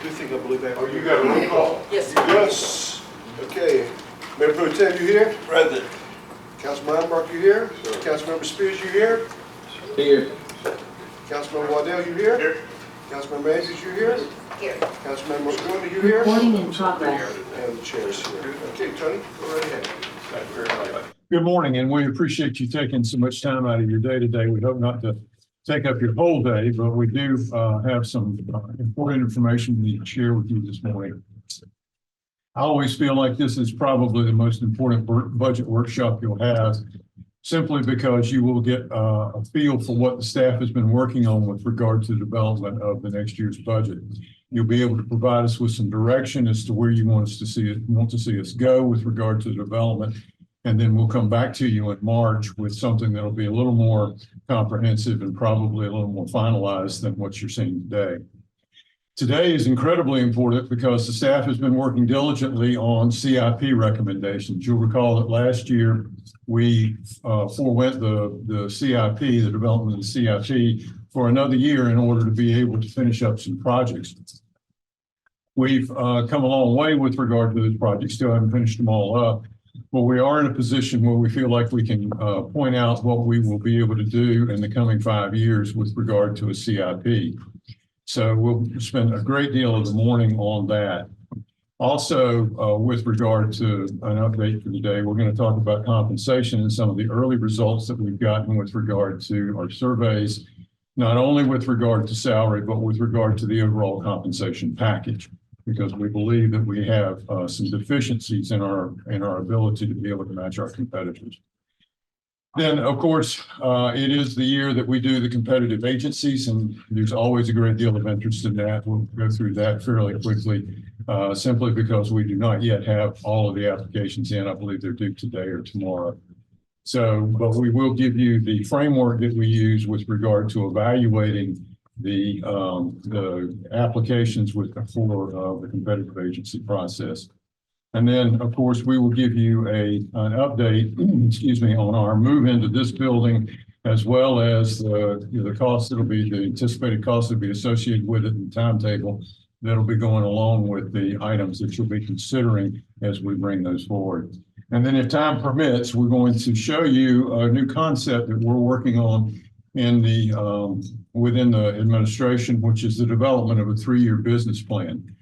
I believe that. Oh, you got a roll call? Yes. Yes. Okay. Mayor Pro Tem, you here? Present. Councilman Mark, you here? Councilmember Spears, you here? Here. Councilmember Waddell, you here? Here. Councilmember Andrews, you here? Here. Councilmember Montgomery, you here? Recording in progress. And the chair is here. Okay, Tony, go right ahead. Thank you very much. Good morning, and we appreciate you taking so much time out of your day today. We hope not to take up your whole day, but we do have some important information we need to share with you this morning. I always feel like this is probably the most important budget workshop you'll have, simply because you will get a feel for what the staff has been working on with regard to the development of the next year's budget. You'll be able to provide us with some direction as to where you want to see us go with regard to the development. And then we'll come back to you in March with something that'll be a little more comprehensive and probably a little more finalized than what you're seeing today. Today is incredibly important because the staff has been working diligently on CIP recommendations. You'll recall that last year we forewent the CIP, the development of the CIP, for another year in order to be able to finish up some projects. We've come a long way with regard to those projects, still haven't finished them all up. But we are in a position where we feel like we can point out what we will be able to do in the coming 5 years with regard to a CIP. So we'll spend a great deal of the morning on that. Also, with regard to an update for the day, we're going to talk about compensation and some of the early results that we've gotten with regard to our surveys, not only with regard to salary, but with regard to the overall compensation package, because we believe that we have some deficiencies in our ability to be able to match our competitors. Then, of course, it is the year that we do the competitive agencies, and there's always a great deal of interest in that. We'll go through that fairly quickly, simply because we do not yet have all of the applications in. I believe they're due today or tomorrow. So, but we will give you the framework that we use with regard to evaluating the applications for the competitive agency process. And then, of course, we will give you an update, excuse me, on our move into this building, as well as the costs that'll be, the anticipated costs that'll be associated with it, and timetable that'll be going along with the items that you'll be considering as we bring those forward. And then if time permits, we're going to show you a new concept that we're working on in within the administration, which is the development of a 3-year business plan.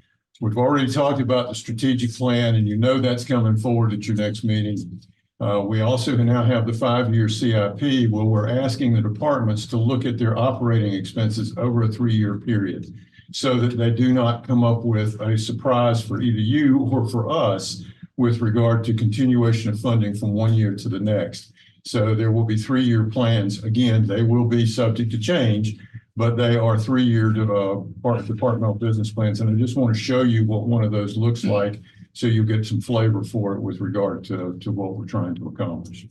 We've already talked about the strategic plan, and you know that's coming forward at your next meeting. We also now have the 5-year CIP, where we're asking the departments to look at their operating expenses over a 3-year period, so that they do not come up with a surprise for either you or for us with regard to continuation of funding from one year to the next. So there will be 3-year plans. Again, they will be subject to change, but they are 3-year departmental business plans. And I just want to show you what one of those looks like, so you get some flavor for it with regard to what we're trying to accomplish.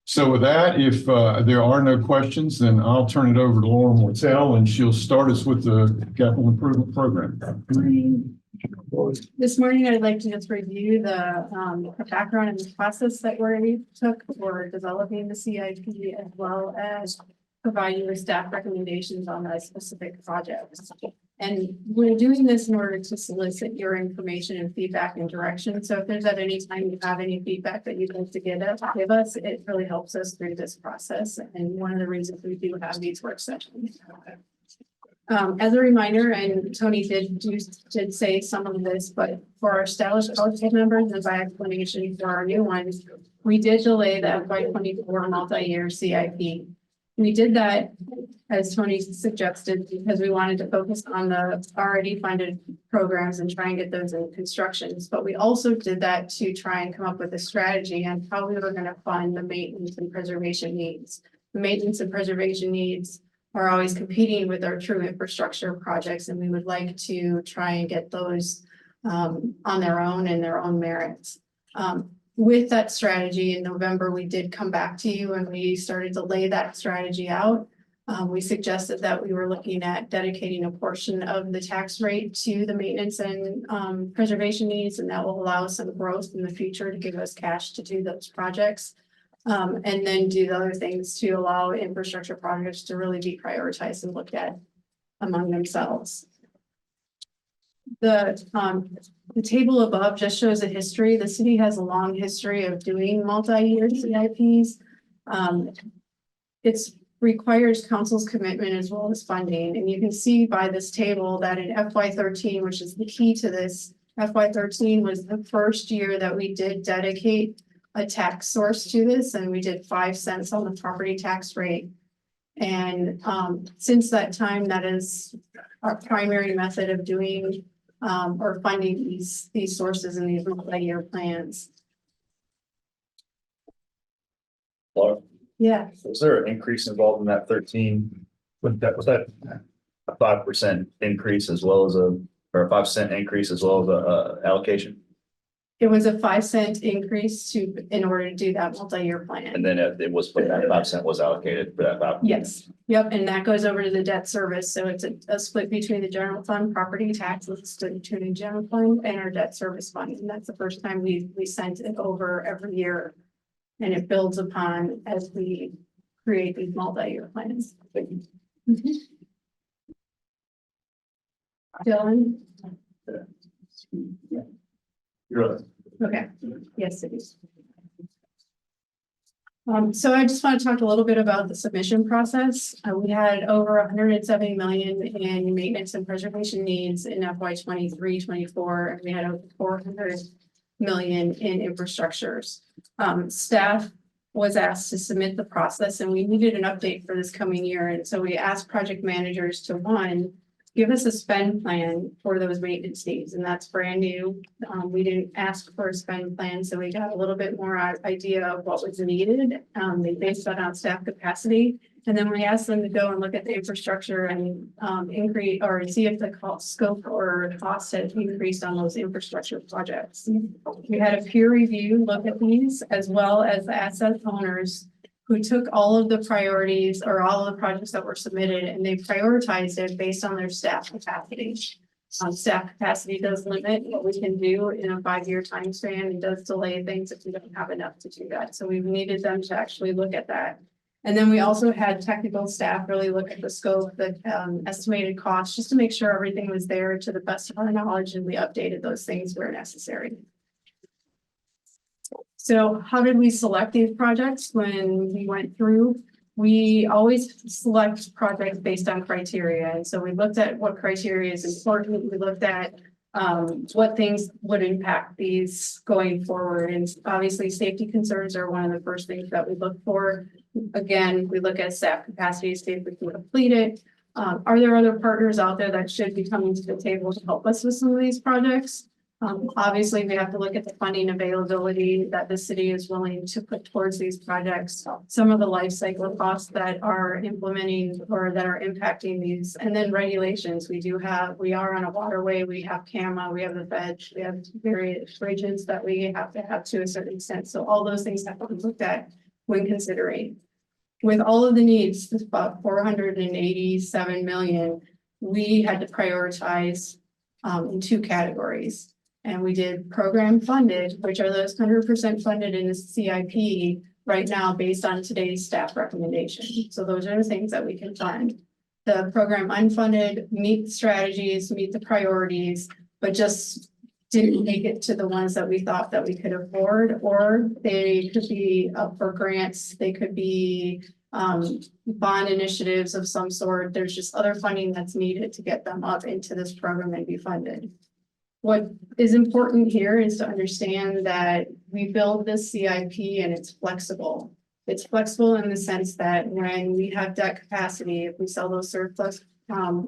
So with that, if there are no questions, then I'll turn it over to Lauren Mortel, and she'll start us with the capital improvement program. This morning, I'd like to just review the background and the process that we took for developing the CIP, as well as provide you with staff recommendations on the specific projects. And we're doing this in order to solicit your information and feedback and direction. So if there's at any time you have any feedback that you'd like to give us, it really helps us through this process. And one of the reasons we do have these work sessions. As a reminder, and Tony did say some of this, but for our established eligible members, and by explanation for our new ones, we did delay the FY24 multi-year CIP. We did that, as Tony suggested, because we wanted to focus on the already funded programs and try and get those in constructions. But we also did that to try and come up with a strategy on how we were going to fund the maintenance and preservation needs. The maintenance and preservation needs are always competing with our true infrastructure projects, and we would like to try and get those on their own and their own merits. With that strategy in November, we did come back to you and we started to lay that strategy out. We suggested that we were looking at dedicating a portion of the tax rate to the maintenance and preservation needs, and that will allow us some growth in the future to give us cash to do those projects. And then do the other things to allow infrastructure projects to really be prioritized and looked at among themselves. The table above just shows a history. The city has a long history of doing multi-year CIPs. It's requires council's commitment as well as funding. And you can see by this table that in FY13, which is the key to this, FY13 was the first year that we did dedicate a tax source to this, and we did 5 cents on the property tax rate. And since that time, that is our primary method of doing or funding these sources in these multi-year plans. Laura, Yeah, was there an increase involved in that 13? Was that a 5% increase as well as or a 5 cent increase as well as a allocation? it was a 5 cent increase in order to do that multi-year plan. And then it was, but that 5 cent was allocated for that 5. Yes, yep, and that goes over to the debt service, so it's a split between the general fund, property taxes, split between the general fund and our debt service fund, and that's the first time we sent it over every year. And it builds upon as we create these multi-year plans. Thank you. Mhm. Dylan, You're right. okay, yes, it is. So I just want to talk a little bit about the submission process. We had over 170 million in maintenance and preservation needs in FY 23-24, and we had over 400 million in infrastructures. Staff was asked to submit the process, and we needed an update for this coming year. And so we asked project managers to, one, give us a spend plan for those maintenance needs, and that's brand new. We didn't ask for a spend plan, so we got a little bit more idea of what was needed. They based that on staff capacity. And then we asked them to go and look at the infrastructure and increase or see if the cost scope or cost had increased on those infrastructure projects. We had a peer review look at these, as well as the asset owners who took all of the priorities or all of the projects that were submitted, and they prioritized it based on their staff capacity. Staff capacity does limit what we can do in a 5-year time span and does delay things if we don't have enough to do that. So we needed them to actually look at that. And then we also had technical staff really look at the scope, the estimated costs, just to make sure everything was there to the best of our knowledge, and we updated those things where necessary. So how did we select these projects when we went through? We always select projects based on criteria. And so we looked at what criteria is important. We looked at what things would impact these going forward. And obviously safety concerns are one of the first things that we look for. Again, we look at staff capacity, see if we can complete it. Are there other partners out there that should be coming to the table to help us with some of these projects? Obviously, we have to look at the funding availability that the city is willing to put towards these projects, some of the life cycle costs that are implementing or that are impacting these, and then regulations. We are on a waterway, we have CAMA, we have the feds, we have various bridges that we have to have to a certain extent. So all those things have to be looked at when considering. With all of the needs, about 487 million, we had to prioritize in 2 categories. And we did program funded, which are those 100% funded in the CIP right now based on today's staff recommendation. So those are the things that we can fund. The program unfunded meet the strategies, meet the priorities, but just didn't make it to the ones that we thought that we could afford, or they could be up for grants. They could be bond initiatives of some sort. There's just other funding that's needed to get them up into this program and be funded. What is important here is to understand that we build this CIP and it's flexible. It's flexible in the sense that when we have debt capacity, if we sell those surplus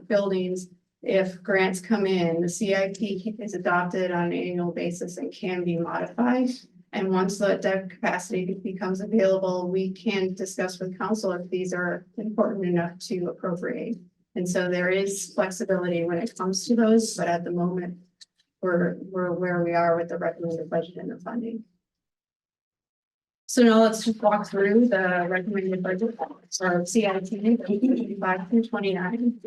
buildings, if grants come in, the CIP is adopted on an annual basis and can be modified. And once the debt capacity becomes available, we can discuss with council if these are important enough to appropriate. And so there is flexibility when it comes to those, but at the moment, we're where we are with the recommended budget and the funding. So now let's just walk through the recommended budget for CIP 25 through 29.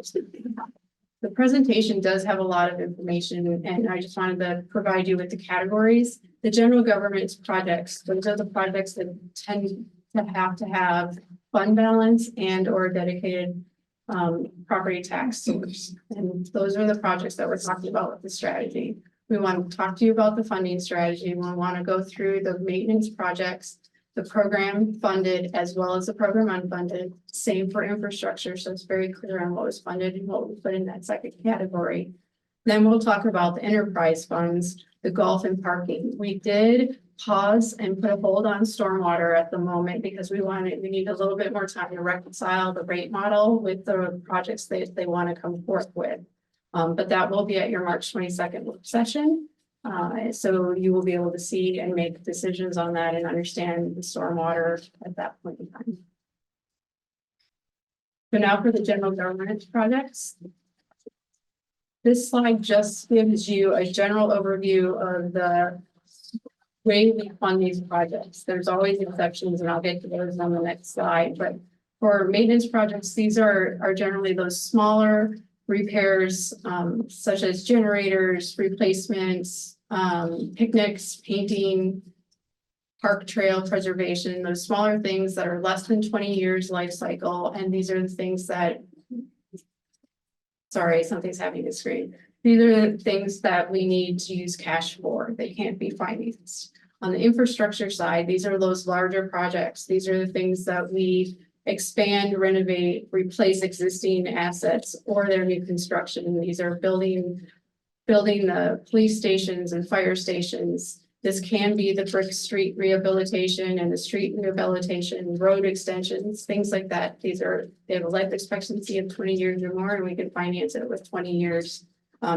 The presentation does have a lot of information, and I just wanted to provide you with the categories. The general government's projects, those are the projects that tend to have fund balance and or dedicated property tax source. And those are the projects that we're talking about with the strategy. We want to talk to you about the funding strategy. We want to go through the maintenance projects, the program funded as well as the program unfunded, same for infrastructure. So it's very clear on what was funded and what we put in that second category. Then we'll talk about the enterprise funds, the golf and parking. We did pause and put a hold on stormwater at the moment because we need a little bit more time to reconcile the rate model with the projects that they want to come forth with. But that will be at your March 22nd work session. So you will be able to see and make decisions on that and understand the stormwater at that point in time. So now for the general government projects. This slide just gives you a general overview of the way we fund these projects. There's always exceptions, and I'll get to those on the next slide. But for maintenance projects, these are generally those smaller repairs, such as generators, replacements, picnics, painting, park trail preservation, those smaller things that are less than 20 years life cycle. And these are the things that, sorry, something's happening to the screen. These are the things that we need to use cash for. They can't be financed. On the infrastructure side, these are those larger projects. These are the things that we expand, renovate, replace existing assets or their new construction. These are building the police stations and fire stations. This can be the Brick Street rehabilitation and the street rehabilitation, road extensions, things like that. They have a life expectancy of 20 years or more, and we can finance it with 20 years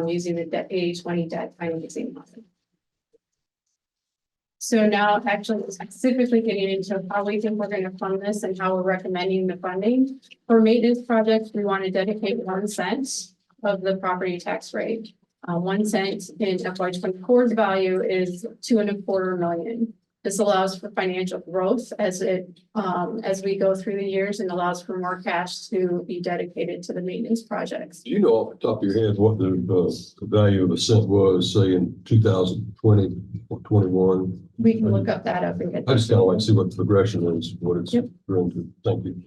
using the 80-20 debt financing model. So now actually specifically getting into how we think we're going to fund this and how we're recommending the funding. For maintenance projects, we want to dedicate 1 cent of the property tax rate. 1 cent in FY24's value is $2.25 million. This allows for financial growth as we go through the years and allows for more cash to be dedicated to the maintenance projects. Do you know off the top of your head what the value of a cent was, say in 2020 or 21? We can look up that up and get. I just kind of like to see what the progression is, what it's Yep. going to. Thank you.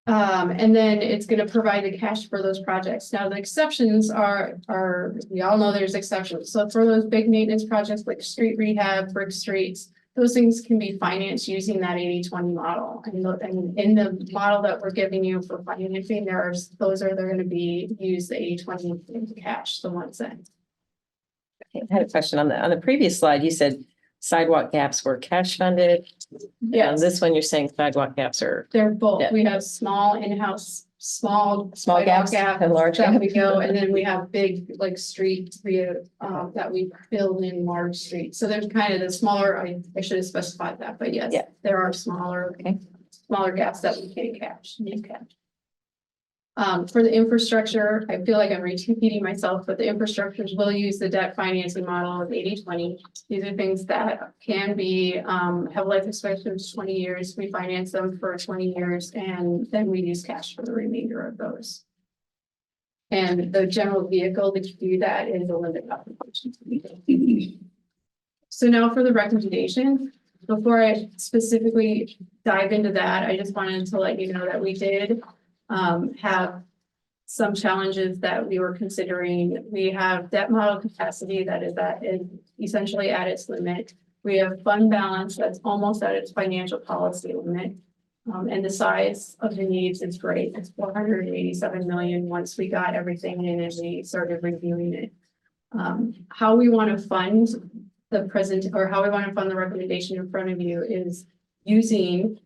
And then it's going to provide the cash for those projects. Now, the exceptions are, we all know there's exceptions. So for those big maintenance projects like street rehab, brick streets, those things can be financed using that 80-20 model. And in the model that we're giving you for financing, they're going to be used the 80-20 into cash, the 1 cent. I had a question on the previous slide. You said sidewalk gaps were cash funded. Yeah, On this one, you're saying sidewalk gaps are they're both. Yeah. We have small in-house, small gaps and large that we gaps. go, and then we have big like street that we build in large streets. So there's kind of the smaller, I should have specified that, but yes, Yeah. there are smaller gaps that we can't catch. For the infrastructure, I feel like I'm repeating myself, but the infrastructures will use the debt financing model of 80-20. These are things that can be, have life expectancy of 20 years. We finance them for 20 years and then we use cash for the remainder of those. And the general vehicle to do that is a limited application. So now for the recommendation, before I specifically dive into that, I just wanted to let you know that we did have some challenges that we were considering. We have debt model capacity that is essentially at its limit. We have fund balance that's almost at its financial policy limit. And the size of the needs is great. It's 487 million once we got everything in and we started reviewing it. How we want to fund the present, or how we want to fund the recommendation in front of you is using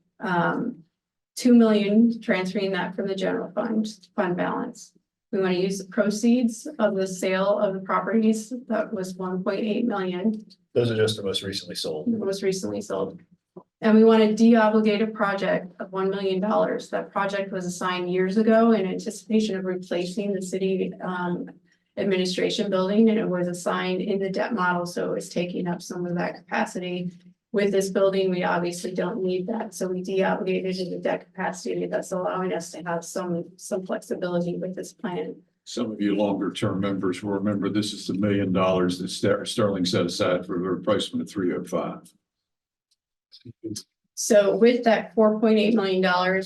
2 million, transferring that from the general fund balance. We want to use the proceeds of the sale of the properties. That was 1.8 million, Those are just the most recently sold. most recently sold. And we want to de-obligate a project of $1 million. That project was assigned years ago in anticipation of replacing the city administration building, and it was assigned in the debt model, so it's taking up some of that capacity. With this building, we obviously don't need that, so we de-obligated in the debt capacity. That's allowing us to have some flexibility with this plan. Some of you longer term members will remember this is the $1 million that Sterling set aside for the replacement of 305. So with that $4.8 million,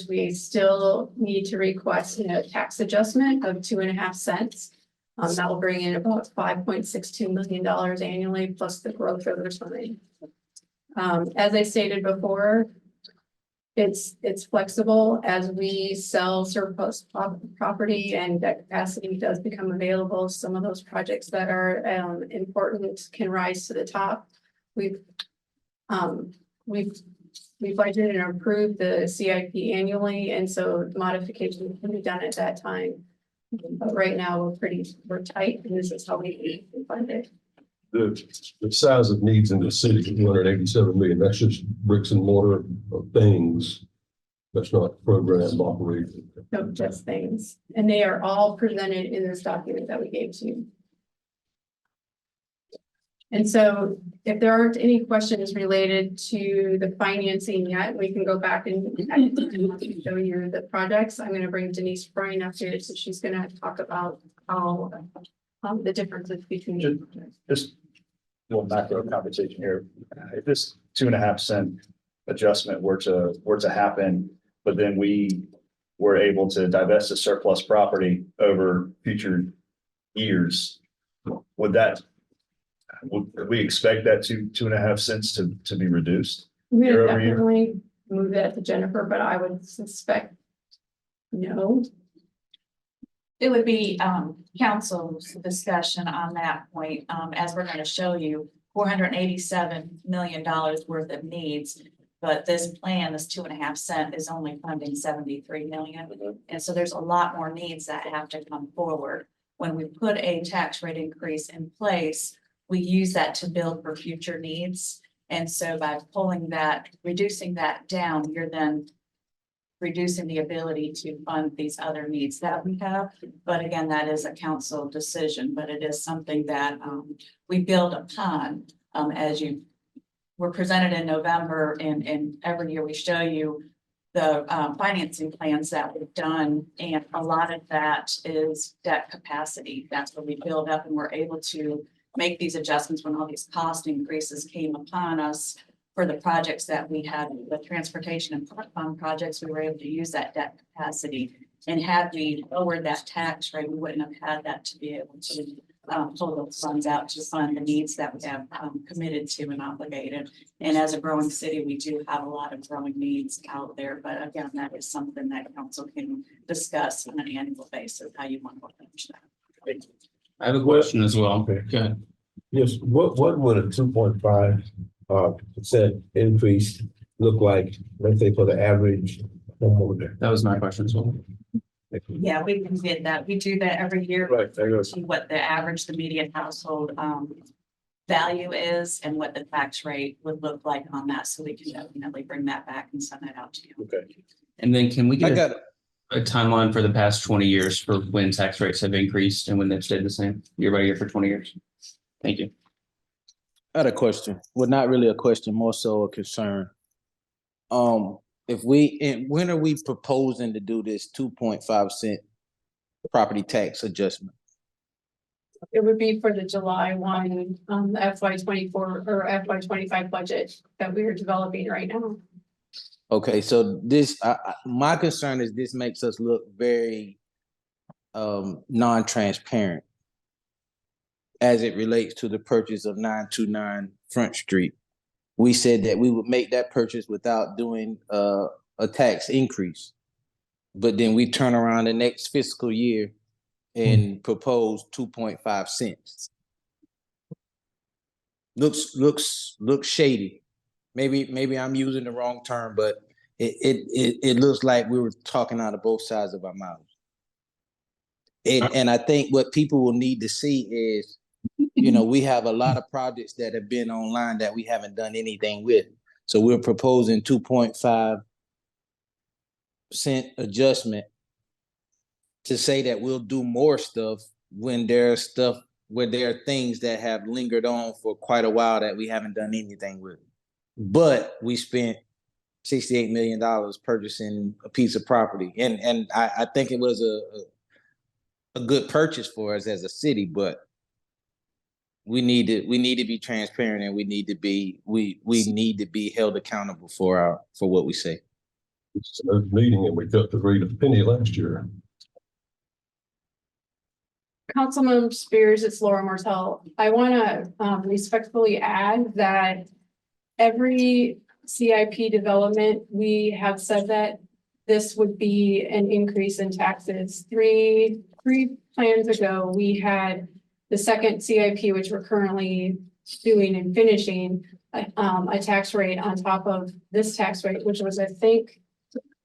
we still need to request a tax adjustment of 2.5 cents. That will bring in about $5.62 million annually, plus the growth over time. As I stated before, it's flexible as we sell surplus property and that capacity does become available. Some of those projects that are important can rise to the top. We've budgeted and approved the CIP annually, and so modifications can be done at that time. But right now, we're tight, and this is how we fund it. The size of needs in the city, 287 million, that's just bricks and mortar of things. That's not program operating. No, just things. And they are all presented in this document that we gave to you. And so if there aren't any questions related to the financing yet, we can go back and show you the projects. I'm going to bring Denise Bryan up here, so she's going to talk about how the differences between the projects. Just a little macro conversation here. If this 2.5 cent adjustment were to happen, but then we were able to divest a surplus property over future years, would we expect that 2.5 cents to be reduced? We're year gonna over year? definitely move that to Jennifer, but I would suspect no. It would be council's discussion on that point, as we're gonna show you, $487 million worth of needs. But this plan, this 2.5 cent is only funding 73 million. And so there's a lot more needs that have to come forward. When we put a tax rate increase in place, we use that to build for future needs. And so by pulling that, reducing that down, you're then reducing the ability to fund these other needs that we have. But again, that is a council decision, but it is something that we build upon as you were presented in November, and every year we show you the financing plans that we've done. And a lot of that is debt capacity. That's where we build up and we're able to make these adjustments when all these cost increases came upon us. For the projects that we had, the transportation and park fund projects, we were able to use that debt capacity. And had we lowered that tax rate, we wouldn't have had that to be able to pull those funds out to fund the needs that we have committed to and obligated. And as a growing city, we do have a lot of growing needs out there. But again, that is something that council can discuss on an annual basis, how you want to approach that. I have a question as well. Go ahead. Yes, what would a 2.5% increase look like, let's say, for the average homeowner? That was my question as well. Yeah, we can get that. We do that every year. Right, I know. See what the average, the median household value is and what the tax rate would look like on that. So we can definitely bring that back and send that out to you. Okay. And then can we I get got a timeline for the past 20 years for when tax rates have increased and when they've stayed the same year by year for 20 years? Thank you. I had a question. Well, not really a question, more so a concern. When are we proposing to do this 2.5 cent property tax adjustment? It would be for the July 1 FY24 or FY25 budget that we are developing right now. Okay, so this, my concern is this makes us look very non-transparent as it relates to the purchase of 929 Front Street. We said that we would make that purchase without doing a tax increase. But then we turn around the next fiscal year and propose 2.5 cents. Looks shady. Maybe I'm using the wrong term, but it looks like we were talking out of both sides of our mouths. And I think what people will need to see is, we have a lot of projects that have been online that we haven't done anything with. So we're proposing 2.5 cent adjustment to say that we'll do more stuff when there's stuff where there are things that have lingered on for quite a while that we haven't done anything with. But we spent $68 million purchasing a piece of property. And I think it was a good purchase for us as a city, but we need to be transparent, and we need to be held accountable for what we say. It's an open meeting and we cut the rate a penny last year. Councilmember Spears, it's Laura Martell. I want to respectfully add that every CIP development, we have said that this would be an increase in taxes. Three plans ago, we had the second CIP, which we're currently doing and finishing, a tax rate on top of this tax rate, which was, I think,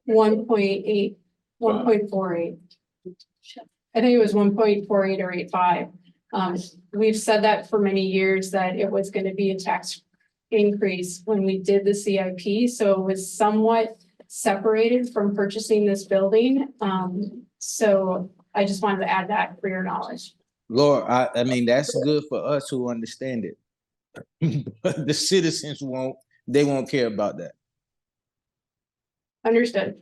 1.48. I think it was 1.48 or 85. We've said that for many years that it was going to be a tax increase when we did the CIP. So it was somewhat separated from purchasing this building. So I just wanted to add that for your knowledge. Laura, I mean, that's good for us who understand it. But the citizens won't care about that. Understood.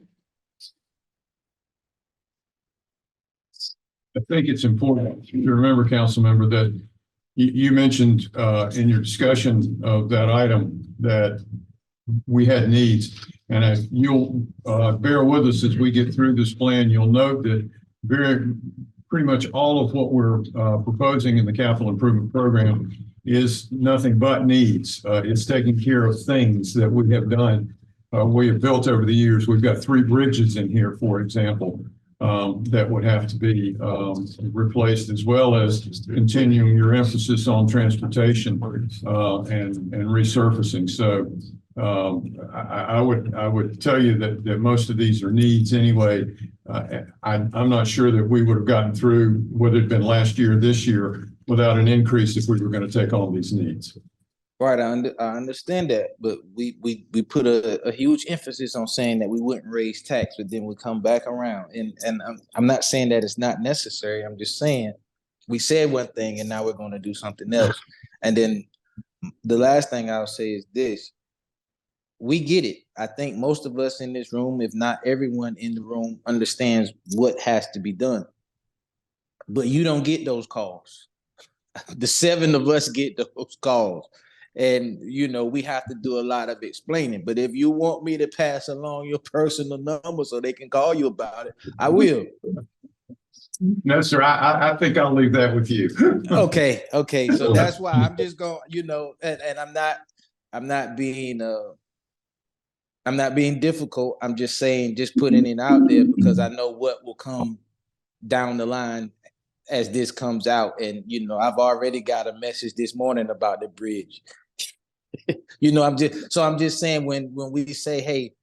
I think it's important to remember, council member, that you mentioned in your discussion of that item that we had needs. And if you'll bear with us as we get through this plan, you'll note that pretty much all of what we're proposing in the capital improvement program is nothing but needs. It's taking care of things that we have done. We have built over the years. We've got 3 bridges in here, for example, that would have to be replaced, as well as continuing your emphasis on transportation and resurfacing. So I would tell you that most of these are needs anyway. I'm not sure that we would have gotten through, whether it'd been last year or this year, without an increase if we were going to take on these needs. Right, I understand that, but we put a huge emphasis on saying that we wouldn't raise tax, but then we come back around. And I'm not saying that it's not necessary. I'm just saying we said one thing and now we're going to do something else. And then the last thing I'll say is this: we get it. I think most of us in this room, if not everyone in the room, understands what has to be done. But you don't get those calls. The 7 of us get those calls. And, we have to do a lot of explaining. But if you want me to pass along your personal number so they can call you about it, I will. No, sir, I think I'll leave that with you. Okay. So that's why I'm just going, and I'm not being difficult. I'm just saying, just putting it out there because I know what will come down the line as this comes out. And, I've already got a message this morning about the bridge. I'm just saying when we say, hey,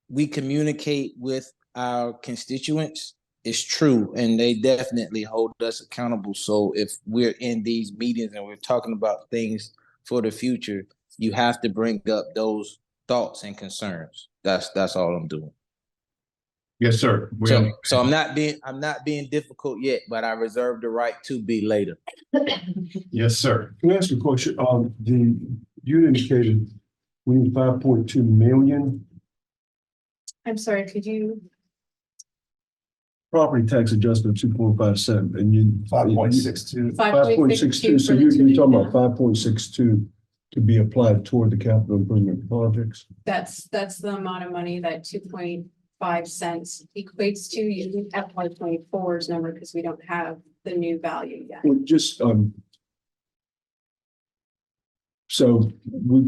we communicate with our constituents, it's true. And they definitely hold us accountable. So if we're in these meetings and we're talking about things for the future, you have to bring up those thoughts and concerns. That's all I'm doing. Yes, sir. So I'm not being difficult yet, but I reserve the right to be later. Yes, sir. Can I ask a question? You indicated we need 5.2 million I'm sorry, could you? property tax adjustment 2.57 and you 5.62. 5.62. So you're talking about 5.62 to be applied toward the capital improvement projects. That's the amount of money that 2.5 cents equates to using FY24's number because we don't have the new value yet. Well, just so we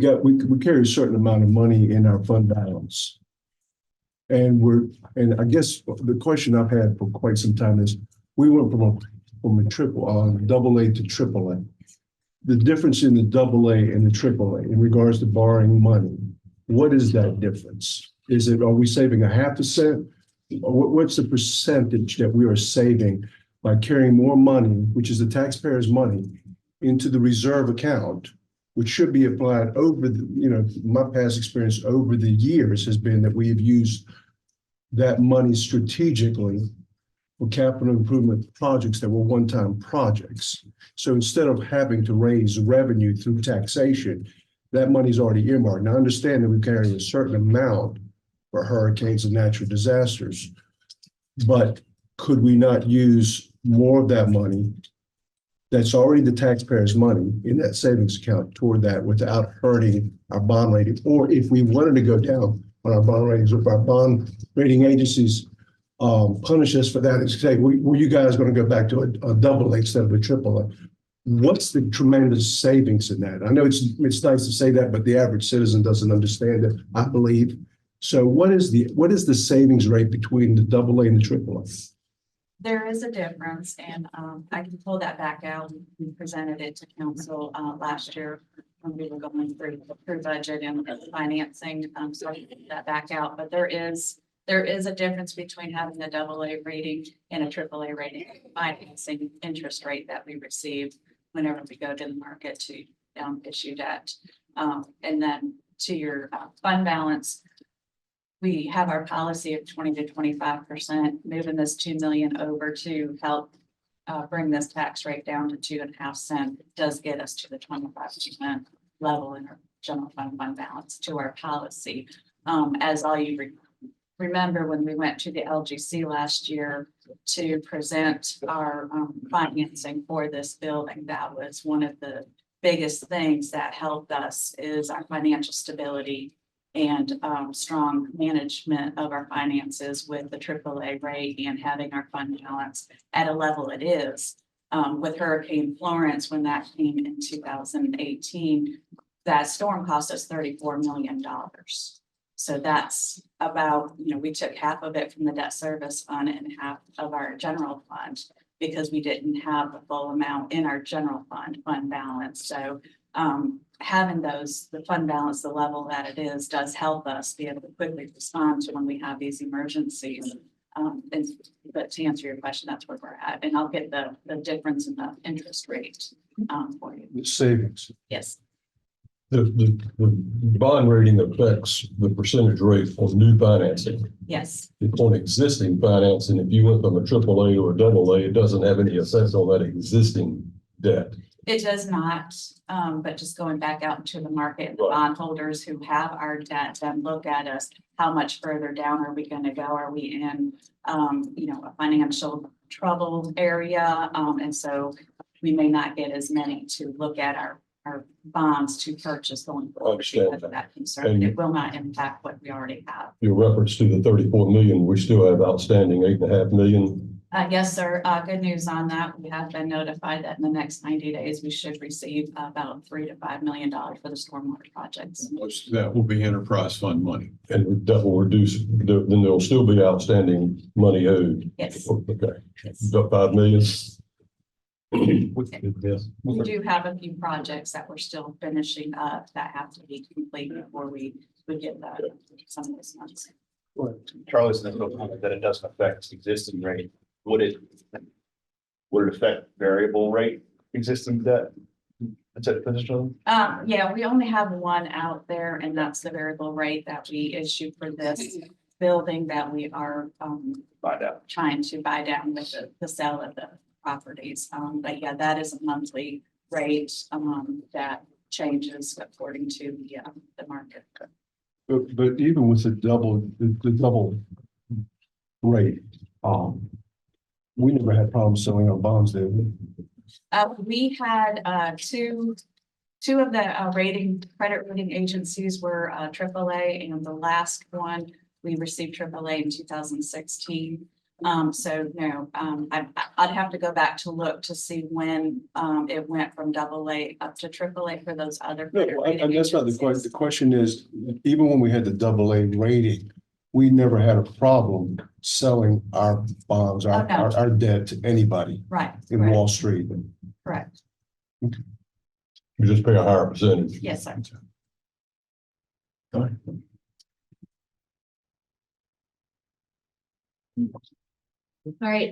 carry a certain amount of money in our fund balance. And I guess the question I've had for quite some time is we went from a double A to triple A. The difference in the double A and the triple A in regards to borrowing money, what is that difference? Are we saving 0.5 cent? Or what's the percentage that we are saving by carrying more money, which is the taxpayer's money, into the reserve account, which should be applied over my past experience over the years has been that we have used that money strategically for capital improvement projects that were one-time projects. So instead of having to raise revenue through taxation, that money's already earmarked. Now, I understand that we carry a certain amount for hurricanes and natural disasters, but could we not use more of that money that's already the taxpayers' money in that savings account toward that without hurting our bond rating. Or if we wanted to go down on our bond ratings, if our bond rating agencies punish us for that and say, well, you guys going to go back to a double A instead of a triple A. What's the tremendous savings in that? I know it's nice to say that, but the average citizen doesn't understand it, I believe. So what is the savings rate between the double A and the triple A? There is a difference, and I can pull that back out. We presented it to council last year when we were going through budget and financing. So I can pull that back out, but there is a difference between having a double A rating and a triple A rating financing interest rate that we receive whenever we go to the market to issue debt. And then to your fund balance, we have our policy of 20 to 25%, moving this 2 million over to help bring this tax rate down to 2.5 cents does get us to the 25% level in our general fund balance to our policy. As all you remember, when we went to the LGC last year to present our financing for this building, that was one of the biggest things that helped us is our financial stability and strong management of our finances with the AAA rate and having our fund balance at a level it is. With Hurricane Florence, when that came in 2018, that storm cost us $34 million. So that's about, we took half of it from the debt service fund and half of our general fund because we didn't have the full amount in our general fund balance. So having the fund balance, the level that it is, does help us be able to quickly respond to when we have these emergencies. But to answer your question, that's where we're at. And I'll get the difference in the interest rate for you. The savings. Yes. The bond rating affects the percentage rate on new financing. Yes. On existing financing, if you went from a triple A or a double A, it doesn't have any effect on that existing debt. It does not, but just going back out into the market, the bondholders who have our debt then look at us, how much further down are we going to go? Are we in, a financial trouble area? And so we may not get as many to look at our bonds to purchase going forward because of that concern. And it will not impact what we already have. Your reference to the 34 million, we still have outstanding 8.5 million. Yes, sir. Good news on that. We have been notified that in the next 90 days, we should receive about $3 to $5 million for the stormwater projects. Most of that will be enterprise fund money. And that will reduce, then there'll still be outstanding money owed. Yes. Okay. Yes. About 5 million. We do have a few projects that we're still finishing up that have to be complete before we would get some of this months. Charlie's in the comment that it doesn't affect existing rate. Would it affect variable rate existing debt? That's it, position. Yeah, we only have one out there, and that's the variable rate that we issue for this building that we are trying to buy down with the sale of the properties. But yeah, that is a monthly rate that changes according to the market. But even with the double rate, we never had problems selling our bonds there. We had two of the credit rating agencies were AAA, and the last one we received AAA in 2016. So no, I'd have to go back to look to see when it went from AA up to AAA for those other. No, and that's not the question. The question is, even when we had the AA rating, we never had a problem selling our bonds, our debt to anybody. Right. In Wall Street. Correct. You just pay a higher percentage. Yes, sir. All right. All right,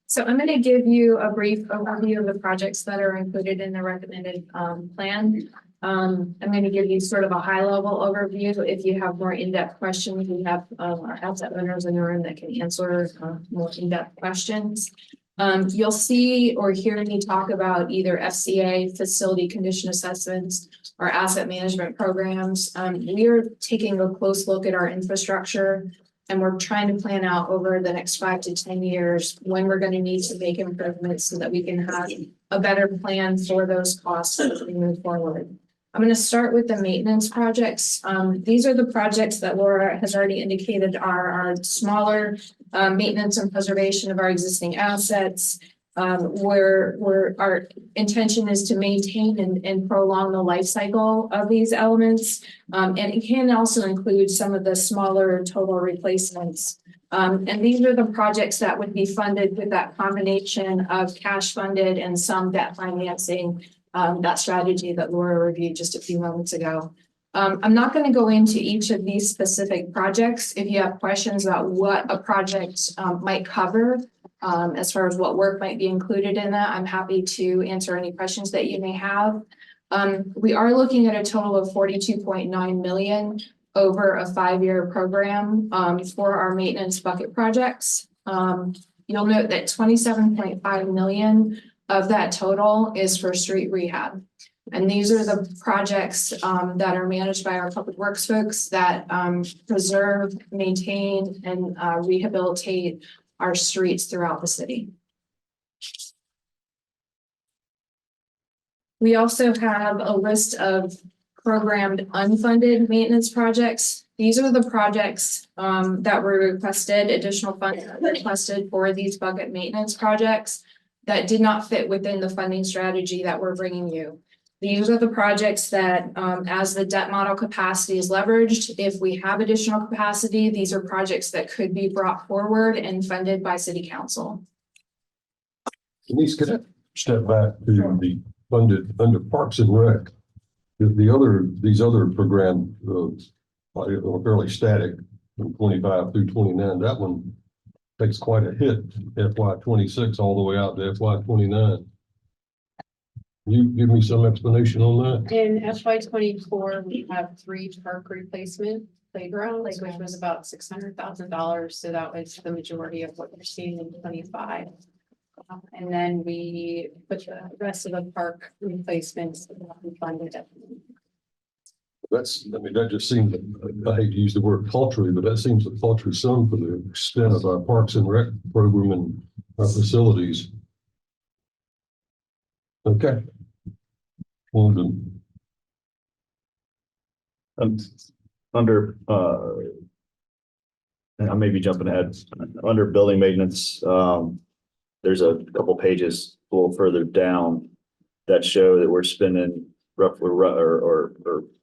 so I'm going to give you a brief overview of the projects that are included in the recommended plan. I'm going to give you sort of a high level overview. If you have more in-depth questions, we have our asset owners in the room that can answer more in-depth questions. You'll see or hear me talk about either FCA, facility condition assessments, or asset management programs. We are taking a close look at our infrastructure, and we're trying to plan out over the next 5 to 10 years when we're going to need to make improvements so that we can have a better plan for those costs as we move forward. I'm going to start with the maintenance projects. These are the projects that Laura has already indicated are our smaller maintenance and preservation of our existing assets. Where our intention is to maintain and prolong the life cycle of these elements. And it can also include some of the smaller total replacements. And these are the projects that would be funded with that combination of cash funded and some debt financing, that strategy that Laura reviewed just a few moments ago. I'm not going to go into each of these specific projects. If you have questions about what a project might cover, as far as what work might be included in that, I'm happy to answer any questions that you may have. We are looking at a total of 42.9 million over a 5-year program for our maintenance bucket projects. You'll note that 27.5 million of that total is for street rehab. And these are the projects that are managed by our public works folks that preserve, maintain, and rehabilitate our streets throughout the city. We also have a list of programmed unfunded maintenance projects. These are the projects that were requested, additional funds requested for these bucket maintenance projects that did not fit within the funding strategy that we're bringing you. These are the projects that, as the debt model capacity is leveraged, if we have additional capacity, these are projects that could be brought forward and funded by City Council. Denise, could I step back to the funded under Parks and Rec? These other programs are fairly static from 25 through 29. That one takes quite a hit, FY 26 all the way out to FY 29. You give me some explanation on that? In FY 24, we have 3 park replacement playgrounds, which was about $600,000. So that was the majority of what you're seeing in 25. And then we put the rest of the park replacements funded. That just seems, I hate to use the word paltry, but that seems a paltry sum for the extent of our Parks and Rec program and our facilities. Okay. Well done. Under, and I may be jumping ahead, under building maintenance, there's a couple pages a little further down that show that we're spending roughly or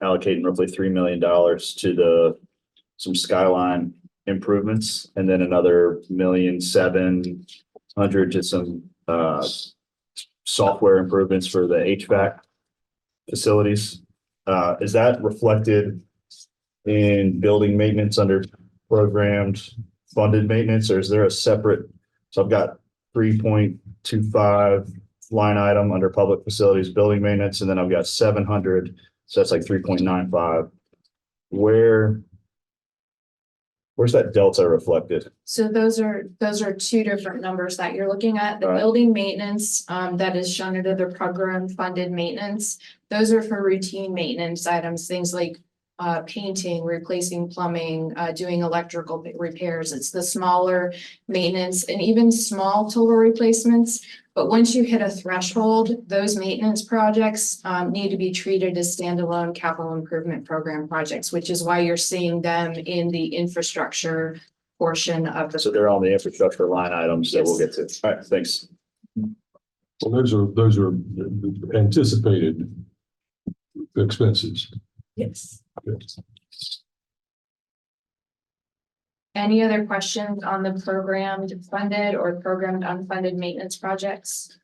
allocating roughly $3 million to some skyline improvements, and then another $1.7 million to some software improvements for the HVAC facilities. Is that reflected in building maintenance under programmed funded maintenance, or is there a separate? So I've got 3.25 line item under public facilities building maintenance, and then I've got 700, so that's like 3.95. Where's that delta reflected? So those are 2 different numbers that you're looking at. The Right. building maintenance that is shown under the program funded maintenance. Those are for routine maintenance items, things like painting, replacing plumbing, doing electrical repairs. It's the smaller maintenance and even small total replacements. But once you hit a threshold, those maintenance projects need to be treated as standalone capital improvement program projects, which is why you're seeing them in the infrastructure portion of the. So they're on the infrastructure line items that we'll Yes. get to. All right, thanks. Well, those are anticipated expenses. Yes. Any other questions on the programmed funded or programmed unfunded maintenance projects?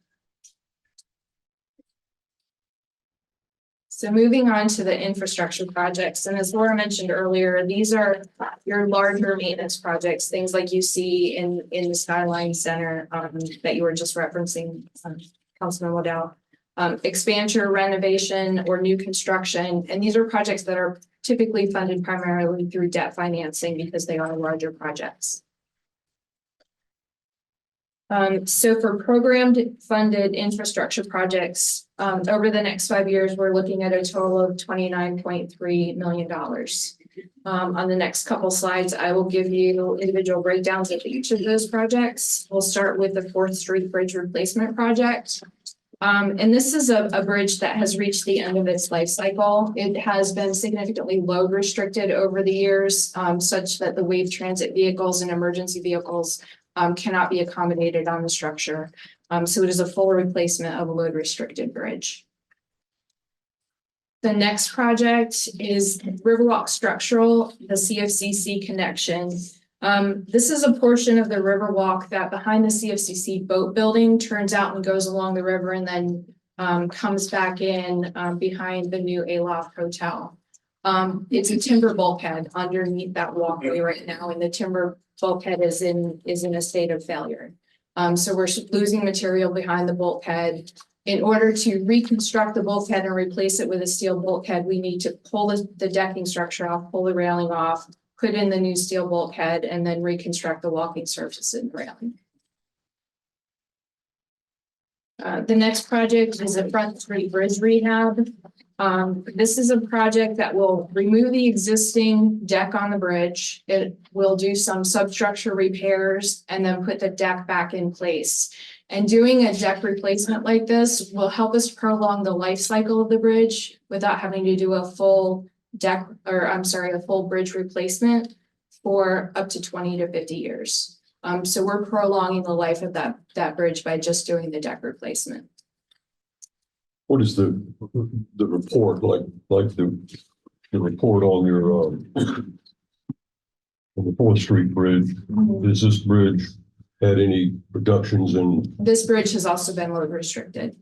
So moving on to the infrastructure projects, and as Laura mentioned earlier, these are your larger maintenance projects, things like you see in the Skyline Center that you were just referencing, Councilman Waddell. Expansion, renovation, or new construction, and these are projects that are typically funded primarily through debt financing because they are larger projects. So for programmed funded infrastructure projects, over the next 5 years, we're looking at a total of $29.3 million. On the next couple slides, I will give you individual breakdowns of each of those projects. We'll start with the 4th Street Bridge Replacement Project. And this is a bridge that has reached the end of its life cycle. It has been significantly load restricted over the years, such that the wave transit vehicles and emergency vehicles cannot be accommodated on the structure. So it is a full replacement of a load restricted bridge. The next project is Riverwalk Structural, the CFCC connection. This is a portion of the Riverwalk that behind the CFCC boat building turns out and goes along the river and then comes back in behind the new Aloft Hotel. It's a timber bulkhead underneath that walkway right now, and the timber bulkhead is in a state of failure. So we're losing material behind the bulkhead. In order to reconstruct the bulkhead and replace it with a steel bulkhead, we need to pull the decking structure off, pull the railing off, put in the new steel bulkhead, and then reconstruct the walking surface and railing. The next project is a Front Street Bridge rehab. This is a project that will remove the existing deck on the bridge. It will do some substructure repairs and then put the deck back in place. And doing a deck replacement like this will help us prolong the life cycle of the bridge without having to do a full bridge replacement for up to 20 to 50 years. So we're prolonging the life of that bridge by just doing the deck replacement. What is the report like the report on your on the 4th Street Bridge? Is this bridge had any reductions in? This bridge has also been load restricted.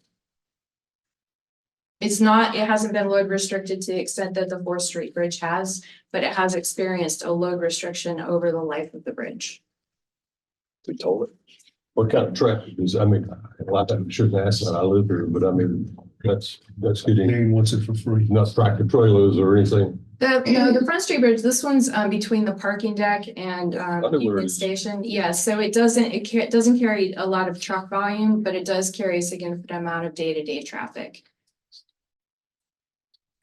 It hasn't been load restricted to the extent that the 4th Street Bridge has, but it has experienced a load restriction over the life of the bridge. We told it. What kind of traffic is, I mean, a lot of time shouldn't ask that, I live here, but I mean, that's getting, Dane wants it for free. not tractor trailers or anything. The Front Street Bridge, this one's between the parking deck and know where it Union is. Station. Yeah, so it doesn't carry a lot of truck volume, but it does carry a significant amount of day-to-day traffic.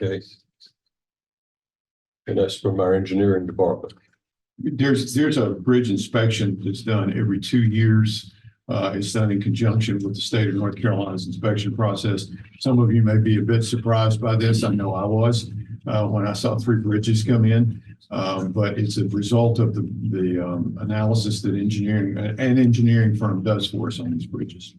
Okay. And that's from our engineering department. There's a bridge inspection that's done every 2 years. It's done in conjunction with the state of North Carolina's inspection process. Some of you may be a bit surprised by this. I know I was when I saw 3 bridges come in. But it's a result of the analysis that an engineering firm does for us on these bridges.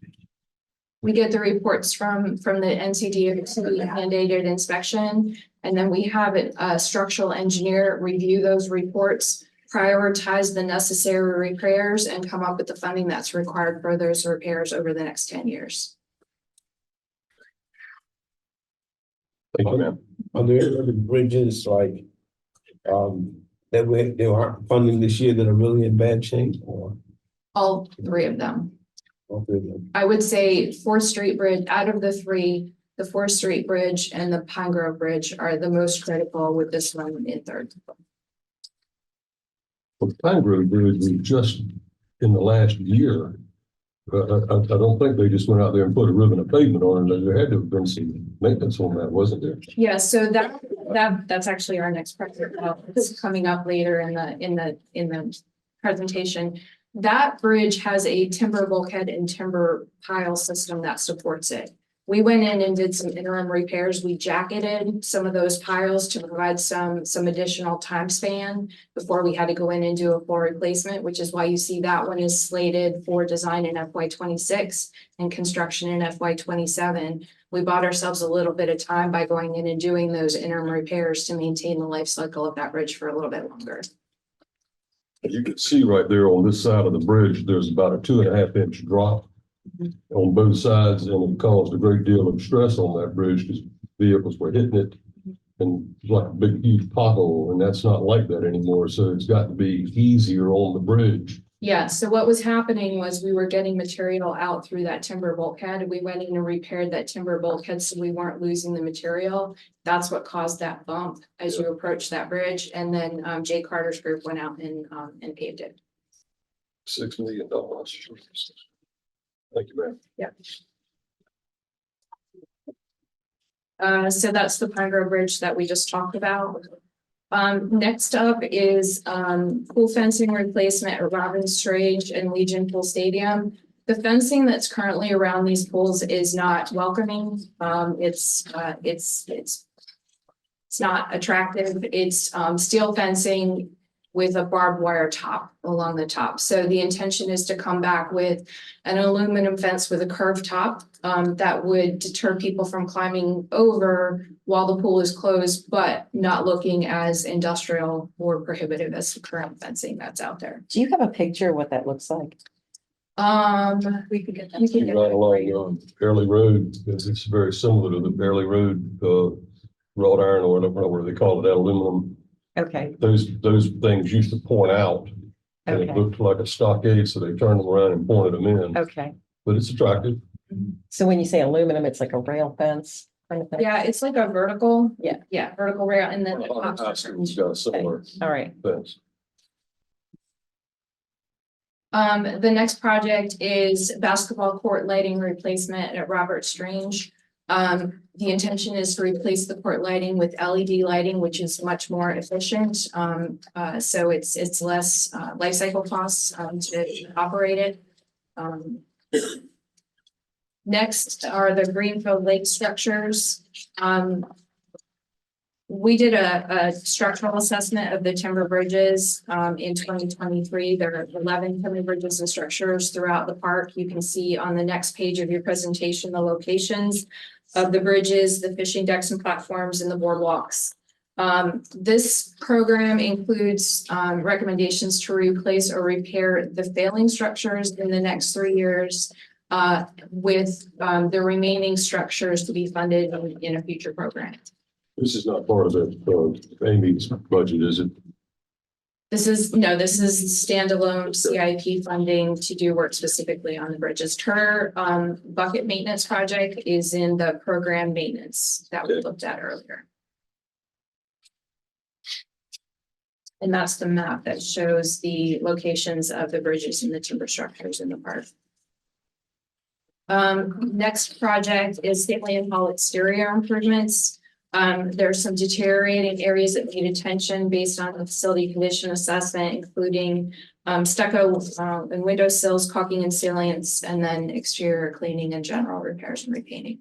We get the reports from the NCDOT mandated inspection, and then we have a structural engineer review those reports, prioritize the necessary repairs, and come up with the funding that's required for those repairs over the next 10 years. Thank you, ma'am. Are there any other bridges like, they aren't funding this year that are really in bad shape, or? All 3 of them. all three of them? I would say 4th Street Bridge, out of the 3, the 4th Street Bridge and the Pine Grove Bridge are the most critical, with this one in 3rd. Well, the Pine Grove Bridge was just in the last year. I don't think they just went out there and put a ribbon of pavement on it. There had to have been some maintenance on that, wasn't there? Yeah, so that's actually our next project. It's coming up later in the presentation. That bridge has a timber bulkhead and timber pile system that supports it. We went in and did some interim repairs. We jacketed some of those piles to provide some additional time span before we had to go in and do a full replacement, which is why you see that one is slated for design in FY26 and construction in FY27. We bought ourselves a little bit of time by going in and doing those interim repairs to maintain the life cycle of that bridge for a little bit longer. You can see right there on this side of the bridge, there's about a 2.5 inch drop on both sides, and it caused a great deal of stress on that bridge because vehicles were hitting it, and it was like a big huge pothole, and that's not like that anymore. So it's got to be easier on the bridge. Yeah, so what was happening was we were getting material out through that timber bulkhead. We went in and repaired that timber bulkhead so we weren't losing the material. That's what caused that bump as you approach that bridge. And then Jay Carter's group went out and paved it. $6 million. Thank you, ma'am. Yeah. So that's the Pine Grove Bridge that we just talked about. Next up is pool fencing replacement at Robbins Strange and Legion Pool Stadium. the fencing that's currently around these pools is not welcoming. It's not attractive. It's steel fencing with a barbed wire top along the top. So the intention is to come back with an aluminum fence with a curved top that would deter people from climbing over while the pool is closed, but not looking as industrial or prohibitive as the current fencing that's out there. Do you have a picture of what that looks like? We could get that. You ride along Fairleigh Road, it's very similar to the Fairleigh Road, wrought iron or whatever they call it, that aluminum. Okay, Those things used to point out. And it okay, looked like a stockade, so they turned them around and pointed them in, okay. but it's attractive. So when you say aluminum, it's like a rail fence kind of thing? Yeah, it's like a vertical. Yeah. Yeah, vertical rail and then. High school's got a similar All right. fence. The next project is basketball court lighting replacement at Robert Strange. The intention is to replace the court lighting with LED lighting, which is much more efficient. So it's less life cycle costs to operate it. Next are the Greenfield Lake structures. We did a structural assessment of the timber bridges in 2023. There are 11 timber bridges and structures throughout the park. You can see on the next page of your presentation the locations of the bridges, the fishing decks and platforms, and the boardwalks. This program includes recommendations to replace or repair the failing structures in the next 3 years, with the remaining structures to be funded in a future program. This is not part of the Amy's budget, is it? This is standalone CIP funding to do work specifically on the bridges. Her bucket maintenance project is in the program maintenance that we looked at earlier. And that's the map that shows the locations of the bridges and the timber structures in the park. Next project is Stanley and Hall exterior improvements. There's some deteriorating areas that need attention based on the facility condition assessment, including stucco and window sills, caulking and sealants, and then exterior cleaning and general repairs and repainting.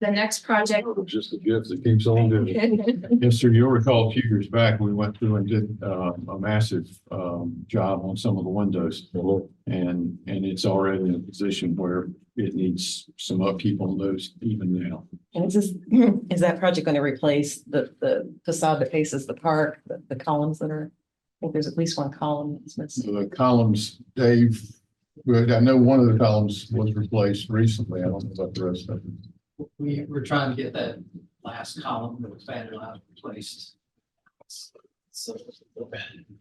The next project. Just the gift that keeps on giving. Yes, sir. You'll recall a few years back, we went through and did a massive job on some of the windows. And it's already in a position where it needs some upkeep on those even now. And is that project going to replace the facade that faces the park, the columns that are, I think there's at least one column that's missing. The columns, Dave, but I know one of the columns was replaced recently. I don't know about the rest of it. We're trying to get that last column that was banded out replaced. So,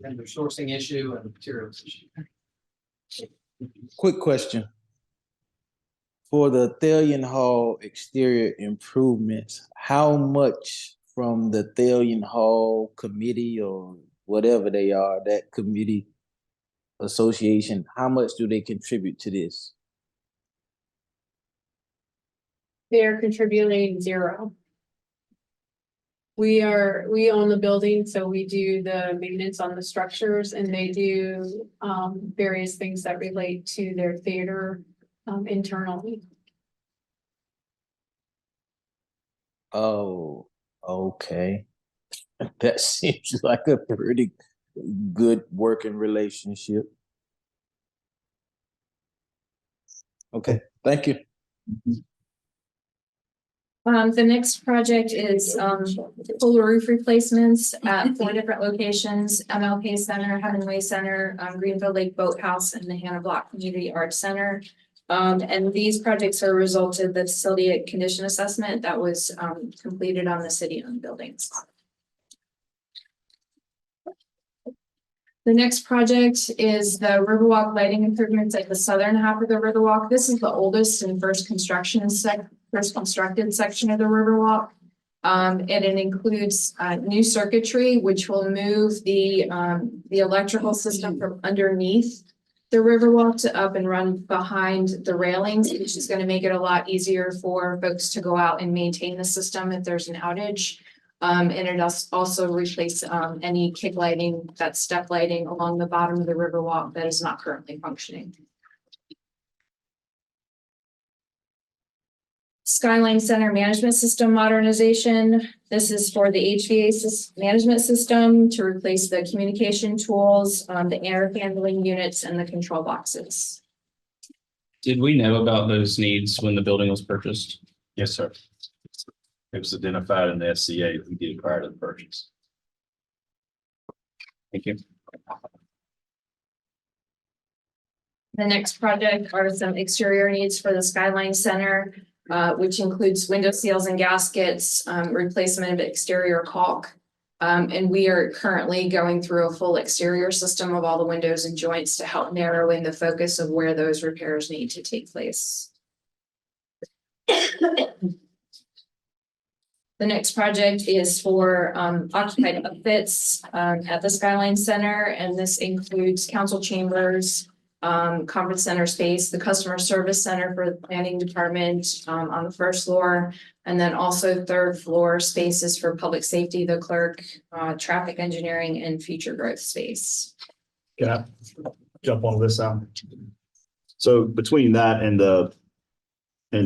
and the sourcing issue and the materials issue. Quick question. For the Thalian Hall exterior improvements, how much from the Thalian Hall committee or whatever they are, that committee association, how much do they contribute to this? They're contributing 0. We own the building, so we do the maintenance on the structures, and they do various things that relate to their theater internally. Oh, okay. That seems like a pretty good working relationship. Okay, thank you. The next project is full roof replacements at 4 different locations: MLK Center, Hemingway Center, Greenville Lake Boathouse, and the Hannah Block Community Arts Center. And these projects are a result of the facility condition assessment that was completed on the city-owned buildings. The next project is the Riverwalk lighting improvements at the southern half of the Riverwalk. This is the oldest and first constructed section of the Riverwalk. And it includes new circuitry, which will move the electrical system from underneath the Riverwalk to up and run behind the railings, which is going to make it a lot easier for folks to go out and maintain the system if there's an outage. And it also replace any kick lighting, that step lighting along the bottom of the Riverwalk that is not currently functioning. Skyline Center Management System modernization. This is for the HVAC management system to replace the communication tools, the air handling units, and the control boxes. Did we know about those needs when the building was purchased? Yes, sir. It was identified in the SCA that we did prior to the purchase. Thank you. The next project are some exterior needs for the Skyline Center, which includes window seals and gaskets, replacement of exterior caulk. And we are currently going through a full exterior system of all the windows and joints to help narrow in the focus of where those repairs need to take place. The next project is for occupied upfits at the Skyline Center, and this includes council chambers, conference center space, the customer service center for the planning department on the first floor, and then also third floor spaces for public safety, the clerk, traffic engineering, and future growth space. Can I jump on this now? So between that and the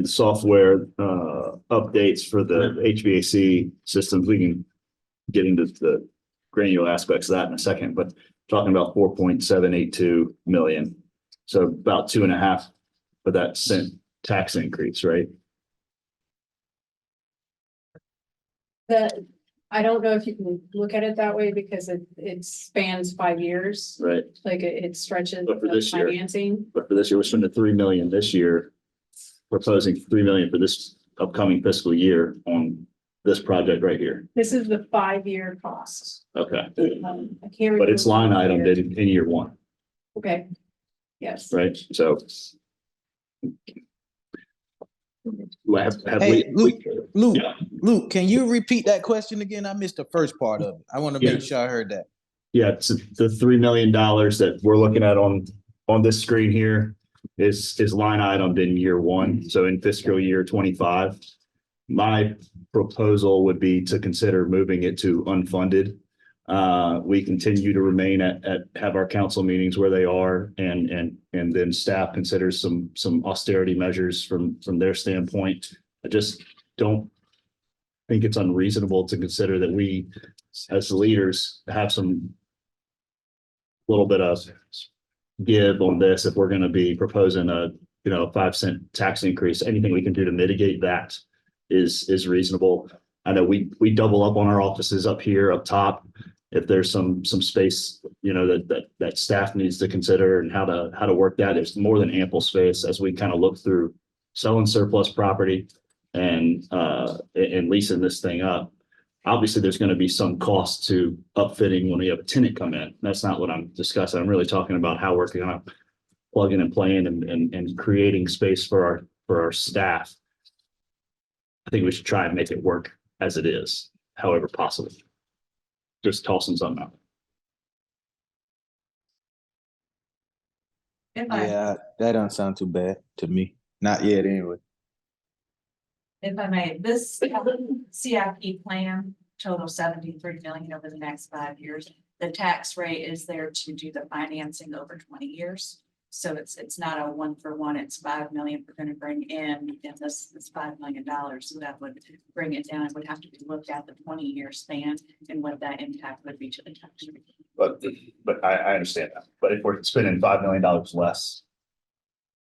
software updates for the HVAC systems, we can get into the granular aspects of that in a second, but talking about 4.782 million. So about 2.5 of that cent tax increase, right? I don't know if you can look at it that way because it spans 5 years, Right. like it stretches But for the this year- financing. But for this year, we're spending 3 million this year. Proposing 3 million for this upcoming fiscal year on this project right here. This is the 5-year cost. Okay, I can't. but it's line remember item in year one, Okay. Yes. right? So. Have Hey, we? Luke, Yeah. Luke, can you repeat that question again? I missed the first part of it. I want to Yeah. make sure I heard that. Yeah, it's the $3 million that we're looking at on this screen here is line itemed in year one. So in fiscal year 25, my proposal would be to consider moving it to unfunded. We continue to remain have our council meetings where they are and then staff considers some austerity measures from their standpoint. I just don't think it's unreasonable to consider that we as the leaders have some little bit of give on this if we're going to be proposing a 5-cent tax increase. Anything we can do to mitigate that is reasonable. I know we double up on our offices up here up top. If there's some space, that staff needs to consider and how to work that, there's more than ample space as we kind of look through selling surplus property and leasing this thing up. Obviously, there's going to be some cost to upfitting when we have a tenant come in. That's not what I'm discussing. I'm really talking about how we're going to plug in and plan and creating space for our staff. I think we should try and make it work as it is, however possible. Just tossing something out. Yeah, that doesn't sound too bad to me. Not yet, anyway. If I may, this CIP plan total 73 million over the next 5 years. The tax rate is there to do the financing over 20 years. So it's not a 1-for-1, it's 5 million we're going to bring in, and this is $5 million. So that would bring it down. It would have to be looked at the 20-year span and what that impact would be to the tax rate. But I understand that. But if we're spending $5 million less,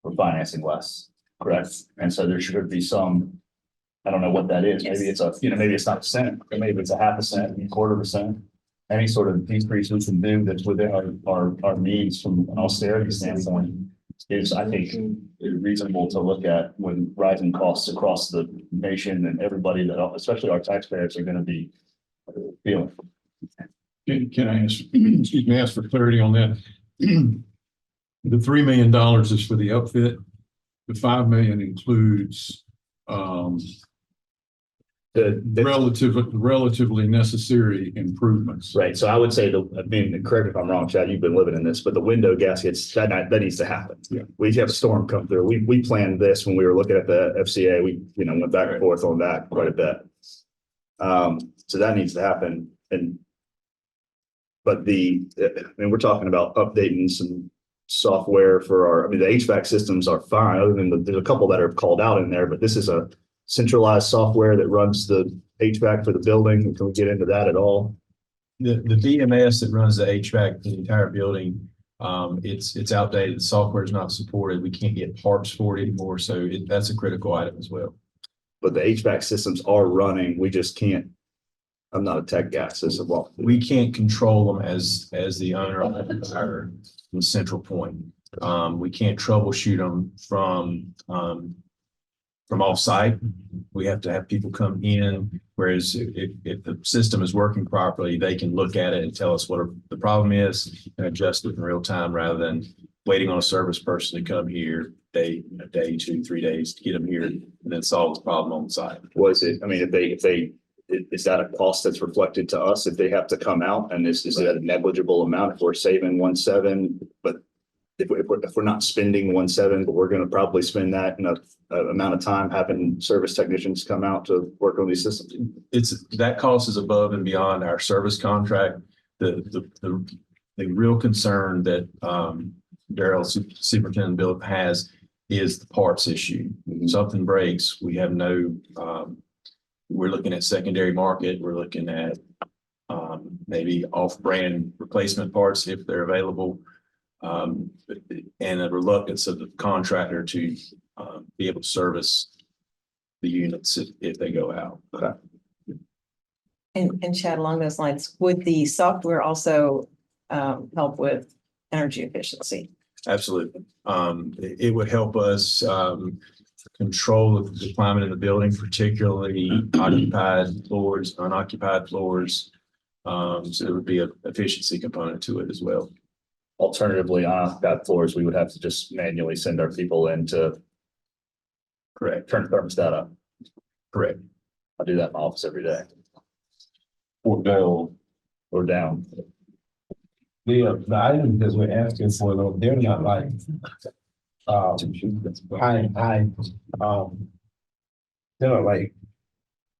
we're financing less, correct? And so there should be some, I don't know what that is. Maybe it's maybe it's not a cent, or maybe it's a 0.5 cent, 1/4 cent. Any sort of decrease we can do that's within our means from an austerity standpoint is, I think, reasonable to look at when rising costs across the nation and everybody especially our taxpayers are going to be feeling. Can I ask for clarity on that? The $3 million is for the upfit. The 5 million includes relatively necessary improvements. Right. So I would say correct me if I'm wrong, Chad, you've been living in this, but the window gaskets, that needs to happen. Yeah. We have a storm come through. We planned this when we were looking at the FCA. We, went back and forth on that quite a bit. So that needs to happen and. But we're talking about updating some software for our, the HVAC systems are fine, other than there's a couple that are called out in there, but this is a centralized software that runs the HVAC for the building. Can we get into that at all? The BMS that runs the HVAC, the entire building, it's outdated. The software is not supported. We can't get parts for it anymore. So that's a critical item as well. But the HVAC systems are running. We just can't. I'm not a tech guy, so it's a well. We can't control them as the owner of our central point. We can't troubleshoot them from off-site. We have to have people come in, whereas if the system is working properly, they can look at it and tell us what the problem is and adjust it in real time rather than waiting on a service person to come here a day, 2, 3 days to get them here and then solve the problem on site. Was it, is that a cost that's reflected to us if they have to come out? And is that a negligible amount if we're saving 1.7, but if we're not spending 1.7, but we're going to probably spend that in a amount of time having service technicians come out to work on these systems? That cost is above and beyond our service contract. The real concern that Darrell, Superintendent Bill, has is the parts issue. If something breaks, we have no. We're looking at secondary market. We're looking at maybe off-brand replacement parts if they're available, and a reluctance of the contractor to be able to service the units if they go out. Okay. And Chad, along those lines, would the software also help with energy efficiency? Absolutely. It would help us control the climate in the building, particularly occupied floors, unoccupied floors. So there would be an efficiency component to it as well. Alternatively, on occupied floors, we would have to just manually send our people in to turn the thermostat up. Correct. I do that in my office every day. Or down. Or down. The items that we're asking for, though, they're not like they're not like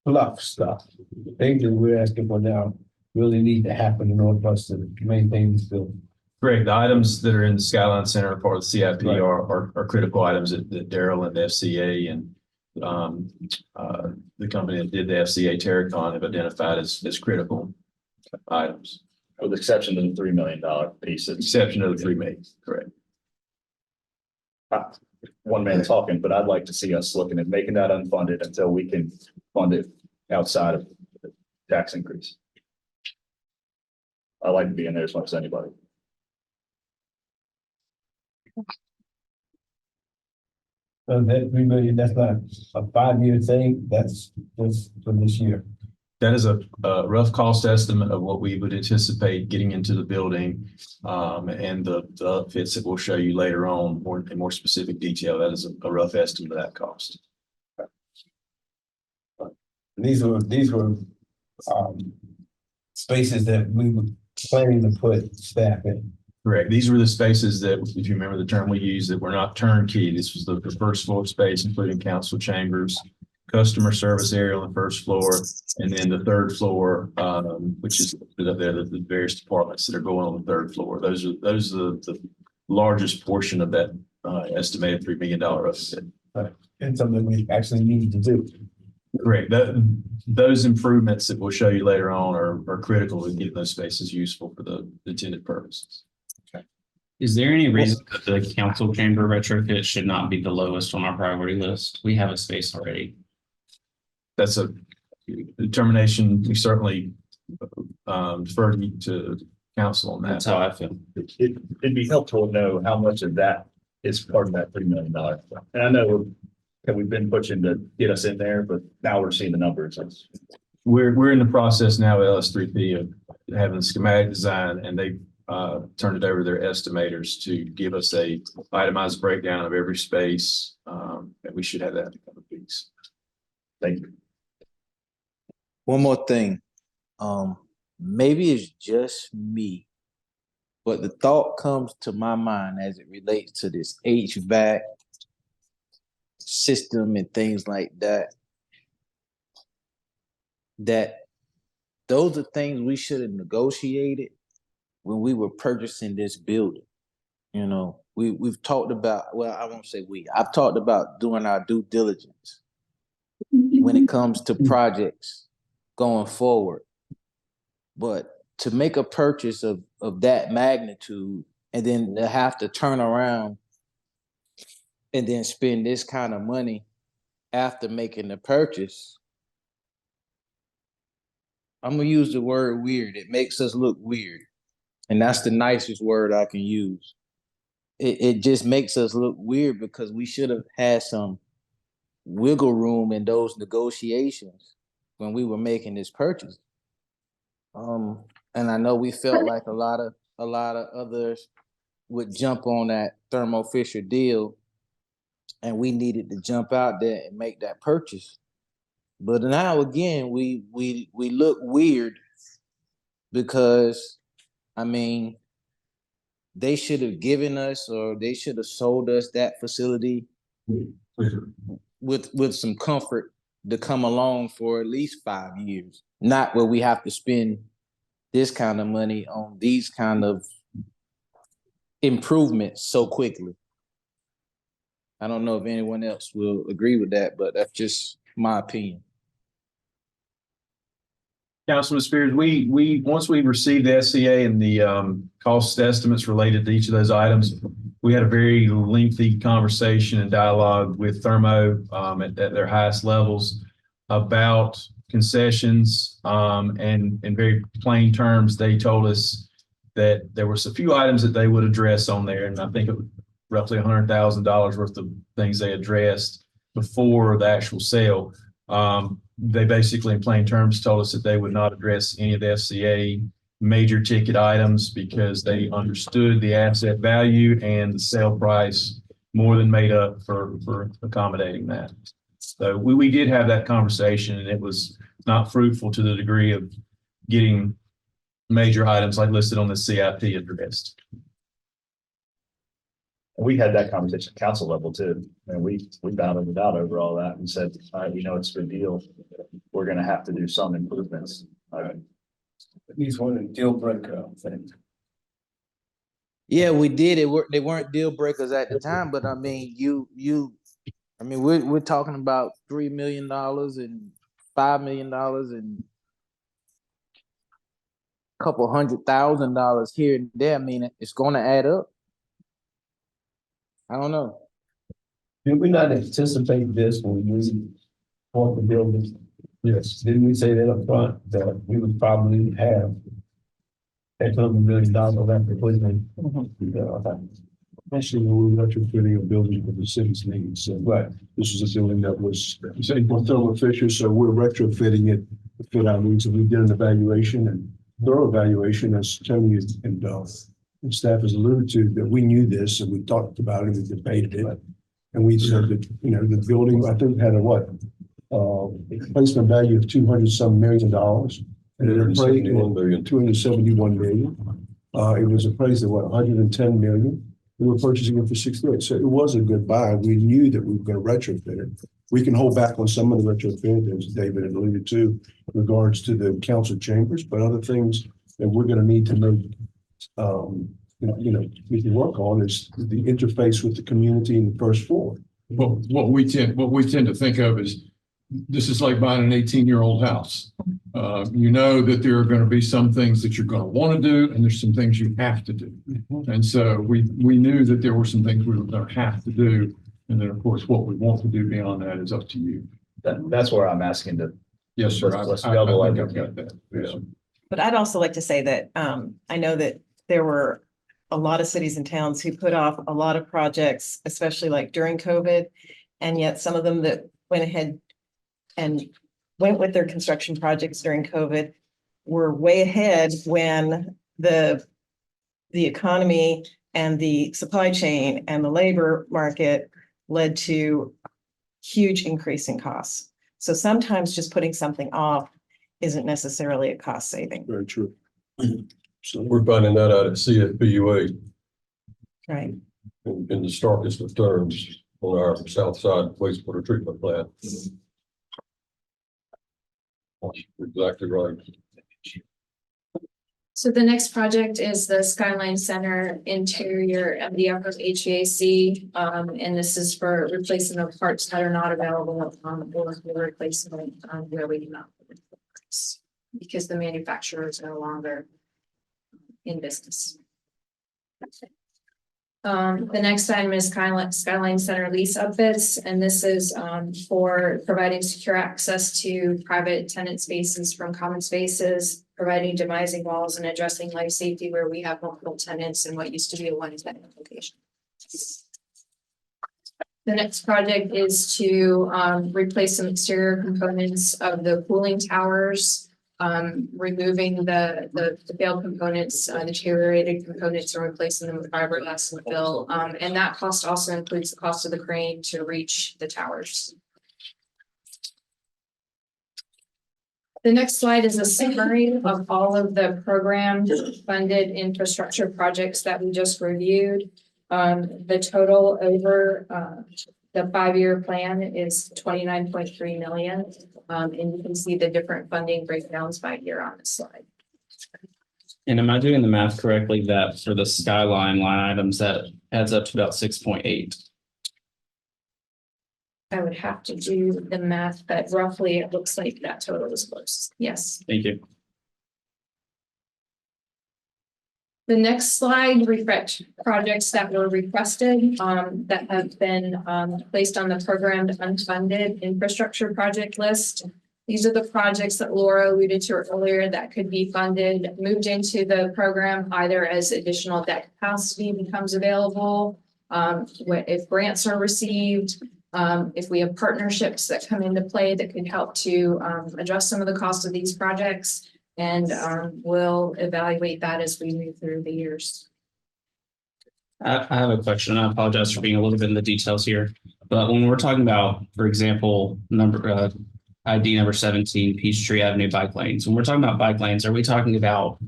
fluff stuff. The things that we're asking for now really need to happen in order for us to maintain this building. Correct. The items that are in the Skyline Center part of the CIP Right. are critical items that Darrell and the FCA and the company that did the FCA Terracon have identified as critical items. With the exception of the $3 million piece. Exception of the 3 million, correct. One man talking, but I'd like to see us looking at making that unfunded until we can fund it outside of the tax increase. I like to be in there as much as anybody. So that 3 million, that's not a 5-year thing, that's just for this year. That is a rough cost estimate of what we would anticipate getting into the building, and the outfits that we'll show you later on in more specific detail. That is a rough estimate of that cost. These were spaces that we were planning to put staff in. Correct. These were the spaces that, if you remember the term we used, that were not turnkey. This was the first floor space, including council chambers, customer service area on the first floor, and then the third floor, which is up there, the various departments that are going on the third floor. Those are the largest portion of that estimated $3 million upset. And something we actually need to do. Correct. Those improvements that we'll show you later on are critical in getting those spaces useful for the intended purposes. Is there any reason that the council chamber retrofit should not be the lowest on our priority list? We have a space already. That's a determination. We certainly defer to council on that. That's how I feel. It'd be helpful to know how much of that is part of that $3 million. And I know that we've been pushing to get us in there, but now we're seeing the numbers. We're in the process now at LS3P of having the schematic design, and they turned it over to their estimators to give us a itemized breakdown of every space. And we should have that in a couple of weeks. Thank you. One more thing. Maybe it's just me, but the thought comes to my mind as it relates to this HVAC system and things like that, that those are things we should have negotiated when we were purchasing this building. You know, we've talked about, well, I won't say we, I've talked about doing our due diligence when it comes to projects going forward. But to make a purchase of that magnitude and then to have to turn around and then spend this kind of money after making the purchase, I'm gonna use the word weird. It makes us look weird. And that's the nicest word I can use. It just makes us look weird because we should have had some wiggle room in those negotiations when we were making this purchase. And I know we felt like a lot of others would jump on that Thermo Fisher deal, and we needed to jump out there and make that purchase. But now again, we look weird because, I mean, they should have given us, or they should have sold us that facility with some comfort to come along for at least 5 years, not where we have to spend this kind of money on these kind of improvements so quickly. I don't know if anyone else will agree with that, but that's just my opinion. Councilman Spears, we once we received the SCA and the cost estimates related to each of those items, we had a very lengthy conversation and dialogue with Thermo at their highest levels about concessions, and in very plain terms, they told us that there were a few items that they would address on there, and I think it was roughly $100,000 worth of things they addressed before the actual sale. They basically, in plain terms, told us that they would not address any of the FCA major ticket items because they understood the asset value and the sale price more than made up for accommodating that. So we did have that conversation, and it was not fruitful to the degree of getting major items like listed on the CIP addressed. We had that conversation at council level too, and we battled it out over all that and said, it's a good deal. We're gonna have to do some improvements. At least one deal breaker, I think. Yeah, we did it. They weren't deal breakers at the time, but I mean, we're talking about $3 million and $5 million and a couple $100,000 here and there. I mean, it's going to add up. I don't know. Did we not anticipate this when we bought the building? Yes. Didn't we say that up front, that we would probably have $100 million after Cleveland? Especially when we were retrofitting a building for the city's needs. So Right. this was a building that was for Thermo Fisher, so we're retrofitting it to fit our needs. And we did an evaluation and thorough evaluation, as Tony and staff has alluded to, that we knew this and we talked about it and we debated it. And we said that, the building, I think, had a replacement value of $200-some million. And it appraised $271 million. It was appraised at $110 million. We were purchasing it for $68. So it was a good buy. We knew that we were going to retrofit it. We can hold back on some of the retrofit, as David had alluded to, in regards to the council chambers, but other things that we're going to need to make, we can work on is the interface with the community in the first floor. Well, what we tend to think of is, this is like buying an 18-year-old house. You know that there are going to be some things that you're going to want to do, and there's some things you have to do. And so we knew that there were some things we were going to have to do. And then, of course, what we want to do beyond that is up to you. That's where I'm asking to. Yes, sir. Let's I double think it. I've got that. Yes, sir. But I'd also like to say that I know that there were a lot of cities and towns who put off a lot of projects, especially like during COVID. And yet some of them that went ahead and went with their construction projects during COVID were way ahead when the economy and the supply chain and the labor market led to huge increase in costs. So sometimes just putting something off isn't necessarily a cost saving. Very true. So We're finding that out at CFPUA Right. in the starkest of terms on our south side wastewater treatment plant. Exactly right. So the next project is the Skyline Center interior MDF of HVAC. And this is for replacing the parts that are not available or for replacement where we cannot. Because the manufacturer is no longer in business. The next item is Skyline Center lease upfits, and this is for providing secure access to private tenant spaces from common spaces, providing demising walls and addressing life safety where we have multiple tenants in what used to be a one tenant location. The next project is to replace some exterior components of the cooling towers. Removing the failed components, deteriorated components, and replacing them with fiberglass and fill. And that cost also includes the cost of the crane to reach the towers. The next slide is a summary of all of the program funded infrastructure projects that we just reviewed. The total over the 5-year plan is 29.3 million. And you can see the different funding breakdowns by year on this slide. And am I doing the math correctly that for the Skyline line items, that adds up to about 6.8? I would have to do the math, but roughly it looks like that total is close. Yes. Thank you. The next slide reflects projects that were requested that have been placed on the programmed unfunded infrastructure project list. These are the projects that Laura alluded to earlier that could be funded, moved into the program either as additional debt capacity becomes available, if grants are received, if we have partnerships that come into play that could help to address some of the cost of these projects. And we'll evaluate that as we move through the years. I have a question. I apologize for being a little bit in the details here. But when we're talking about, for example, ID number 17, Peachtree Avenue bike lanes, when we're talking about bike lanes, are we talking about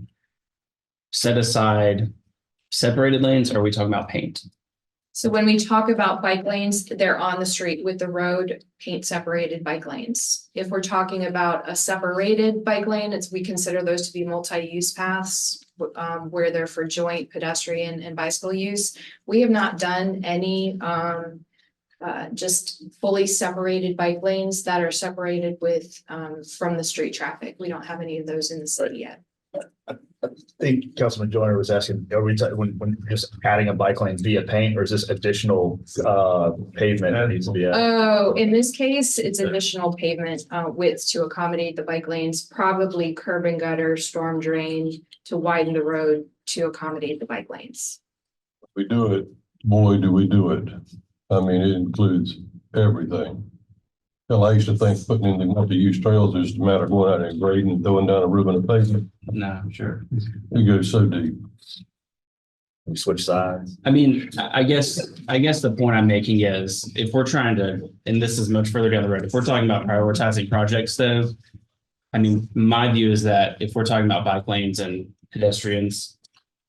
set aside separated lanes or are we talking about paint? So when we talk about bike lanes, they're on the street with the road paint separated bike lanes. If we're talking about a separated bike lane, we consider those to be multi-use paths where they're for joint pedestrian and bicycle use. We have not done any just fully separated bike lanes that are separated with from the street traffic. We don't have any of those in the city yet. I think Councilman Joyner was asking, are we when just adding a bike lane via paint, or is this additional pavement that needs to be added? Oh, in this case, it's additional pavement width to accommodate the bike lanes, probably curb and gutter, storm drain to widen the road to accommodate the bike lanes. We do it, boy, do we do it. I mean, it includes everything. Hell, I used to think putting in the multi-use trails is just a matter of going out and grading and throwing down a ribbon of pavement. No, sure. It goes so deep. We switch sides. I mean, I guess the point I'm making is if we're trying to, and this is much further down the road, if we're talking about prioritizing projects though, I mean, my view is that if we're talking about bike lanes and pedestrians,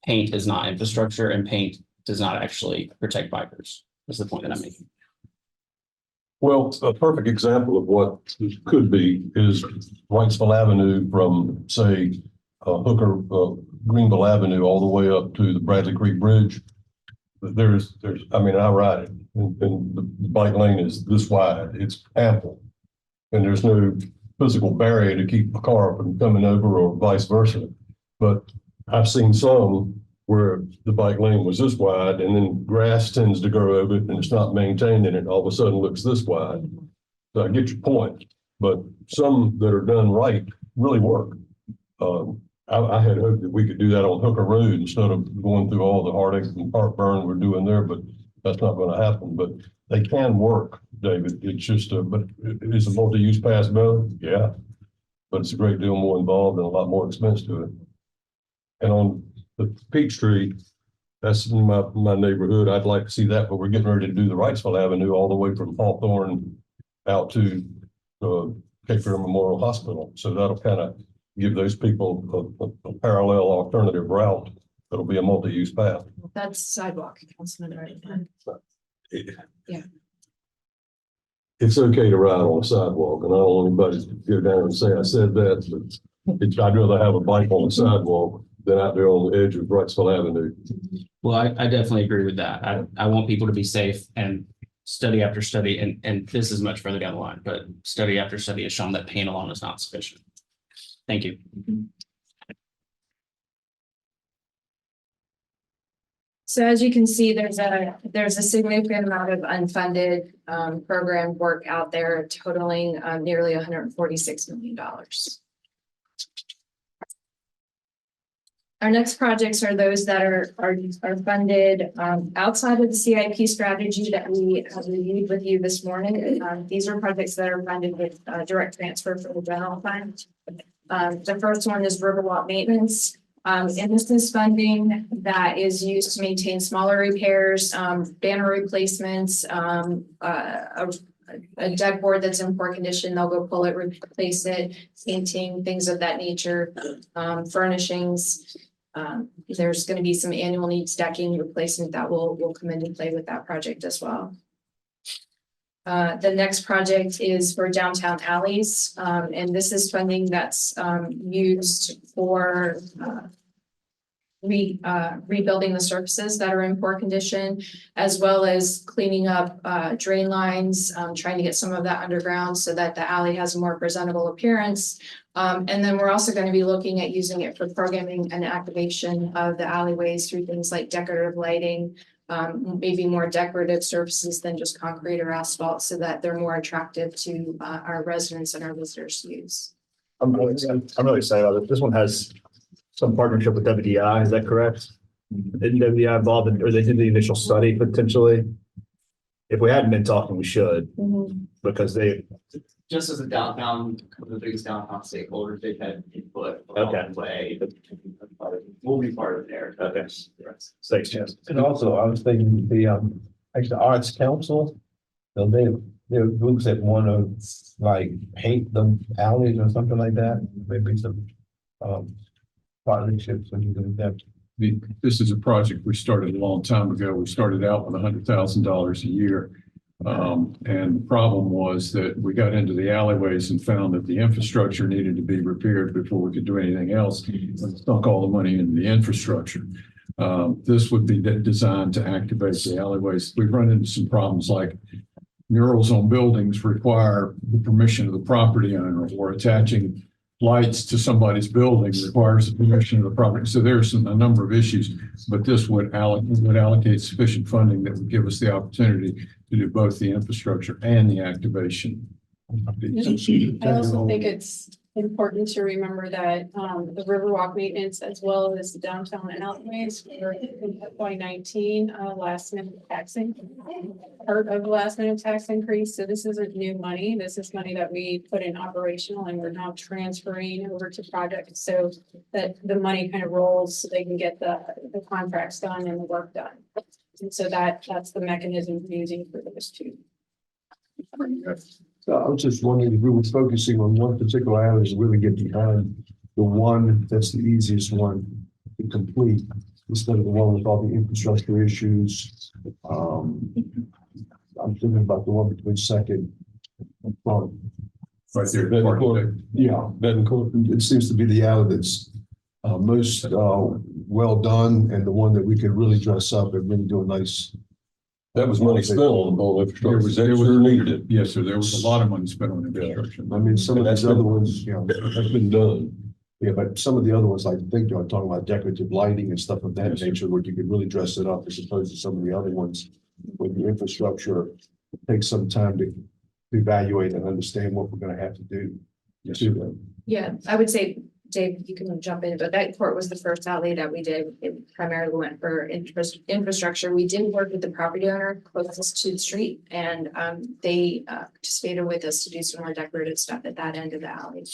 paint is not infrastructure and paint does not actually protect bikers. That's the point that I'm making. Well, a perfect example of what could be is Wrightsville Avenue from, say, Hooker, Greenville Avenue, all the way up to the Bradley Creek Bridge. There's, I mean, I ride it, and the bike lane is this wide. It's ample, and there's no physical barrier to keep a car from coming over or vice versa. But I've seen some where the bike lane was this wide and then grass tends to grow over it and it's not maintained and it all of a sudden looks this wide. So I get your point, but some that are done right really work. I had hoped that we could do that on Hooker Road instead of going through all the heartache and heartburn we're doing there, but that's not going to happen. But they can work, David. It's just but is a multi-use pass better? Yeah, but it's a great deal more involved and a lot more expense to it. And on the Peachtree, that's in my neighborhood. I'd like to see that, but we're getting ready to do the Wrightsville Avenue all the way from Hawthorne out to Cape Fear Memorial Hospital. So that'll kind of give those people a parallel alternative route. That'll be a multi-use path. That's sidewalk, Councilman, right? Yeah. it's okay to ride on a sidewalk, and I don't want anybody to go down and say I said that, but I'd rather have a bike on the sidewalk than out there on the edge of Wrightsville Avenue. Well, I definitely agree with that. I want people to be safe, and study after study, and this is much further down the line, but study after study has shown that pain alone is not sufficient. Thank you. So as you can see, there's a significant amount of unfunded program work out there totaling nearly $146 million. Our next projects are those that are funded outside of the CIP strategy that we have reviewed with you this morning. These are projects that are funded with direct transfer from the general fund. The first one is Riverwalk maintenance. And this is funding that is used to maintain smaller repairs, banner replacements, a deck board that's in poor condition, they'll go pull it, replace it, painting, things of that nature, furnishings. There's going to be some annual needs decking replacement that will come into play with that project as well. The next project is for downtown alleys, and this is funding that's used for rebuilding the surfaces that are in poor condition, as well as cleaning up drain lines, trying to get some of that underground so that the alley has a more presentable appearance. And then we're also going to be looking at using it for programming and activation of the alleyways through things like decorative lighting, maybe more decorative surfaces than just concrete or asphalt, so that they're more attractive to our residents and our visitors to use. I'm really excited about it. This one has some partnership with WDI, is that correct? Isn't WDI involved in, or they did the initial study potentially? If we hadn't been talking, we should, because they, Just as a downtown, one of the biggest downtown stakeholders, they've had input along the way. We'll be part of there. Okay. Thanks, Chance. And also, I was thinking like the Arts Council, so there are groups that want to like paint the alleys or something like that, maybe some partnerships and do that. This is a project we started a long time ago. We started out with $100,000 a year. And the problem was that we got into the alleyways and found that the infrastructure needed to be repaired before we could do anything else. We sunk all the money into the infrastructure. This would be designed to activate the alleyways. We've run into some problems like murals on buildings require the permission of the property owner, or attaching lights to somebody's building requires the permission of the property. So there's a number of issues, but this would allocate sufficient funding that would give us the opportunity to do both the infrastructure and the activation. I also think it's important to remember that the Riverwalk maintenance, as well as the downtown alleyways, were in FY19 last minute taxing, part of the last minute tax increase. So this isn't new money. This is money that we put in operational, and we're now transferring over to projects so that the money kind of rolls so they can get the contracts done and the work done. And so that's the mechanism we're using for those two. So I was just wondering if we were focusing on one particular alley to really get behind the one that's the easiest one to complete, instead of the one with all the infrastructure issues. I'm thinking about the one between Second and Front. Right there. Yeah, it seems to be the alley that's most well done, and the one that we could really dress up and really do a nice. That was money spent on infrastructure. That sure needed it. Yes, sir. There was a lot of money spent on infrastructure. I mean, some of That's these other ones, you know, That's been done. yeah, but some of the other ones, I think you're talking about decorative lighting and stuff of that Yes, sir. nature, where you could really dress it up, as opposed to some of the other ones with the infrastructure. It takes some time to evaluate and understand what we're gonna have to do. Yes, to sir. them. Yeah, I would say, Dave, you can jump in, but that court was the first alley that we did. It primarily went for infrastructure. We did work with the property owner closest to the street, and they participated with us to do some more decorative stuff at that end of the alley.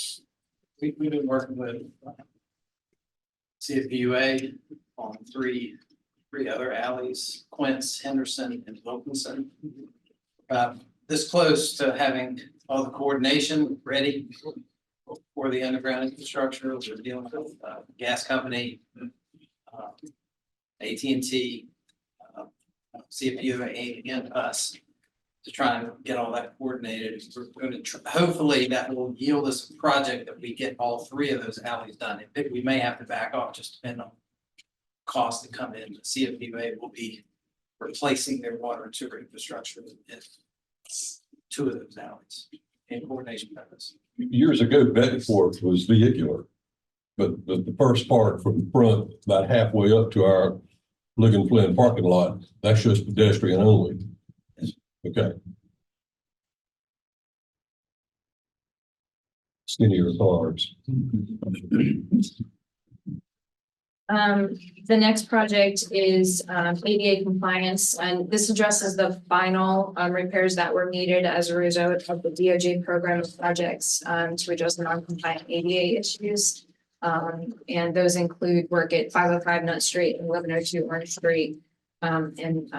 We've been working with CFPUA on three other alleys, Quince, Henderson, and Wilkinson. This close to having all the coordination ready for the underground infrastructure. We're dealing with gas company, AT&T, CFPUA, and us. to try and get all that coordinated. We're going to, hopefully that will yield us a project that we get all three of those alleys done. We may have to back off, just depending on costs that come in. CFPA will be replacing their water and sewer infrastructure in two of those alleys in coordination with us. Years ago, Bedford was vehicular. But the first part from the front, about halfway up to our Ligon Flynn parking lot, that's just pedestrian only. Okay. Skinnier cars. The next project is ADA compliance, and this addresses the final repairs that were needed as a result of the DOJ program of projects to address the non-compliant ADA issues. And those include work at 505 Nut Street and 1102 Orange Street, and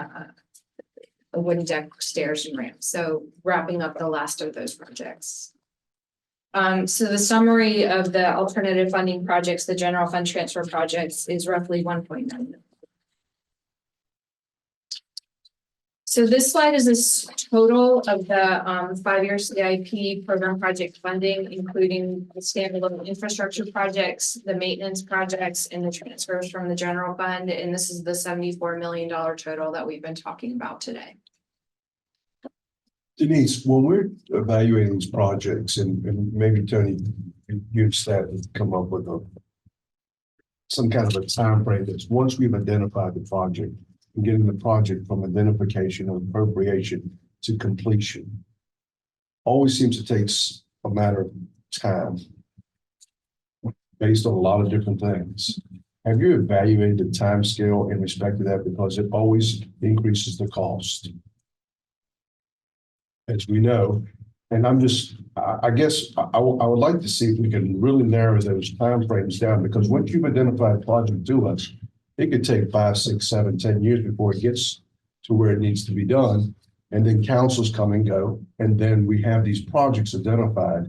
a wooden deck, stairs and ramps. So wrapping up the last of those projects. So the summary of the alternative funding projects, the general fund transfer projects, is roughly 1.9 million. So this slide is a total of the 5-year CIP program project funding, including the standalone infrastructure projects, the maintenance projects, and the transfers from the general fund. And this is the $74 million total that we've been talking about today. Denise, when we're evaluating these projects, and maybe Tony, you and staff have come up with some kind of a time frame that's once we've identified the project, and getting the project from identification or appropriation to completion, always seems to take a matter of time based on a lot of different things. Have you evaluated the time scale in respect to that? Because it always increases the cost, as we know. And I'm just, I guess I would like to see if we can really narrow those timeframes down, because once you've identified a project to us, it could take 5, 6, 7, 10 years before it gets to where it needs to be done. And then councils come and go, and then we have these projects identified,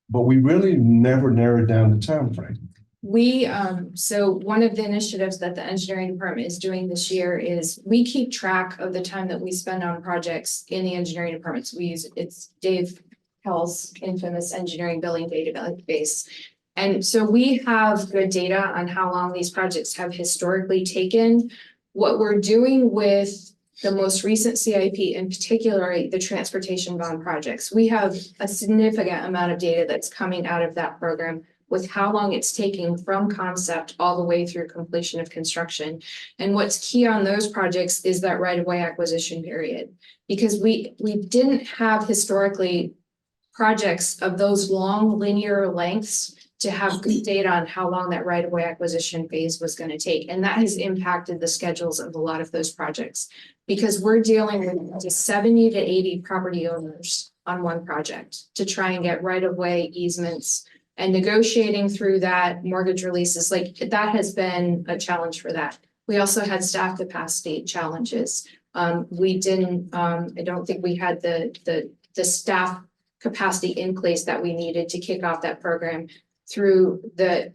but we really never narrowed down the timeframe. We, so one of the initiatives that the engineering department is doing this year is we keep track of the time that we spend on projects in the engineering departments. We use, it's Dave Hell's infamous engineering billing database. And so we have good data on how long these projects have historically taken. What we're doing with the most recent CIP, in particular, the transportation bond projects, we have a significant amount of data that's coming out of that program with how long it's taking from concept all the way through completion of construction. And what's key on those projects is that right-of-way acquisition period, because we didn't have historically projects of those long linear lengths to have good data on how long that right-of-way acquisition phase was going to take. And that has impacted the schedules of a lot of those projects, because we're dealing with up to 70 to 80 property owners on one project to try and get right-of-way easements, and negotiating through that mortgage releases. Like, that has been a challenge for that. We also had staff capacity challenges. We didn't, I don't think we had the staff capacity in place that we needed to kick off that program. Through the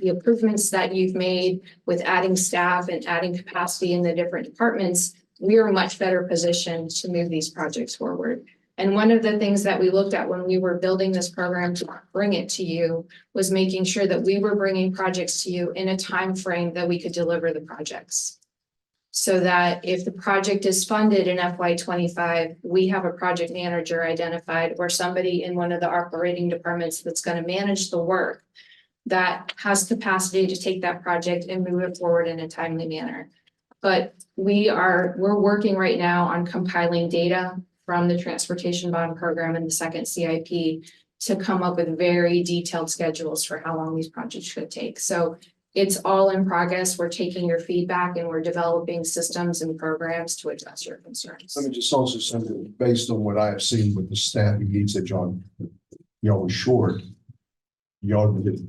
improvements that you've made with adding staff and adding capacity in the different departments, we are much better positioned to move these projects forward. And one of the things that we looked at when we were building this program to bring it to you was making sure that we were bringing projects to you in a time frame that we could deliver the projects. So that if the project is funded in FY25, we have a project manager identified or somebody in one of the operating departments that's going to manage the work that has capacity to take that project and move it forward in a timely manner. But we're working right now on compiling data from the transportation bond program and the second CIP to come up with very detailed schedules for how long these projects should take. So it's all in progress. We're taking your feedback and we're developing systems and programs to address your concerns. Let me just also say that based on what I have seen with the staffing needs that y'all were short, y'all did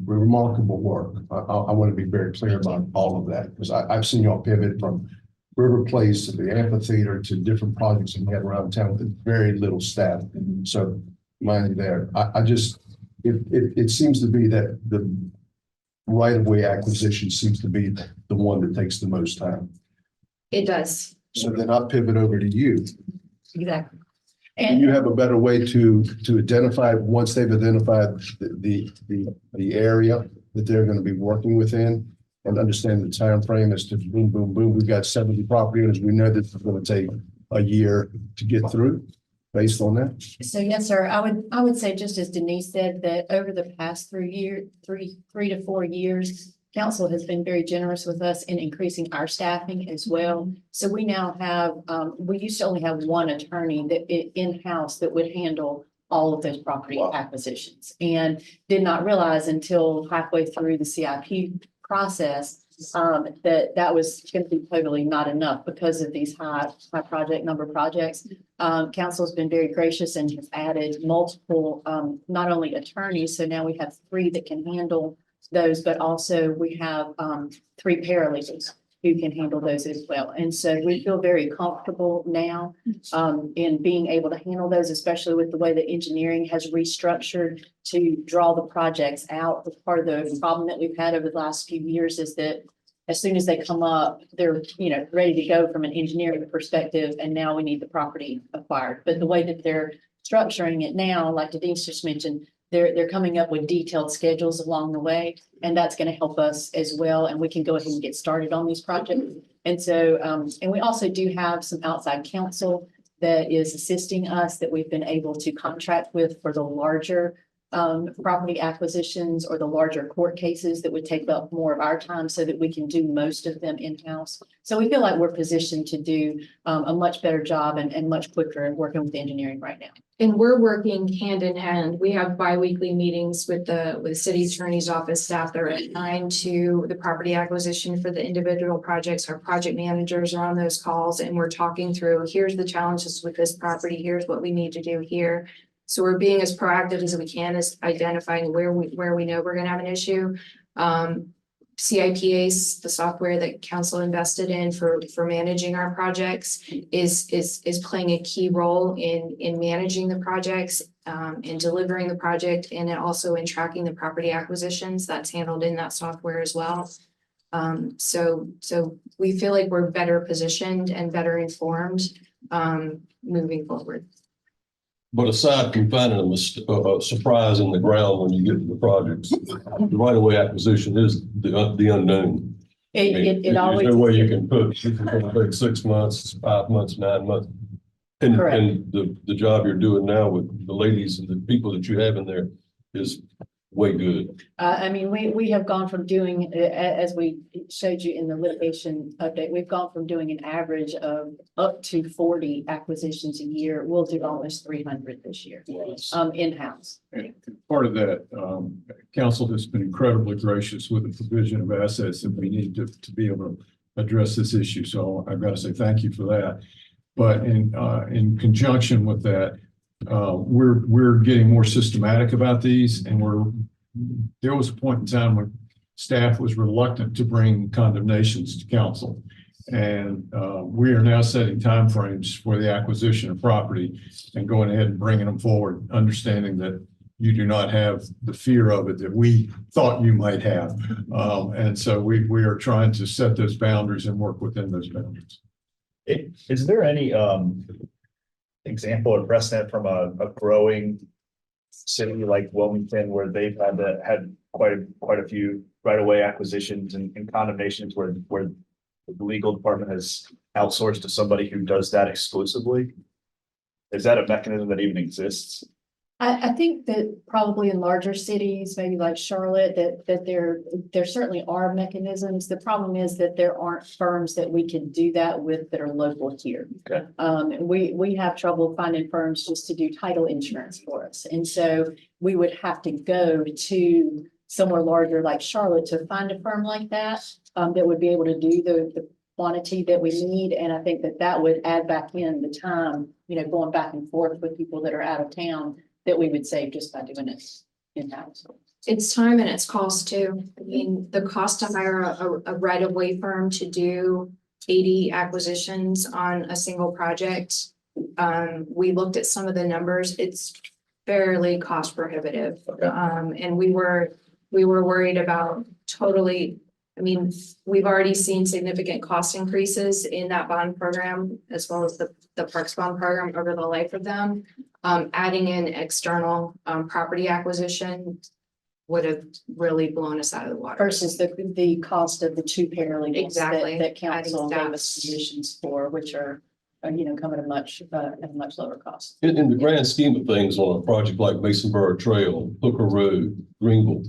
remarkable work. I want to be very clear about all of that, because I've seen y'all pivot from River Place to the amphitheater to different projects that we had around town with very little staff. So mind you there, it seems to be that the right-of-way acquisition seems to be the one that takes the most time. It does. So then I'll pivot over to you. Exactly. And you have a better way to identify, once they've identified the area that they're going to be working within and understand the time frame as to boom, boom, boom. We've got 70 property owners. We know this is going to take a year to get through based on that. So yes, sir, I would say, just as Denise said, that over the past 3 to 4 years, council has been very generous with us in increasing our staffing as well. So we now have, we used to only have one attorney that in-house that would handle all of those property acquisitions, and did not realize until halfway through the CIP process that was going to be totally not enough because of these high project number projects. Council has been very gracious and has added multiple, not only attorneys, so now we have 3 that can handle those, but also we have 3 paralegals who can handle those as well. And so we feel very comfortable now in being able to handle those, especially with the way that engineering has restructured to draw the projects out. Part of the problem that we've had over the last few years is that as soon as they come up, they're, ready to go from an engineering perspective, and now we need the property acquired. But the way that they're structuring it now, like Denise just mentioned, they're coming up with detailed schedules along the way, and that's going to help us as well. And we can go ahead and get started on these projects. And so, and we also do have some outside counsel that is assisting us that we've been able to contract with for the larger property acquisitions or the larger court cases that would take up more of our time, so that we can do most of them in-house. So we feel like we're positioned to do a much better job and much quicker at working with engineering right now. And we're working hand in hand. We have bi-weekly meetings with the city attorney's office staff that are assigned to the property acquisition for the individual projects. Our project managers are on those calls, and we're talking through, here's the challenges with this property, here's what we need to do here. So we're being as proactive as we can, as identifying where we know we're gonna have an issue. CIPACE, the software that council invested in for managing our projects, is playing a key role in managing the projects, in delivering the project, and then also in tracking the property acquisitions. That's handled in that software as well. So we feel like we're better positioned and better informed moving forward. But aside from finding a surprise in the ground when you get to the projects, the right-of-way acquisition is the unknown. It always. There's no way you can put, it's gonna take 6 months, 5 months, 9 months. And the job you're doing now with the ladies and the people that you have in there is way good. I mean, we have gone from doing, as we showed you in the litigation update, we've gone from doing an average of up to 40 acquisitions a year. We'll do almost 300 this year, in-house. And part of that, council has been incredibly gracious with the provision of assets that we need to be able to address this issue. So I've got to say thank you for that. But in conjunction with that, we're getting more systematic about these, and there was a point in time when staff was reluctant to bring condemnations to council. And we are now setting timeframes for the acquisition of property and going ahead and bringing them forward, understanding that you do not have the fear of it that we thought you might have. And so we are trying to set those boundaries and work within those boundaries. Is there any example or precedent from a growing city like Wilmington where they've had quite a few right-of-way acquisitions and condemnations where the legal department has outsourced to somebody who does that exclusively? Is that a mechanism that even exists? I think that probably in larger cities, maybe like Charlotte, that there certainly are mechanisms. The problem is that there aren't firms that we can do that with that are local here. Okay. We have trouble finding firms just to do title insurance for us. And so we would have to go to somewhere larger like Charlotte to find a firm like that, that would be able to do the quantity that we need. And I think that would add back in the time, going back and forth with people that are out of town, that we would save just by doing it in-house. It's time and it's cost too. I mean, the cost to hire a right-of-way firm to do 80 acquisitions on a single project. We looked at some of the numbers. It's fairly cost prohibitive. Okay. And we were worried about totally I mean, we've already seen significant cost increases in that bond program as well as the Parks Bond Program over the life of them. Adding in external property acquisition would have really blown us out of the water. Versus the cost of the two paralegals Exactly. that council Adding gave us staff. positions for, which are, come at a much lower cost. In the grand scheme of things, on a project like Masonboro Trail, Hooker Road, Greenville,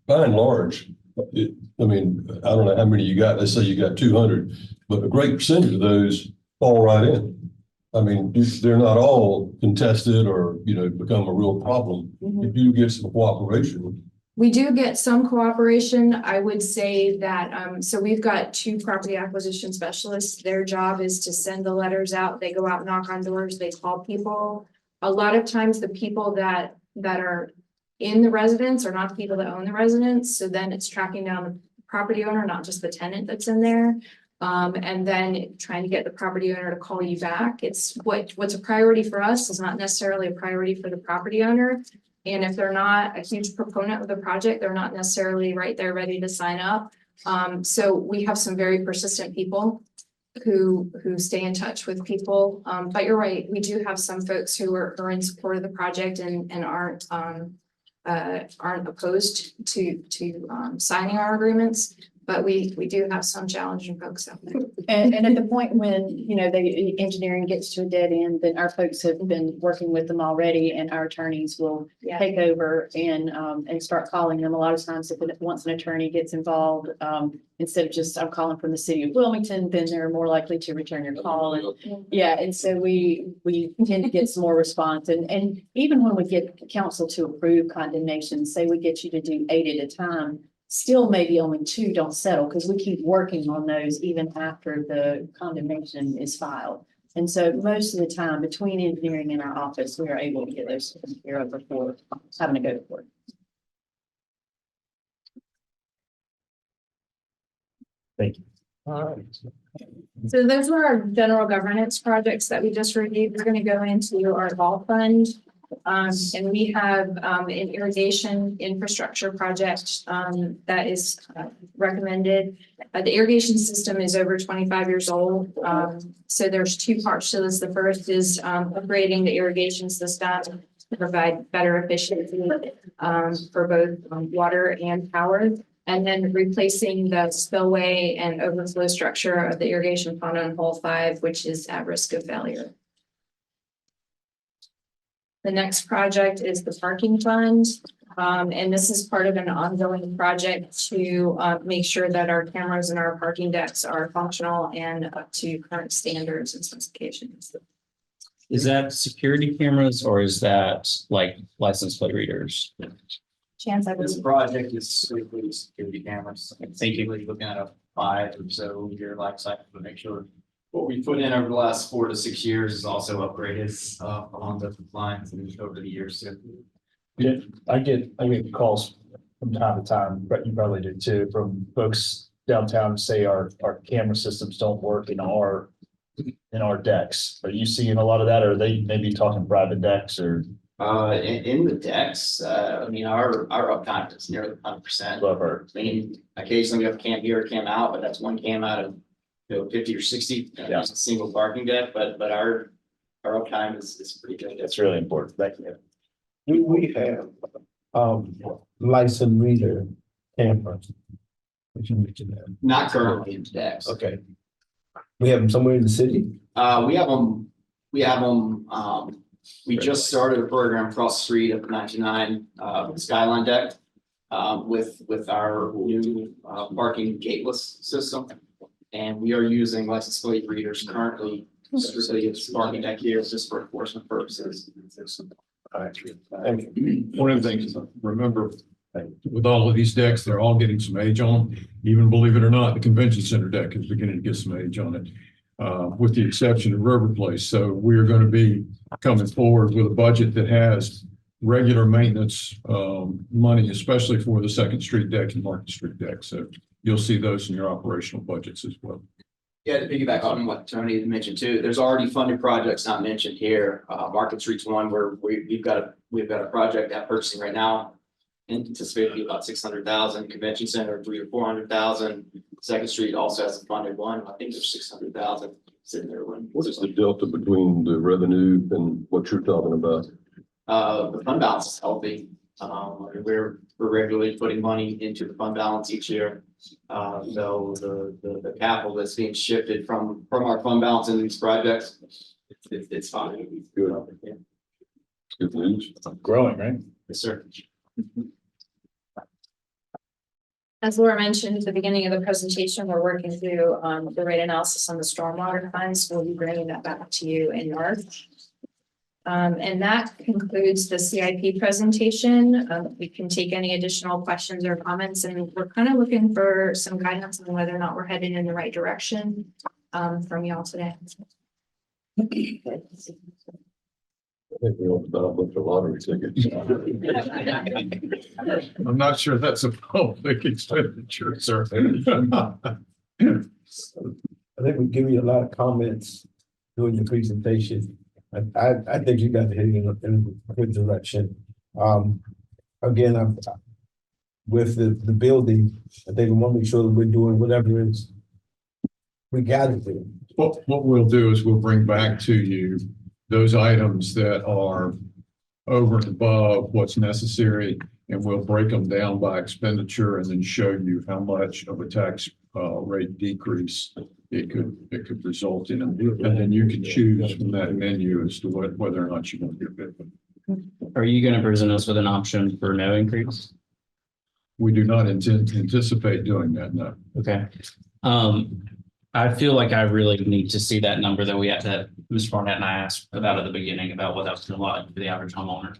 by and large, I don't know how many you got, let's say you got 200, but a great percentage of those fall right in. I mean, they're not all contested or, become a real problem. If you get some cooperation. We do get some cooperation. I would say that, so we've got 2 property acquisition specialists. Their job is to send the letters out. They go out, knock on doors, they call people. A lot of times the people that are in the residence are not the people that own the residence. So then it's tracking down the property owner, not just the tenant that's in there. And then trying to get the property owner to call you back. It's what's a priority for us is not necessarily a priority for the property owner. And if they're not a huge proponent of the project, they're not necessarily right there ready to sign up. So we have some very persistent people who stay in touch with people. But you're right, we do have some folks who are in support of the project and aren't opposed to signing our agreements. But we do have some challenging folks out there. And at the point when, the engineering gets to a dead end, then our folks have been working with them already and our attorneys will take over and start calling them. A lot of times once an attorney gets involved, instead of just, I'm calling from the city of Wilmington, then they're more likely to return your call. And so we tend to get some more response. And even when we get council to approve condemnation, say we get you to do 8 at a time, still maybe only 2 don't settle because we keep working on those even after the condemnation is filed. And so most of the time between engineering and our office, we are able to get those taken care of before having to go to court. Thank you. All right. So those were our general governance projects that we just reviewed. We're going to go into our vol fund. And we have an irrigation infrastructure project that is recommended. The irrigation system is over 25 years old. So there's 2 parts to this. The first is upgrading the irrigation system to provide better efficiency for both water and power. And then replacing the spillway and overflow structure of the irrigation pond on hole 5, which is at risk of failure. The next project is the parking fund. And this is part of an ongoing project to make sure that our cameras and our parking decks are functional and up to current standards and specifications. Is that security cameras or is that like license plate readers? Chance, I This believe. project is strictly security cameras. Thank you. Typically looking at a 5 or so year life cycle to make sure what we put in over the last 4 to 6 years is also upgraded along those lines and over the years. So Yeah, I get calls from time to time, but you probably do too, from folks downtown say our camera systems don't work in our decks. Are you seeing a lot of that? Or are they maybe talking private decks or? in the decks, our uptime is nearly 100%. Whatever. I mean, occasionally we have a cam here, a cam out, but that's one cam out of 50 or 60, Yeah. it's a single parking deck, but our uptime is pretty good. That's really important. Thank you. Do we have, license reader cameras? Would you mention that? Not currently in the decks. Okay. We have them somewhere in the city? We have them, we just started a program across the street at the 99 Skyline deck with our new parking gateless system. And we are using license plate readers currently, strictly as parking deck here, just for enforcement purposes. One of the things to remember, with all of these decks, they're all getting some age on them. Even believe it or not, the convention center deck is beginning to get some age on it, with the exception of River Place. So we're going to be coming forward with a budget that has regular maintenance money, especially for the Second Street deck and Market Street deck. So you'll see those in your operational budgets as well. Yeah, to piggyback on what Tony had mentioned too, there's already funded projects not mentioned here. Market Street's one where we've got a project at purchasing right now. anticipated to be about 600,000. Convention Center, 300 or 400,000. Second Street also has a funded one. I think there's 600,000 sitting there. What is the delta between the revenue and what you're talking about? The fund balance is healthy. We're regularly putting money into the fund balance each year. So the capital that's being shifted from our fund balance in these projects, it's fine. Good. Yeah. Good news. Growing, right? Yes, sir. As Laura mentioned at the beginning of the presentation, we're working through the rate analysis on the stormwater funds. We'll be bringing that back to you in March. And that concludes the CIP presentation. We can take any additional questions or comments, and we're kind of looking for some guidance on whether or not we're heading in the right direction from y'all today. I think we ought to buy a bunch of lottery tickets. I'm not sure that's a public expenditure, sir. I think we give you a lot of comments during the presentation. I think you got to head in a good direction. Again, I'm with the building, I think we want to make sure that we're doing whatever it is we got to do. What we'll do is we'll bring back to you those items that are over and above what's necessary, and we'll break them down by expenditure and then show you how much of a tax rate decrease it could result in. And then you can choose from that menu as to whether or not you want to give it. Are you gonna present us with an option for no increase? We do not anticipate doing that, no. Okay. I feel like I really need to see that number that Mr. Barnett and I asked about at the beginning about what that was gonna look like for the average homeowner.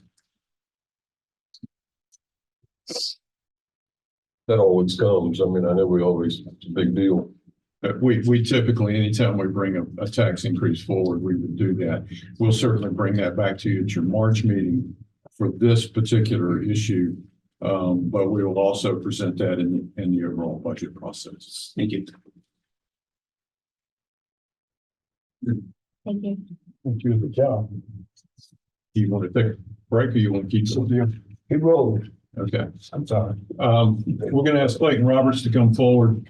That always comes. I mean, I know it's a big deal. We typically, anytime we bring a tax increase forward, we would do that. We'll certainly bring that back to you at your March meeting for this particular issue. But we will also present that in the overall budget process. Thank you. Thank you. Thank you, good job. Do you want to take a break or you want to keep going? He rolled. Okay. I'm sorry. We're going to ask Clayton Roberts to come forward.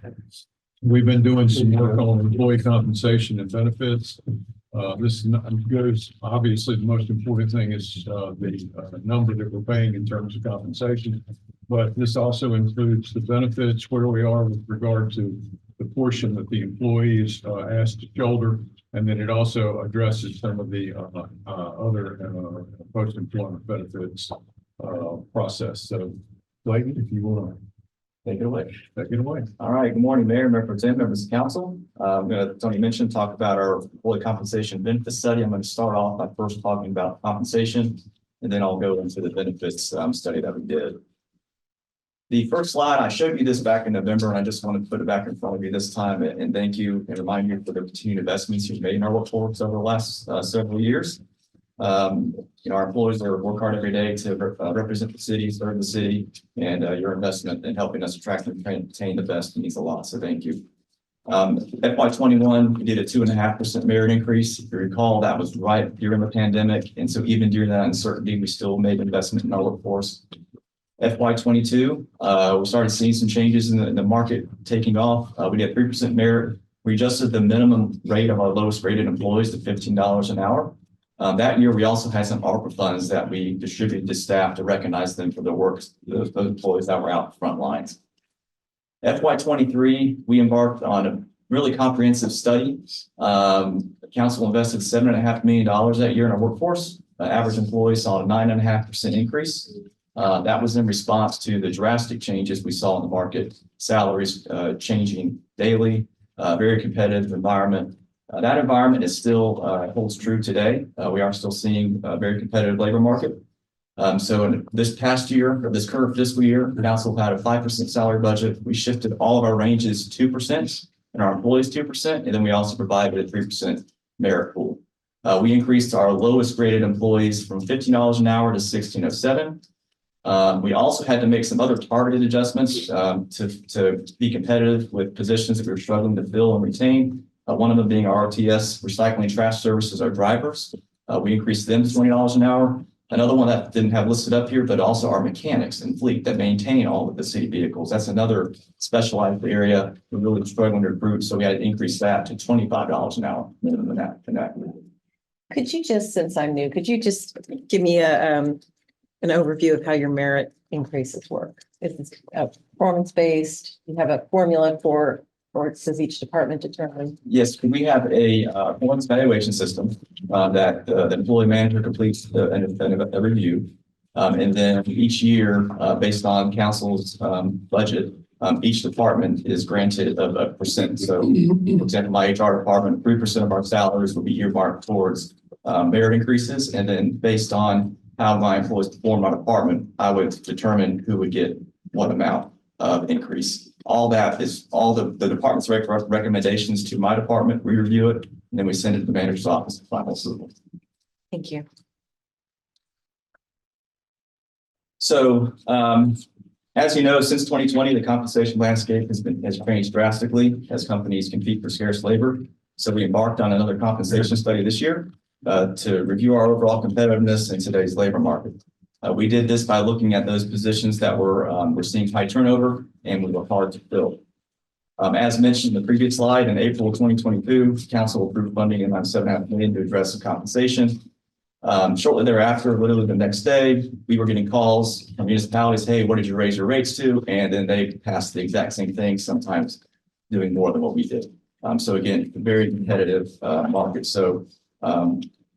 We've been doing some work on employee compensation and benefits. This goes, obviously, the most important thing is the number that we're paying in terms of compensation. But this also includes the benefits, where we are with regard to the portion that the employee is asked to shoulder. And then it also addresses some of the other post-employment benefits process. So, Clayton, if you want to Take it away. take it away. All right, good morning, Mayor, Member Tim, members of council. I'm gonna, Tony mentioned, talk about our employee compensation benefit study. I'm going to start off by first talking about compensation, and then I'll go into the benefits study that we did. The first slide, I showed you this back in November, and I just wanted to put it back in front of you this time and thank you and remind you for the continued investments you've made in our workforce over the last several years. Our employees work hard every day to represent the city, serve the city, and your investment in helping us attract and retain the best means a lot. So thank you. FY21, we did a 2.5% merit increase. If you recall, that was right during the pandemic. And so even during that uncertainty, we still made investment in our workforce. FY22, we started seeing some changes in the market taking off. We did 3% merit. We adjusted the minimum rate of our lowest rated employees to $15 an hour. That year, we also had some ARPA funds that we distributed to staff to recognize them for their work, those employees that were out the front lines. FY23, we embarked on a really comprehensive study. Council invested $7.5 million that year in our workforce. Average employees saw a 9.5% increase. That was in response to the drastic changes we saw in the market, salaries changing daily, very competitive environment. That environment is still holds true today. We are still seeing a very competitive labor market. So in this past year, or this current fiscal year, the council had a 5% salary budget. We shifted all of our ranges 2% and our employees 2%. And then we also provided a 3% merit pool. We increased our lowest graded employees from $15 an hour to $16.07. We also had to make some other targeted adjustments to be competitive with positions that we were struggling to fill and retain. One of them being our RTS recycling trash services, our drivers. We increased them to $20 an hour. Another one that didn't have listed up here, but also our mechanics and fleet that maintain all of the city vehicles. That's another specialized area we're really struggling to recruit. So we had to increase that to $25 an hour minimum in that group. Could you just, since I'm new, could you just give me an overview of how your merit increases work? Is it performance-based? You have a formula for, or does each department determine? Yes, we have a performance evaluation system that the employee manager completes a review. And then each year, based on council's budget, each department is granted a percent. So, for example, my HR department, 3% of our salaries will be earmarked towards merit increases. And then based on how my employees perform my department, I would determine who would get what amount of increase. All that is all the department's recommendations to my department. We review it, and then we send it to the manager's office for final approval. Thank you. So, as you know, since 2020, the compensation landscape has changed drastically as companies compete for scarce labor. So we embarked on another compensation study this year to review our overall competitiveness in today's labor market. We did this by looking at those positions that we're seeing high turnover and we were hard to fill. As mentioned in the previous slide, in April of 2022, council approved funding in $7.5 million to address the compensation. Shortly thereafter, literally the next day, we were getting calls from municipalities, hey, what did you raise your rates to? And then they passed the exact same thing, sometimes doing more than what we did. So again, very competitive market. So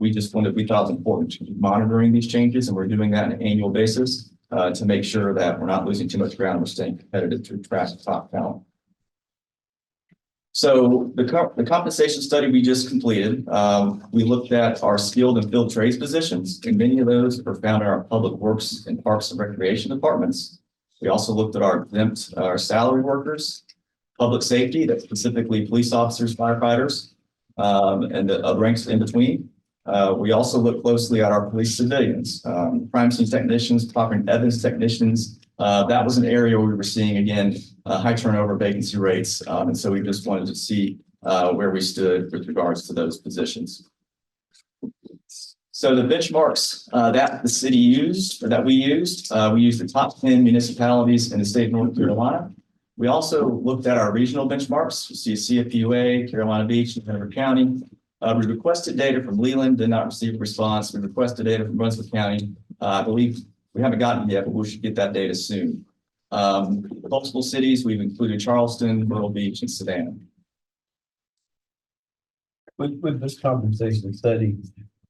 we thought it was important to keep monitoring these changes, and we're doing that on an annual basis to make sure that we're not losing too much ground. We're staying competitive to attract top talent. So the compensation study we just completed, we looked at our skilled and field trades positions, and many of those are found in our public works and parks and recreation departments. We also looked at our exempt, our salary workers, public safety, that's specifically police officers, firefighters, and the ranks in between. We also look closely at our police civilians, crime scene technicians, property and evidence technicians. That was an area where we were seeing, again, high turnover vacancy rates. And so we just wanted to see where we stood with regards to those positions. So the benchmarks that the city used, or that we used the top 10 municipalities in the state of North Carolina. We also looked at our regional benchmarks. You see CFPUA, Carolina Beach, and Hanover County. We requested data from Leland, did not receive a response. We requested data from Brunswick County. I believe we haven't gotten it yet, but we should get that data soon. Multiple cities, we've included Charleston, Myrtle Beach, and Savannah. With this compensation study,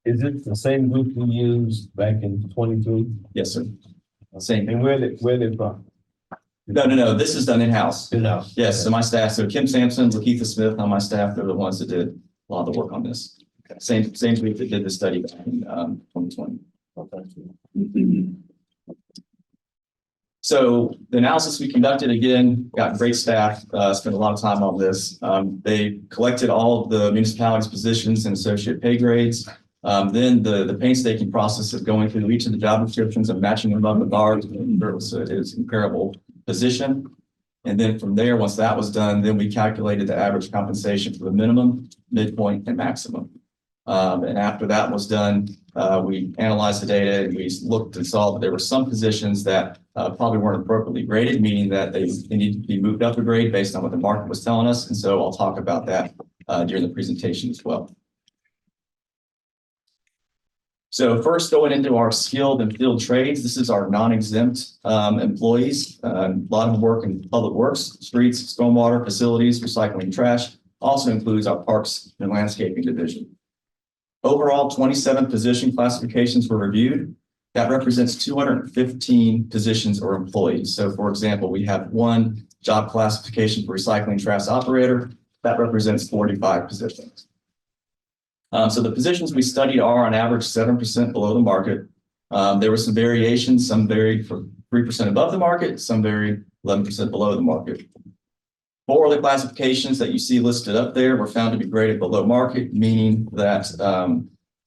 is it the same group we used back in 22? Yes, sir. Same. And where they from? No. This is done in-house. In-house. Yes, so my staff, so Kim Sampson, Lakeitha Smith on my staff, they're the ones that did a lot of the work on this. Same group that did the study back in 2020. So the analysis we conducted, again, got great staff, spent a lot of time on this. They collected all of the municipalities' positions and associate pay grades. Then the painstaking process of going through each of the job descriptions and matching them up with ours, it was an comparable position. And then from there, once that was done, then we calculated the average compensation for the minimum, midpoint, and maximum. And after that was done, we analyzed the data and we looked and saw that there were some positions that probably weren't appropriately graded, meaning that they needed to be moved up a grade based on what the market was telling us. And so I'll talk about that during the presentation as well. So first, going into our skilled and field trades, this is our non-exempt employees. A lot of them work in public works, streets, stormwater, facilities, recycling, trash. Also includes our parks and landscaping division. Overall, 27 position classifications were reviewed. That represents 215 positions or employees. So for example, we have one job classification for recycling trash operator. That represents 45 positions. So the positions we studied are on average 7% below the market. There were some variations. Some varied from 3% above the market. Some varied 11% below the market. 4 of the classifications that you see listed up there were found to be graded below market, meaning that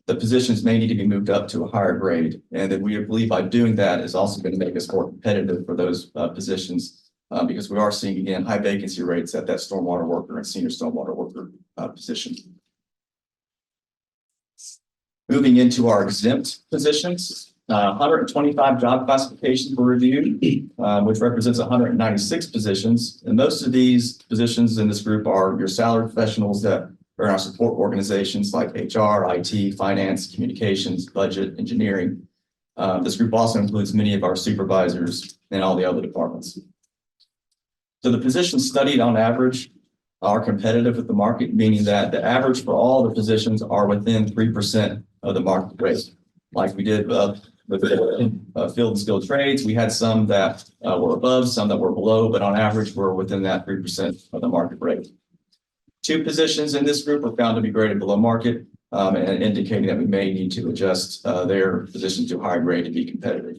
the positions may need to be moved up to a higher grade. And that we believe by doing that is also going to make us more competitive for those positions because we are seeing, again, high vacancy rates at that stormwater worker and senior stormwater worker position. Moving into our exempt positions. 125 job classifications were reviewed, which represents 196 positions. And most of these positions in this group are your salaried professionals that are in our support organizations like HR, IT, finance, communications, budget, engineering. This group also includes many of our supervisors and all the other departments. So the positions studied on average are competitive with the market, meaning that the average for all the positions are within 3% of the market rate. Like we did with the field and skilled trades, we had some that were above, some that were below, but on average, we're within that 3% of the market rate. 2 positions in this group were found to be graded below market, and indicating that we may need to adjust their position to a higher grade to be competitive.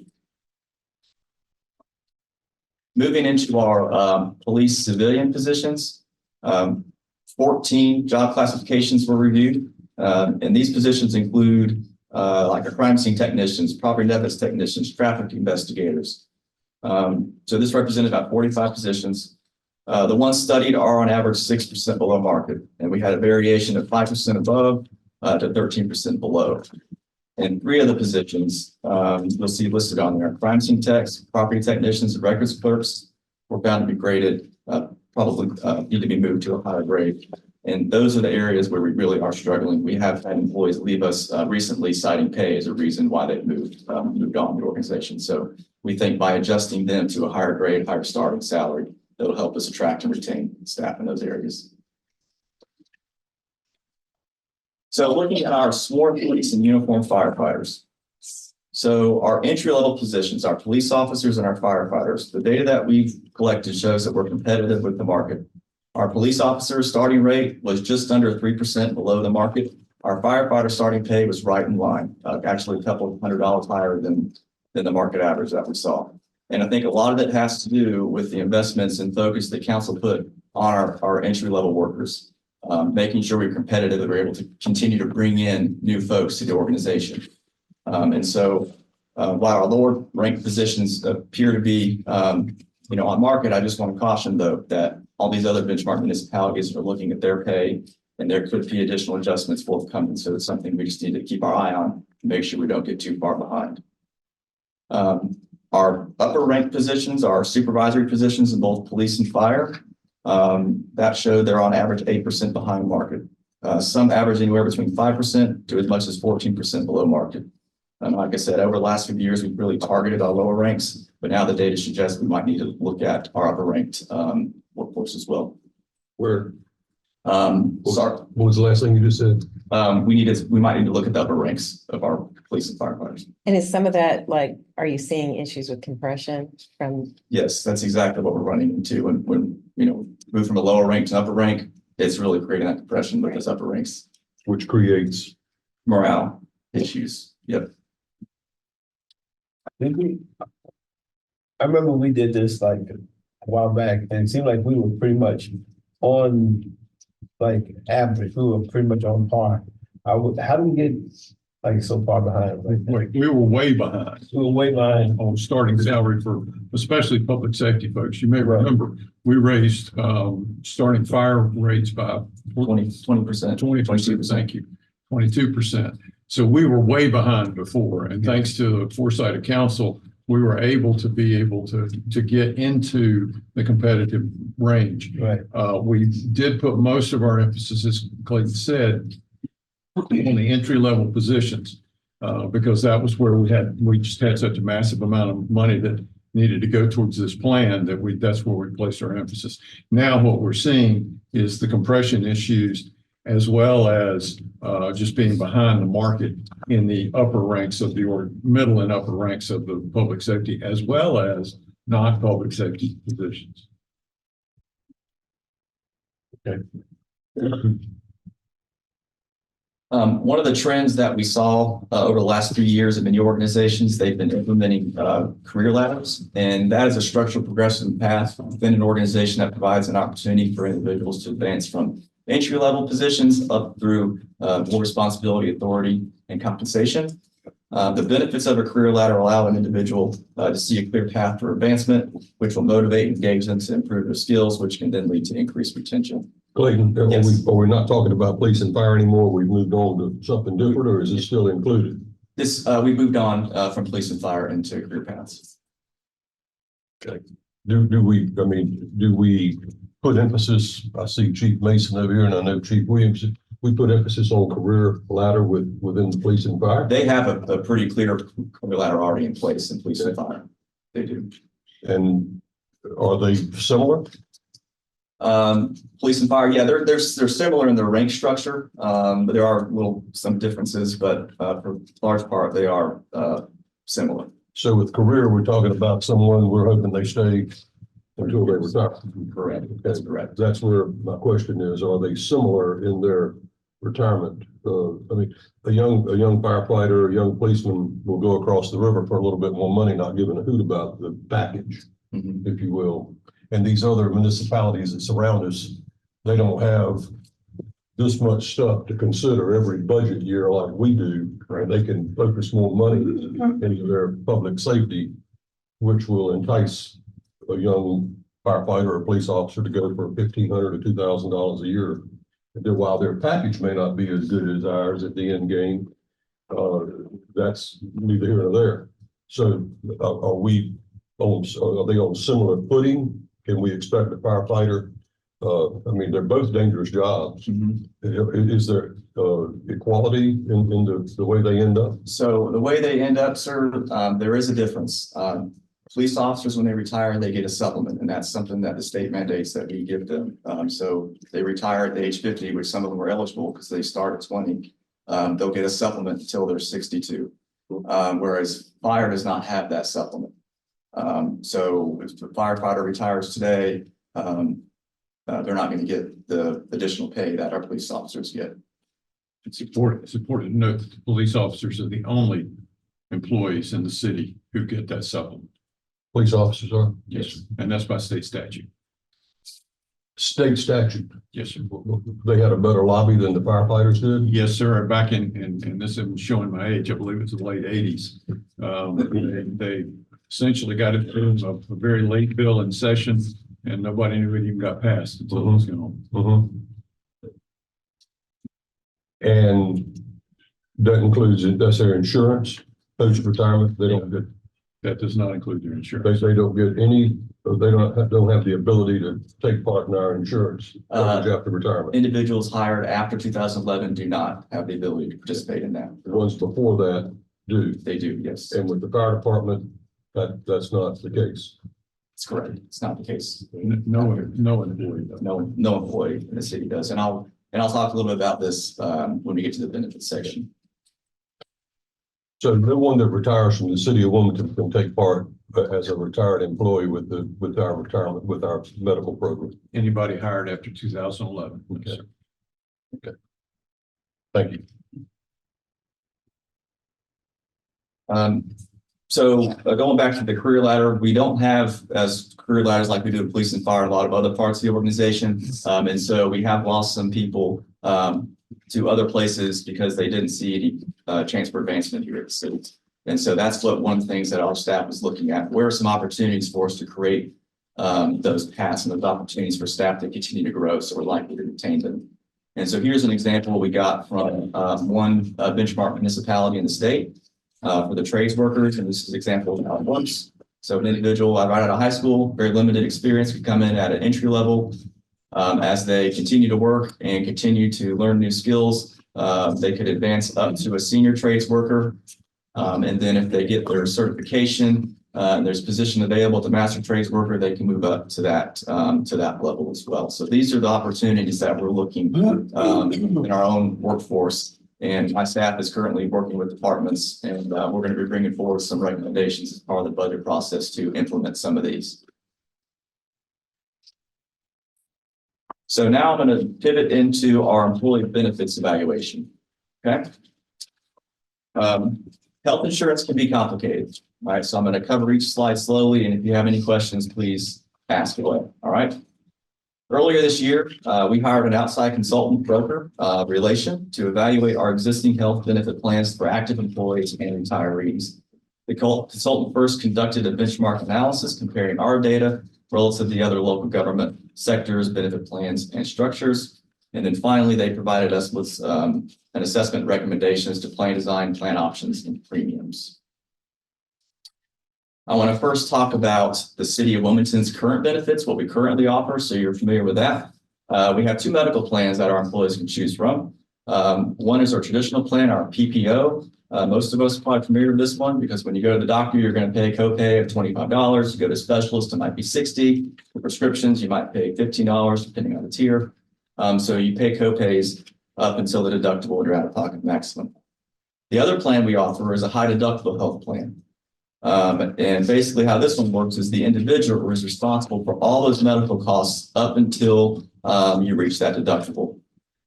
Moving into our police civilian positions, 14 job classifications were reviewed, and these positions include like our crime scene technicians, property evidence technicians, traffic investigators. So this represented about 45 positions. The ones studied are on average 6% below market, and we had a variation of 5% above to 13% below. And 3 of the positions you'll see listed on there: crime scene techs, property technicians, and records clerks were found to be graded, probably need to be moved to a higher grade. And those are the areas where we really are struggling. We have had employees leave us recently citing pay as a reason why they moved on the organization. So we think by adjusting them to a higher grade, higher starting salary, that'll help us attract and retain staff in those areas. So looking at our sworn police and uniformed firefighters. So our entry-level positions, our police officers and our firefighters, the data that we've collected shows that we're competitive with the market. Our police officer starting rate was just under 3% below the market. Our firefighter starting pay was right in line, actually a couple of $100 higher than the market average that we saw. And I think a lot of it has to do with the investments and focus that council put on our entry-level workers, making sure we're competitive and we're able to continue to bring in new folks to the organization. And so while our lower ranked positions appear to be on market, I just want to caution though that all these other benchmark municipalities are looking at their pay, and there could be additional adjustments forthcoming. So it's something we just need to keep our eye on to make sure we don't get too far behind. Our upper ranked positions are supervisory positions in both police and fire. That showed they're on average 8% behind market. Some average anywhere between 5% to as much as 14% below market. Like I said, over the last few years, we've really targeted our lower ranks, but now the data suggests we might need to look at our upper ranked workforce as well. Where? Sorry. What was the last thing you just said? We might need to look at the upper ranks of our police and firefighters. And is some of that, like, are you seeing issues with compression from? Yes, that's exactly what we're running into when move from a lower rank to upper rank. It's really creating that compression with those upper ranks, which creates morale issues. Yep. I remember we did this like a while back, and it seemed like we were pretty much on like average. We were pretty much on par. How do we get like so far behind? Like we were way behind. We were way behind on starting salary for especially public safety folks. You may remember we raised starting fire rates by 20%. 22%. Thank you. 22%. So we were way behind before, and thanks to the foresight of council, we were able to get into the competitive range. Right. We did put most of our emphasis, as Clayton said, on the entry-level positions, because that was where we just had such a massive amount of money that needed to go towards this plan that's where we placed our emphasis. Now what we're seeing is the compression issues, as well as just being behind the market in the upper ranks of middle and upper ranks of the public safety, as well as non-public safety positions. Okay. One of the trends that we saw over the last 3 years in many organizations, they've been implementing career ladders, and that is a structural progression path within an organization that provides an opportunity for individuals to advance from entry-level positions up through more responsibility, authority, and compensation. The benefits of a career ladder allow an individual to see a clear path for advancement, which will motivate and engage them to improve their skills, which can then lead to increased retention. Clayton, Yes. are we not talking about police and fire anymore? We've moved on to something different, or is it still included? This, we moved on from police and fire into career paths. Do we put emphasis, I see Chief Mason over here and I know Chief Williams, we put emphasis on career ladder within the police and fire? They have a pretty clear career ladder already in place in police and fire. They do. And are they similar? Police and fire, yeah, they're similar in their rank structure, but there are some differences, but for the large part, they are similar. So with career, we're talking about someone, we're hoping they stay until they retire. Correct. That's correct. That's where my question is, are they similar in their retirement? I mean, a young firefighter, a young policeman will go across the river for a little bit more money, not giving a hoot about the package, if you will. And these other municipalities that surround us, they don't have this much stuff to consider every budget year like we do. Right? They can focus more money into their public safety, which will entice a young firefighter or police officer to go for $1,500 to $2,000 a year. And then while their package may not be as good as ours at the end game, that's neither here nor there. So are they on similar footing? Can we expect a firefighter? I mean, they're both dangerous jobs. Is there equality in the way they end up? So the way they end up, sir, there is a difference. Police officers, when they retire, they get a supplement, and that's something that the state mandates that we give them. So they retire at age 50, which some of them are eligible because they start at 20. They'll get a supplement until they're 62, whereas fire does not have that supplement. So if the firefighter retires today, they're not going to get the additional pay that our police officers get. It's important to note that the police officers are the only employees in the city who get that supplement. Police officers are? Yes, sir. And that's by state statute. State statute? Yes, sir. They had a better lobby than the firefighters did? Yes, sir. Back in this is showing my age, I believe it's the late 80s. They essentially got it through a very late bill in session, and nobody knew it even got passed until it was gone. And that includes, that's their insurance, post-retirement, they don't get. That does not include their insurance. They don't get any, they don't have the ability to take part in our insurance after retirement. Individuals hired after 2011 do not have the ability to participate in that. The ones before that do. They do, yes. And with the fire department, that's not the case. That's correct. It's not the case. No employee does. No employee in the city does. And I'll talk a little bit about this when we get to the benefits section. So no one that retires from the city of Wilmington can take part as a retired employee with our retirement, with our medical program. Anybody hired after 2011. Okay. Okay. Thank you. So going back to the career ladder, we don't have as career ladders like we do in police and fire, a lot of other parts of the organization. And so we have lost some people to other places because they didn't see any chance for advancement here at the city. And so that's one of the things that our staff is looking at. Where are some opportunities for us to create those paths and those opportunities for staff to continue to grow, so we're likely to retain them. And so here's an example we got from one benchmark municipality in the state for the trades workers. And this is an example of how it works. So an individual right out of high school, very limited experience, could come in at an entry level. As they continue to work and continue to learn new skills, they could advance up to a senior trades worker. And then if they get their certification, and there's a position available to master trades worker, they can move up to that level as well. So these are the opportunities that we're looking in our own workforce. And my staff is currently working with departments, and we're going to be bringing forward some recommendations as part of the budget process to implement some of these. So now I'm going to pivot into our employee benefits evaluation. Okay. Health insurance can be complicated. All right. So I'm going to cover each slide slowly. And if you have any questions, please ask away. All right. Earlier this year, we hired an outside consultant broker, Relation, to evaluate our existing health benefit plans for active employees and retirees. The consultant first conducted a benchmark analysis comparing our data relative to the other local government sectors, benefit plans, and structures. And then finally, they provided us with an assessment recommendations to plan design, plan options, and premiums. I want to first talk about the city of Wilmington's current benefits, what we currently offer, so you're familiar with that. We have 2 medical plans that our employees can choose from. One is our traditional plan, our PPO. Most of us are probably familiar with this one because when you go to the doctor, you're going to pay a copay of $25. You go to a specialist, it might be $60. For prescriptions, you might pay $15 depending on the tier. So you pay copays up until the deductible or your out-of-pocket maximum. The other plan we offer is a high deductible health plan. And basically how this one works is the individual is responsible for all those medical costs up until you reach that deductible.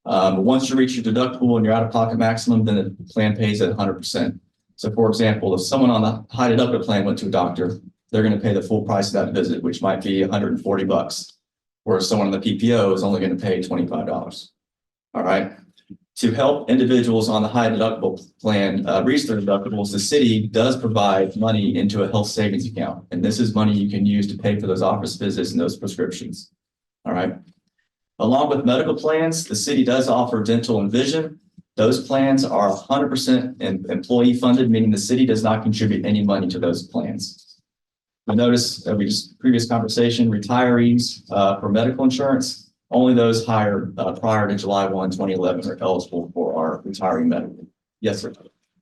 Once you reach your deductible and your out-of-pocket maximum, then the plan pays at 100%. So for example, if someone on the high deductible plan went to a doctor, they're going to pay the full price of that visit, which might be $140. Whereas someone on the PPO is only going to pay $25. All right. To help individuals on the high deductible plan reach their deductibles, the city does provide money into a health savings account. And this is money you can use to pay for those office visits and those prescriptions. All right. Along with medical plans, the city does offer dental and vision. Those plans are 100% employee funded, meaning the city does not contribute any money to those plans. You'll notice previous conversation, retirees for medical insurance, only those hired prior to July 1, 2011 are eligible for our retiree medical. Yes, sir.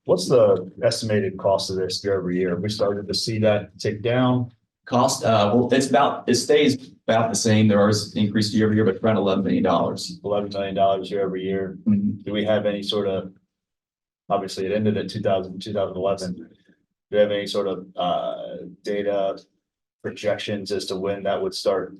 What's the estimated cost of this year over year? We started to see that tick down. Cost, well, it stays about the same. There is increased year over year, but around $11 million. $11 million year over year. Mhm. Do we have any sort of, obviously it ended in 2011. Do we have any sort of data projections as to when that would start?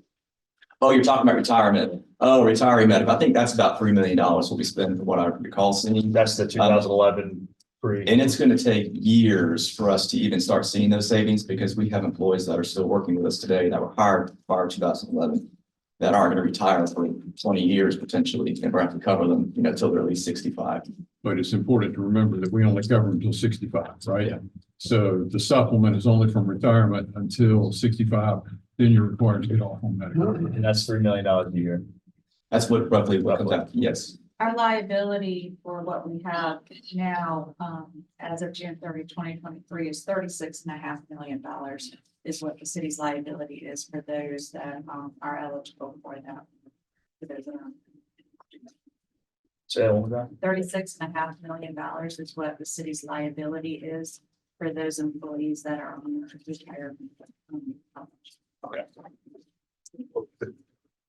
Oh, you're talking about retirement. Oh, retiree medical. I think that's about $3 million will be spent from what I recall seeing. That's the 2011 pre. And it's going to take years for us to even start seeing those savings because we have employees that are still working with us today that were hired prior to 2011 that aren't going to retire for 20 years potentially, and we're going to have to cover them, till they're at least 65. But it's important to remember that we only cover until 65, right? Yeah. So the supplement is only from retirement until 65, then you're required to get off on medical. And that's $3 million a year. That's what roughly comes out. Yes. Our liability for what we have now, as of June 30, 2023 is $36.5 million is what the city's liability is for those that are eligible for that. For those that are- Say that one more time. $36.5 million is what the city's liability is for those employees that are on the retirement. Okay.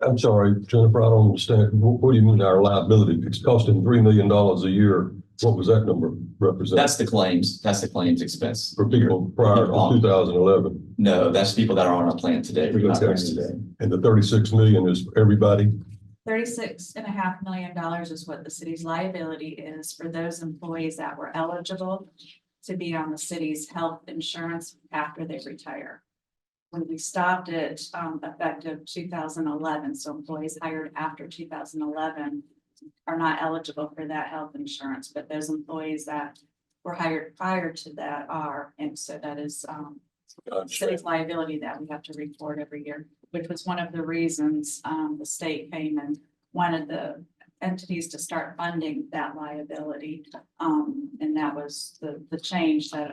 I'm sorry, Jennifer, I don't understand. What do you mean our liability? It's costing $3 million a year. What was that number represent? That's the claims. That's the claims expense. For people prior to 2011. No, that's people that are on our plan today. retirees today. And the 36 million is for everybody? $36.5 million is what the city's liability is for those employees that were eligible to be on the city's health insurance after they retire. When we stopped it, effective 2011, so employees hired after 2011 are not eligible for that health insurance, but those employees that were hired prior to that are, and so that is city's liability that we have to report every year, which was one of the reasons the state came and wanted the entities to start funding that liability. And that was the change that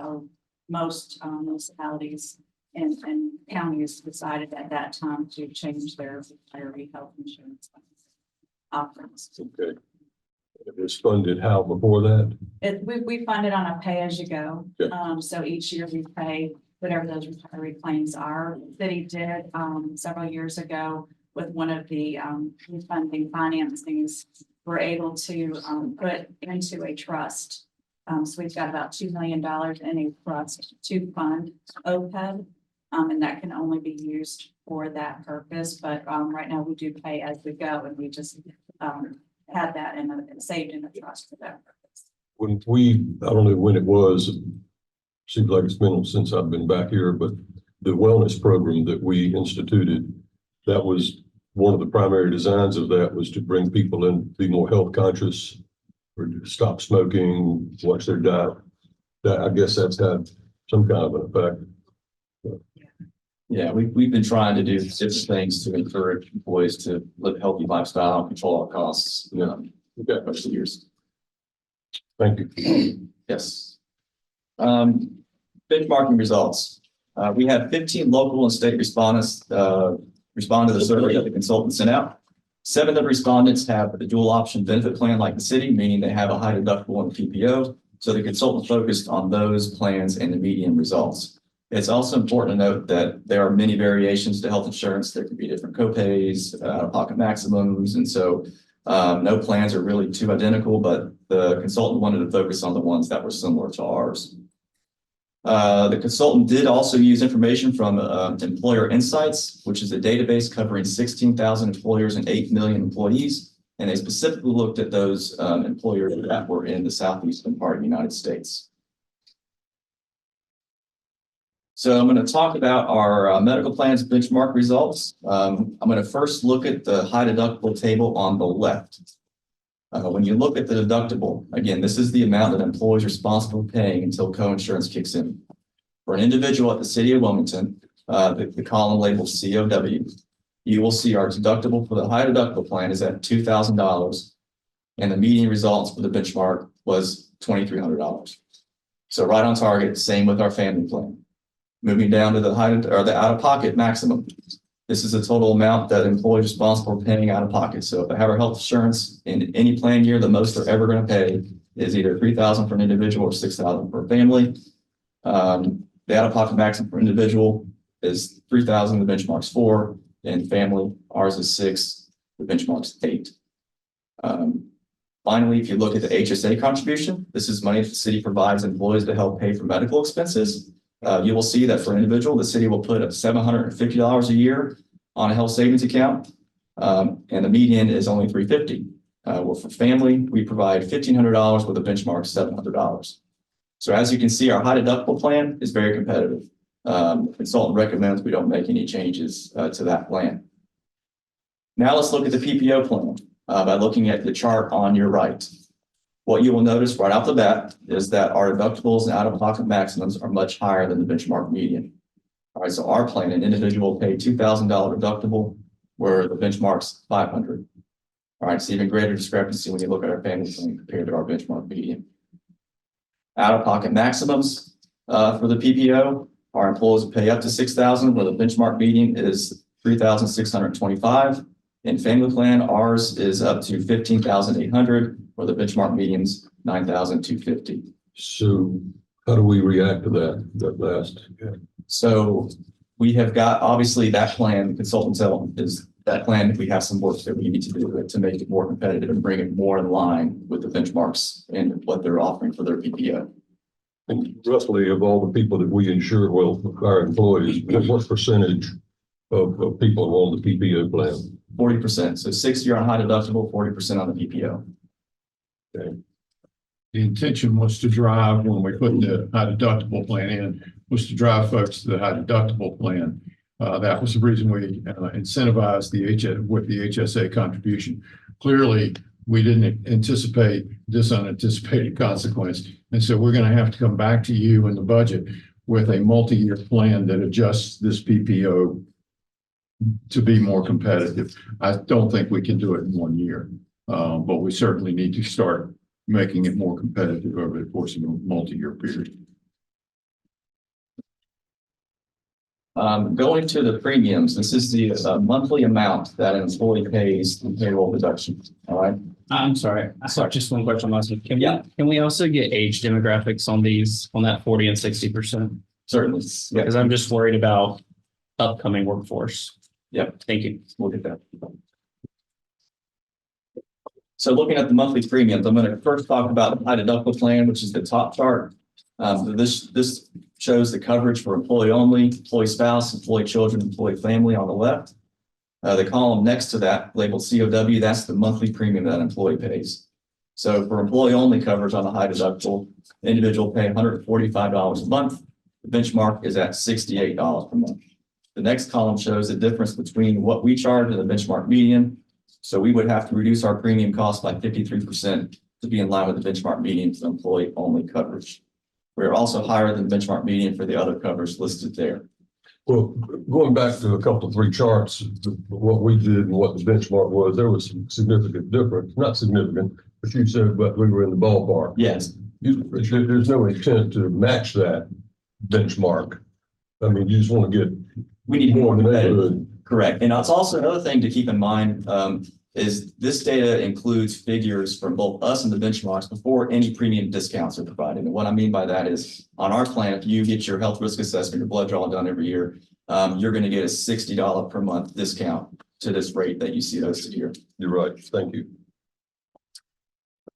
most municipalities and counties decided at that time to change their retiree health insurance offerings. Okay. It was funded how before that? We fund it on a pay as you go. Yeah. So each year we pay whatever those retiree claims are. The city did several years ago with one of the funding financings, we're able to put into a trust. So we've got about $2 million in a trust to fund OPEB. And that can only be used for that purpose. But right now we do pay as we go, and we just had that saved in a trust for that purpose. When I don't know when it was, seems like it's been since I've been back here, but the wellness program that we instituted, that was one of the primary designs of that was to bring people in, be more health conscious, or to stop smoking, watch their diet. I guess that's had some kind of an effect. Yeah, we've been trying to do different things to encourage employees to live a healthy lifestyle, control our costs, over the years. Thank you. Yes. Benchmarking results. We had 15 local and state respondents respond to the survey that the consultant sent out. 7 of the respondents have a dual option benefit plan like the city, meaning they have a high deductible and PPO. So the consultant focused on those plans and the median results. It's also important to note that there are many variations to health insurance. There can be different copays, out-of-pocket maximums. And so no plans are really too identical, but the consultant wanted to focus on the ones that were similar to ours. The consultant did also use information from Employer Insights, which is a database covering 16,000 employers and 8 million employees. And they specifically looked at those employers that were in the southeastern part of the United States. So I'm going to talk about our medical plans benchmark results. I'm going to first look at the high deductible table on the left. When you look at the deductible, again, this is the amount that employees are responsible for paying until coinsurance kicks in. For an individual at the city of Wilmington, the column labeled COW, you will see our deductible for the high deductible plan is at $2,000, and the median results for the benchmark was $2,300. So right on target, same with our family plan. Moving down to the the out-of-pocket maximum. This is the total amount that employees are responsible for paying out of pocket. So if they have our health insurance in any plan year, the most they're ever going to pay is either $3,000 for an individual or $6,000 for a family. The out-of-pocket maximum for individual is $3,000. The benchmark's $4,000, and family, ours is $6,000. The benchmark's $8,000. Finally, if you look at the HSA contribution, this is money that the city provides employees to help pay for medical expenses. You will see that for an individual, the city will put up $750 a year on a health savings account, and the median is only $350. Well, for family, we provide $1,500 with a benchmark $700. So as you can see, our high deductible plan is very competitive. The consultant recommends we don't make any changes to that plan. Now let's look at the PPO plan by looking at the chart on your right. What you will notice right off the bat is that our deductibles and out-of-pocket maximums are much higher than the benchmark median. All right, so our plan, an individual will pay $2,000 deductible, where the benchmark's $500. All right, so even greater discrepancy when you look at our family plan compared to our benchmark median. Out-of-pocket maximums for the PPO, our employees will pay up to $6,000, where the benchmark median is $3,625. In family plan, ours is up to $15,800, where the benchmark median's $9,250. So how do we react to that last? So we have got, obviously, that plan, the consultant's element is that plan. We have some work that we need to do to make it more competitive and bring it more in line with the benchmarks and what they're offering for their PPO. And roughly, of all the people that we insure, well, our employees, what percentage of people are on the PPO plan? 40%. So 60 on high deductible, 40% on the PPO. Okay. The intention was to drive, when we put the high deductible plan in, was to drive folks to the high deductible plan. That was the reason we incentivized with the HSA contribution. Clearly, we didn't anticipate this unanticipated consequence. And so we're going to have to come back to you in the budget with a multi-year plan that adjusts this PPO to be more competitive. I don't think we can do it in 1 year, but we certainly need to start making it more competitive over the course of a multi-year period. Going to the premiums, this is the monthly amount that an employee pays in payroll deduction. All right. I'm sorry. Just one question on this. Can we also get age demographics on these, on that 40 and 60%? Certainly. Yeah. Because I'm just worried about upcoming workforce. Yep. Thank you. We'll get that. So looking at the monthly premiums, I'm going to first talk about the high deductible plan, which is the top chart. This shows the coverage for employee only, employee spouse, employee children, employee family on the left. The column next to that labeled COW, that's the monthly premium that an employee pays. So for employee only coverage on the high deductible, the individual pay $145 a month. The benchmark is at $68 per month. The next column shows the difference between what we charge and the benchmark median. So we would have to reduce our premium cost by 53% to be in line with the benchmark median for employee-only coverage. We're also higher than the benchmark median for the other coverage listed there. Well, going back to a couple of three charts, what we did and what the benchmark was, there was some significant difference, not significant, but you said, but we were in the ballpark. Yes. There's no intent to match that benchmark. I mean, you just want to get. We need more than that. competitive. Correct. And it's also another thing to keep in mind, is this data includes figures from both us and the benchmarks before any premium discounts are provided. And what I mean by that is on our plan, if you get your health risk assessment, your blood draw done every year, you're going to get a $60 per month discount to this rate that you see listed here. You're right. Thank you.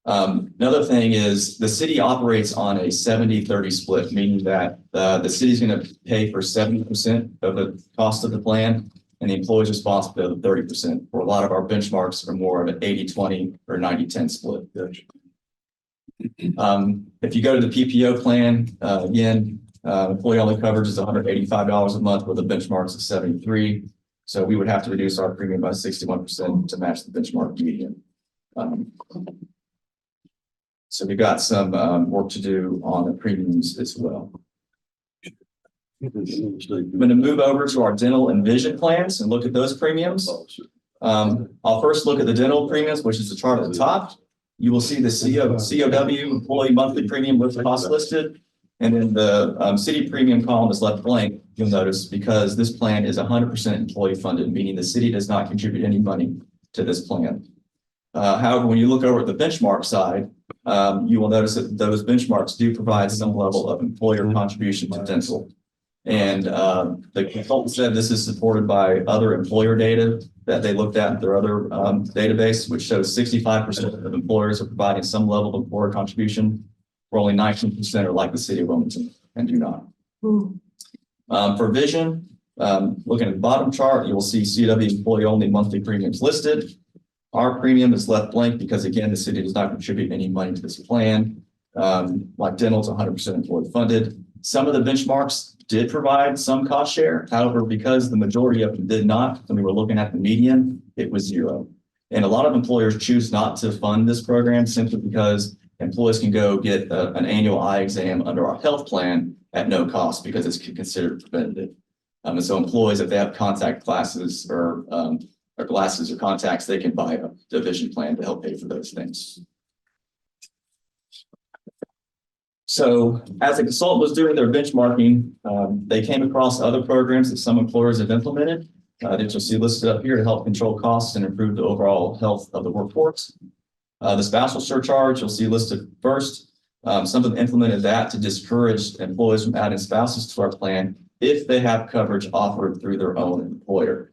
Another thing is the city operates on a 70-30 split, meaning that the city's going to pay for 70% of the cost of the plan, and the employee is responsible for the 30%. For a lot of our benchmarks are more of an 80-20 or 90-10 split. If you go to the PPO plan, again, employee only coverage is $185 a month, where the benchmarks is 73. So we would have to reduce our premium by 61% to match the benchmark median. So we've got some work to do on the premiums as well. I'm going to move over to our dental and vision plans and look at those premiums. I'll first look at the dental premiums, which is the chart at the top. You will see the COW employee monthly premium with the cost listed. And then the city premium column is left blank, you'll notice, because this plan is 100% employee funded, meaning the city does not contribute any money to this plan. However, when you look over at the benchmark side, you will notice that those benchmarks do provide some level of employer contribution to dental. And the consultant said this is supported by other employer data that they looked at in their other database, which shows 65% of employers are providing some level of employer contribution, where only 19% are like the city of Wilmington and do not. For vision, looking at the bottom chart, you will see CW employee only monthly premiums listed. Our premium is left blank because, again, the city does not contribute any money to this plan. Like dental, it's 100% employee funded. Some of the benchmarks did provide some cost share. However, because the majority of them did not, when we were looking at the median, it was zero. And a lot of employers choose not to fund this program simply because employees can go get an annual eye exam under our health plan at no cost because it's considered preventative. And so employees, if they have contact glasses or glasses or contacts, they can buy a vision plan to help pay for those things. So as the consultant was doing their benchmarking, they came across other programs that some employers have implemented that you'll see listed up here to help control costs and improve the overall health of the workforce. The spousal surcharge you'll see listed first. Some of them implemented that to discourage employees from adding spouses to our plan if they have coverage offered through their own employer.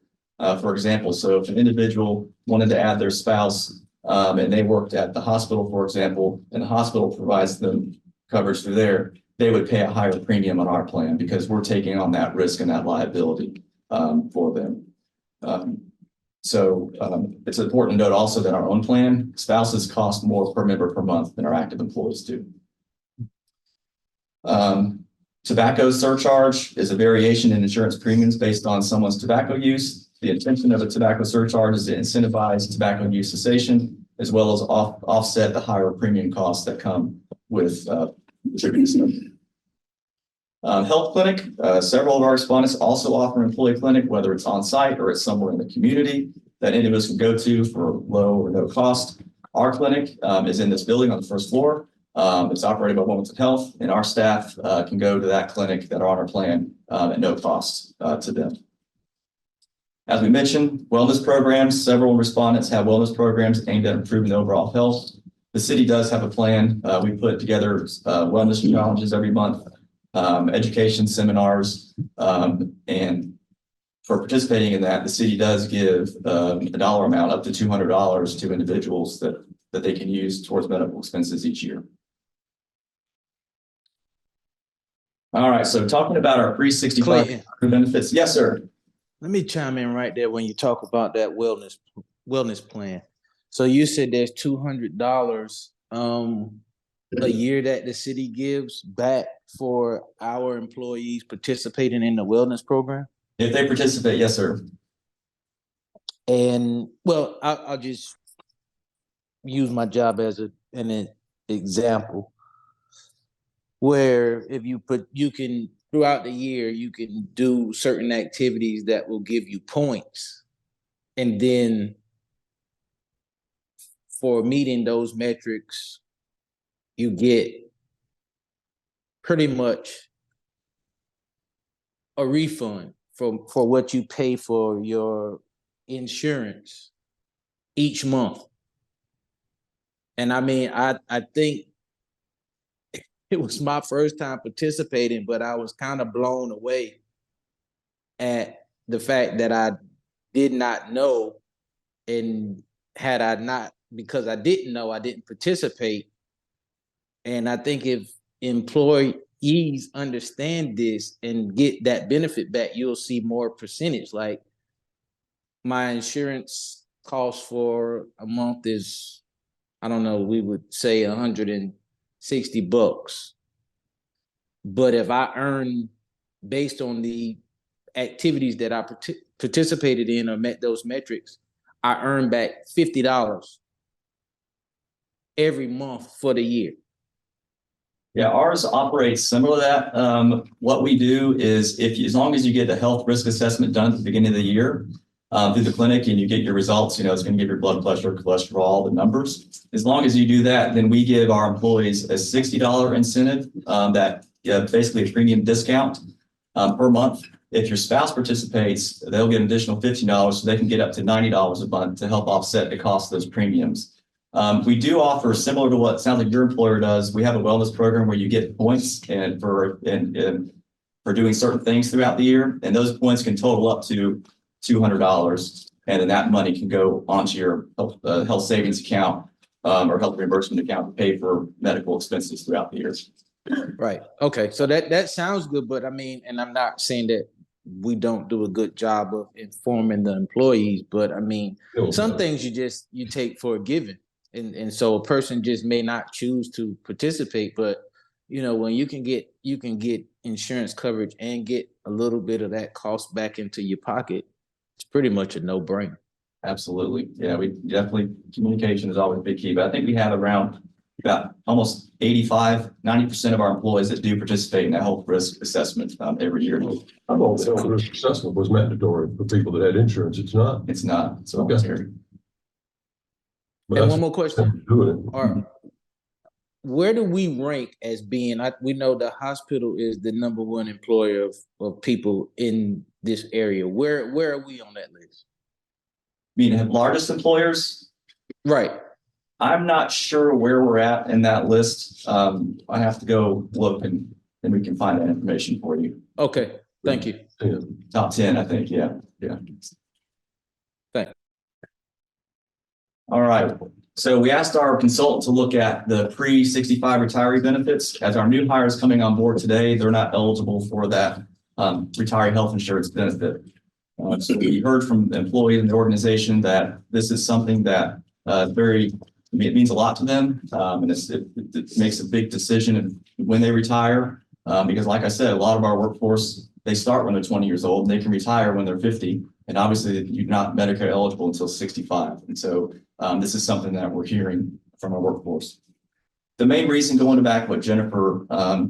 For example, so if an individual wanted to add their spouse and they worked at the hospital, for example, and the hospital provides them coverage through there, they would pay a higher premium on our plan because we're taking on that risk and that liability for them. So it's important to note also that our own plan, spouses cost more per member per month than our active employees do. Tobacco surcharge is a variation in insurance premiums based on someone's tobacco use. The intention of a tobacco surcharge is to incentivize tobacco use cessation, as well as offset the higher premium costs that come with health clinic. Several of our respondents also offer employee clinic, whether it's on site or it's somewhere in the community that any of us can go to for low or no cost. Our clinic is in this building on the first floor. It's operated by Wilmington Health, and our staff can go to that clinic that are on our plan at no cost to them. As we mentioned, wellness programs, several respondents have wellness programs aimed at improving the overall health. The city does have a plan. We put together wellness challenges every month, education seminars, and for participating in that, the city does give a dollar amount up to $200 to individuals that they can use towards medical expenses each year. All right, so talking about our pre-65 benefits. Yes, sir. Let me chime in right there when you talk about that wellness plan. So you said there's $200 a year that the city gives back for our employees participating in the wellness program? If they participate, yes, sir. And well, I'll just use my job as an example where if you can throughout the year, you can do certain activities that will give you points. And then for meeting those metrics, you get pretty much a refund for what you pay for your insurance each month. And I mean, I think it was my first time participating, but I was kind of blown away at the fact that I did not know, and had I not, because I didn't know, I didn't participate. And I think if employees understand this and get that benefit back, you'll see more percentage. Like my insurance cost for a month is, I don't know, we would say $160. But if I earn based on the activities that I participated in or met those metrics, I earn back $50 every month for the year. Yeah, ours operates similar to that. What we do is as long as you get the health risk assessment done at the beginning of the year through the clinic and you get your results, it's going to give your blood pressure, cholesterol, the numbers. As long as you do that, then we give our employees a $60 incentive that basically a premium discount per month. If your spouse participates, they'll get an additional $15 so they can get up to $90 a month to help offset the cost of those premiums. We do offer, similar to what it sounds like your employer does, we have a wellness program where you get points for doing certain things throughout the year. And those points can total up to $200. And then that money can go onto your health savings account or health reimbursement account to pay for medical expenses throughout the years. Right. Okay. So that sounds good, but I mean, and I'm not saying that we don't do a good job of informing the employees, but I mean, some things you take for a given. And so a person just may not choose to participate, but when you can get insurance coverage and get a little bit of that cost back into your pocket, it's pretty much a no-brainer. Absolutely. Yeah, we definitely, communication is always a big key, but I think we have about almost 90% of our employees that do participate in that health risk assessment every year. I thought the health risk assessment was mandatory for people that had insurance. It's not. It's not. It's Okay. voluntary. But And one more question. Doing Where do we rank as being, we know the hospital is the number one employer of people in this area. Where are we on that list? Meaning largest employers? Right. I'm not sure where we're at in that list. I have to go look and we can find that information for you. Okay, thank you. Yeah. Top 10, I think. Yeah. Thanks. All right. So we asked our consultant to look at the pre-65 retiree benefits. As our new hires coming on board today, they're not eligible for that retiree health insurance benefit. So we heard from employees in the organization that this is something that it means a lot to them, and it makes a big decision when they retire. Because like I said, a lot of our workforce, they start when they're 20 years old and they can retire when they're 50. And obviously you're not Medicare eligible until 65. And so this is something that we're hearing from our workforce. The main reason, going back to what Jennifer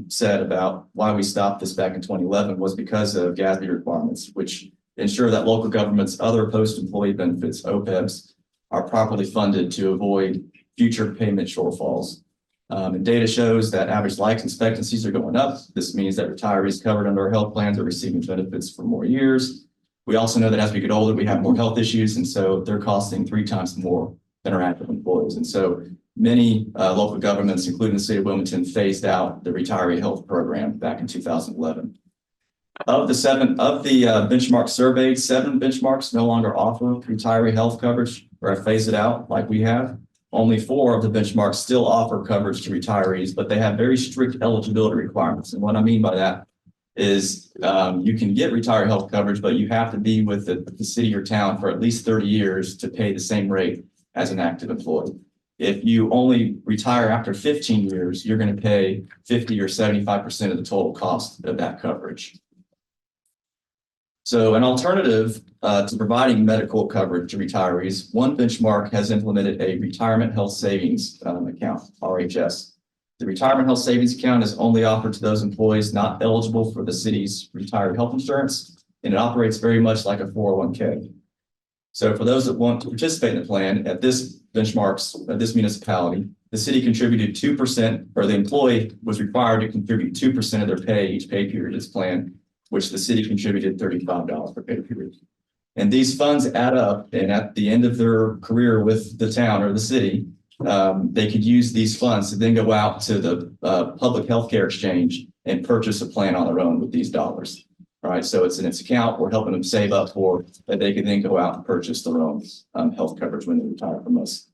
said about why we stopped this back in 2011, was because of GASB requirements, which ensure that local governments' other post-employee benefits, OPEBs, are properly funded to avoid future payment shortfalls. And data shows that average life expectancies are going up. This means that retirees covered under our health plans are receiving benefits for more years. We also know that as we get older, we have more health issues, and so they're costing 3 times more than our active employees. And so many local governments, including the city of Wilmington, phased out the retiree health program back in 2011. Of the benchmarks surveyed, 7 benchmarks no longer offer retiree health coverage or have phased it out like we have. Only 4 of the benchmarks still offer coverage to retirees, but they have very strict eligibility requirements. And what I mean by that is you can get retiree health coverage, but you have to be with the city or town for at least 30 years to pay the same rate as an active employee. If you only retire after 15 years, you're going to pay 50 or 75% of the total cost of that coverage. So an alternative to providing medical coverage to retirees, one benchmark has implemented a retirement health savings account, RHS. The retirement health savings account is only offered to those employees not eligible for the city's retired health insurance, and it operates very much like a 401k. So for those that want to participate in the plan at this benchmarks, this municipality, the city contributed 2%, or the employee was required to contribute 2% of their pay each pay period to this plan, which the city contributed $35 per pay period. And these funds add up, and at the end of their career with the town or the city, they could use these funds to then go out to the public healthcare exchange and purchase a plan on their own with these dollars. All right, so it's in its account. We're helping them save up for that they can then go out and purchase their own health coverage when they retire from us.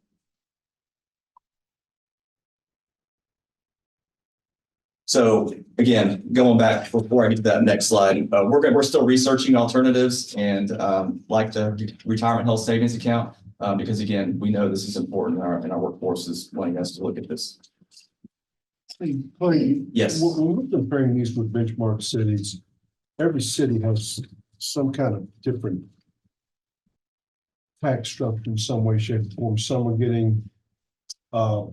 So again, going back before I get to that next slide, we're still researching alternatives and like the retirement health savings account, because again, we know this is important and our workforce is wanting us to look at this. Clay, Yes. when we're comparing these with benchmark cities, every city has some kind of different tax structure in some way, shape, or form. Some are getting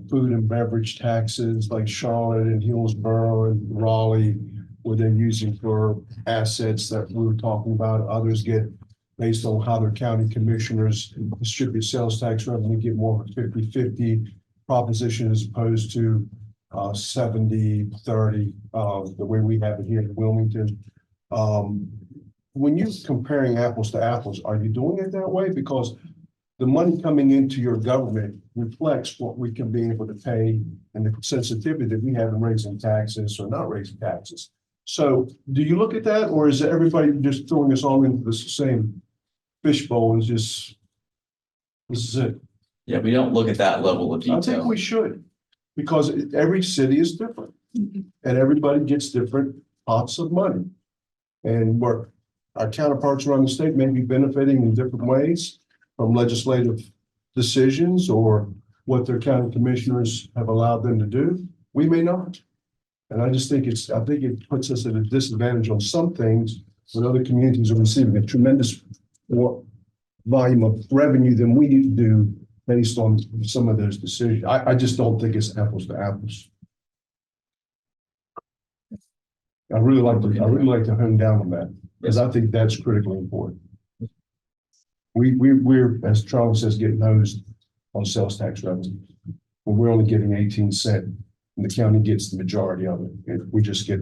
food and beverage taxes like Charlotte and Hillsborough and Raleigh, where they're using for assets that we were talking about. Others get, based on how their county commissioners distribute sales tax revenue, get more of a 50-50 proposition as opposed to 70-30, the way we have it here in Wilmington. When you're comparing apples to apples, are you doing it that way? Because the money coming into your government reflects what we can be able to pay and the sensitivity that we have in raising taxes or not raising taxes. So do you look at that, or is everybody just throwing us all into the same fishbowl and just, this is it? Yeah, we don't look at that level of detail. I think we should, because every city is different and everybody gets different pots of money. And where our counterparts around the state may be benefiting in different ways from legislative decisions or what their county commissioners have allowed them to do, we may not. And I just think I think it puts us at a disadvantage on some things when other communities are receiving a tremendous more volume of revenue than we do based on some of those decisions. I just don't think it's apples to apples. I really like to hone down on that because I think that's critically important. We're, as Charlie says, getting hosed on sales tax revenue. But we're only getting 18 cents and the county gets the majority of it. And we just get.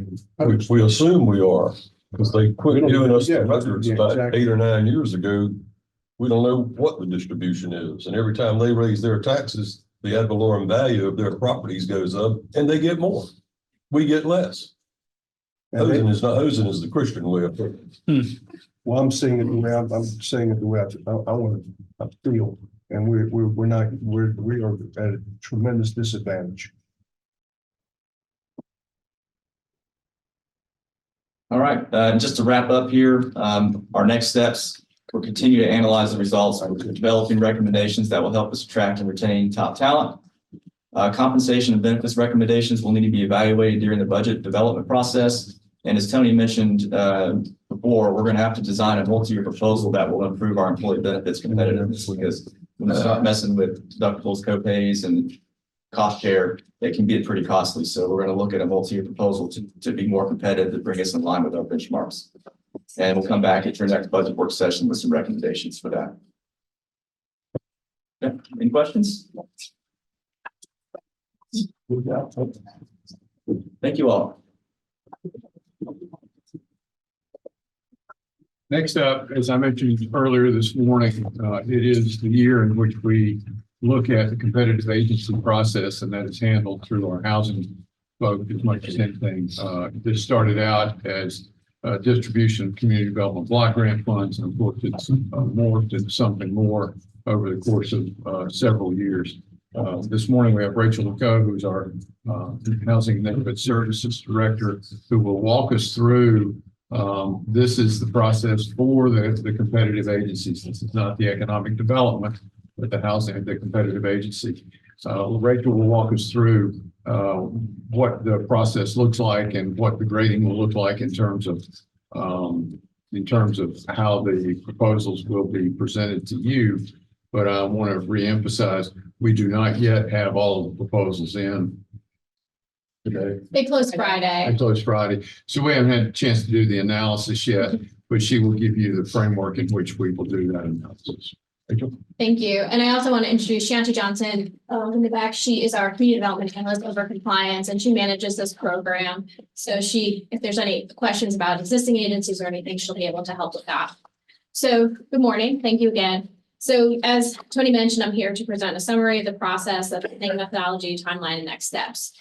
We assume we are, because they quit giving us the records about exactly. 8 or 9 years ago. We don't know what the distribution is. And every time they raise their taxes, the ad valorem value of their properties goes up and they get more. We get less. Hosing is not, hosing is the Christian way of putting it. Well, I'm saying it the way I'm saying it the way I want to feel. And we are at a tremendous disadvantage. All right, just to wrap up here, our next steps, we'll continue to analyze the results. We're developing recommendations that will help us attract and retain top talent. Compensation and benefits recommendations will need to be evaluated during the budget development process. And as Tony mentioned before, we're going to have to design a multi-year proposal that will improve our employee benefits competitiveness, because when we start messing with deductibles, co-pays, and cost share, it can get pretty costly. So we're going to look at a multi-year proposal to be more competitive, to bring us in line with our benchmarks. And we'll come back at your next budget work session with some recommendations for that. Yeah. Any questions? Thank you all. Next up, as I mentioned earlier this morning, it is the year in which we look at the competitive agency process, and that is handled through our housing folks as much as anything. This started out as distribution of community development block grant funds, and of course it's morphed into something more over the course of several years. This morning we have Rachel LeCoe, who's our Housing and Neighborhood Services Director, who will walk us through. This is the process for the competitive agencies. This is not the economic development, but the housing, the competitive agency. Rachel will walk us through what the process looks like and what the grading will look like in terms of how the proposals will be presented to you. But I want to reemphasize, we do not yet have all of the proposals in. today? They closed Friday. I closed Friday, so we haven't had a chance to do the analysis yet, but she will give you the framework in which we will do that analysis. Rachel? Thank you. And I also want to introduce Shanti Johnson in the back. She is our community development analyst over compliance, and she manages this program. So if there's any questions about existing agencies or anything, she'll be able to help with that. So good morning. Thank you again. So as Tony mentioned, I'm here to present a summary of the process, the funding methodology, timeline, and next steps.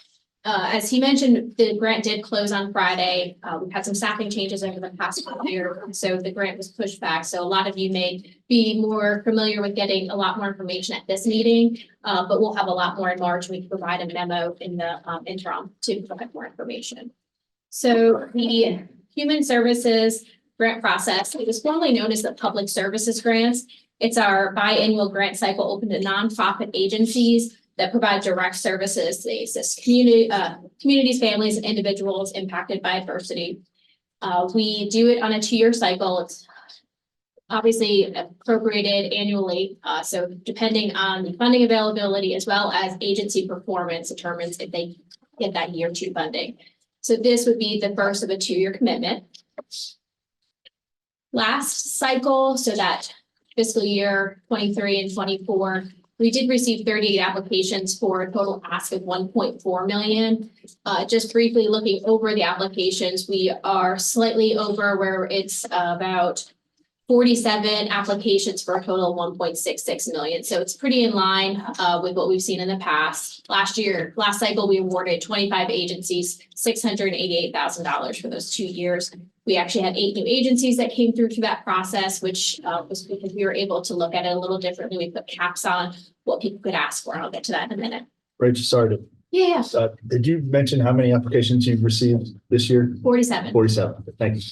As he mentioned, the grant did close on Friday. We've had some staffing changes over the past year, so the grant was pushed back. So a lot of you may be more familiar with getting a lot more information at this meeting, but we'll have a lot more in March. We can provide a memo in the interim to provide more information. So the Human Services grant process, it was formerly known as the Public Services Grants. It's our biannual grant cycle open to nonprofit agencies that provide direct services. They assist communities, families, and individuals impacted by adversity. We do it on a 2-year cycle. It's obviously appropriated annually. So depending on the funding availability as well as agency performance determines if they get that year 2 funding. So this would be the first of a 2-year commitment. Last cycle, so that fiscal year 23 and 24, we did receive 38 applications for a total ask of 1.4 million. Just briefly looking over the applications, we are slightly over where it's about 47 applications for a total of 1.66 million. So it's pretty in line with what we've seen in the past. Last cycle, we awarded 25 agencies, $688,000 for those 2 years. We actually had 8 new agencies that came through that process, which was because we were able to look at it a little differently. We put caps on what people could ask for. I'll get to that in a minute. Rachel, sorry to. Yeah. Did you mention how many applications you've received this year? 47. 47. Thank you.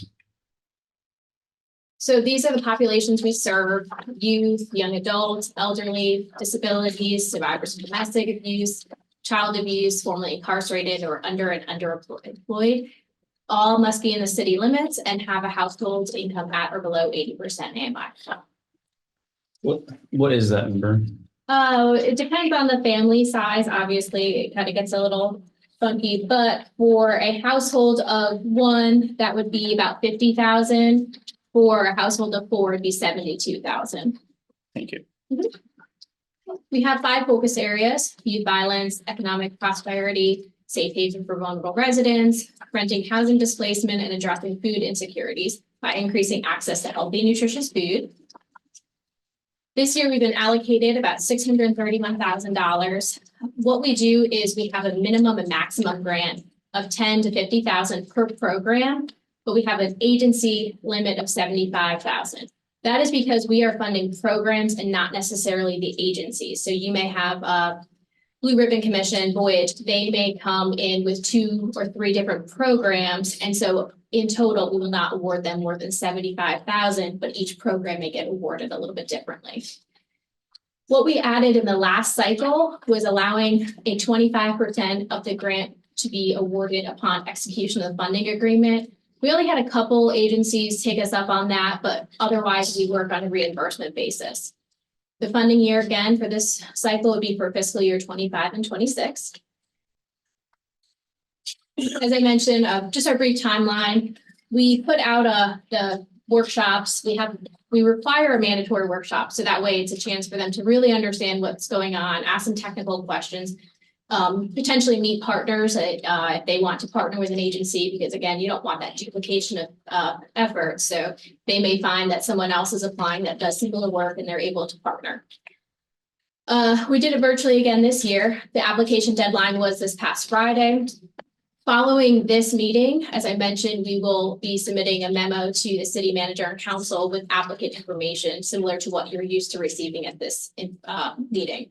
So these are the populations we serve: youth, young adults, elderly, disabilities, survivors of domestic abuse, child abuse, formerly incarcerated or underemployed. All must be in the city limits and have a household income at or below 80% AMI. What is that number? It depends on the family size. Obviously, it kind of gets a little funky, but for a household of 1, that would be about 50,000. For a household of 4, it'd be 72,000. Thank you. We have 5 focus areas: youth violence, economic prosperity, safe haven for vulnerable residents, preventing housing displacement, and addressing food insecurities by increasing access to healthy, nutritious food. This year, we've been allocated about $631,000. What we do is we have a minimum and maximum grant of $10,000 to $50,000 per program, but we have an agency limit of $75,000. That is because we are funding programs and not necessarily the agencies. So you may have a Blue Ribbon Commission, Voyage, they may come in with 2 or 3 different programs. And so in total, we will not award them more than $75,000, but each program may get awarded a little bit differently. What we added in the last cycle was allowing a 25% of the grant to be awarded upon execution of the funding agreement. We only had a couple agencies take us up on that, but otherwise we work on a reimbursement basis. The funding year again for this cycle would be for fiscal year 25 and 26. As I mentioned, just our brief timeline, we put out the workshops. We require a mandatory workshop, so that way it's a chance for them to really understand what's going on, ask some technical questions, potentially meet partners if they want to partner with an agency, because again, you don't want that duplication of effort. So they may find that someone else is applying that does similar work and they're able to partner. We did it virtually again this year. The application deadline was this past Friday. Following this meeting, as I mentioned, we will be submitting a memo to the city manager and council with applicant information similar to what you're used to receiving at this meeting.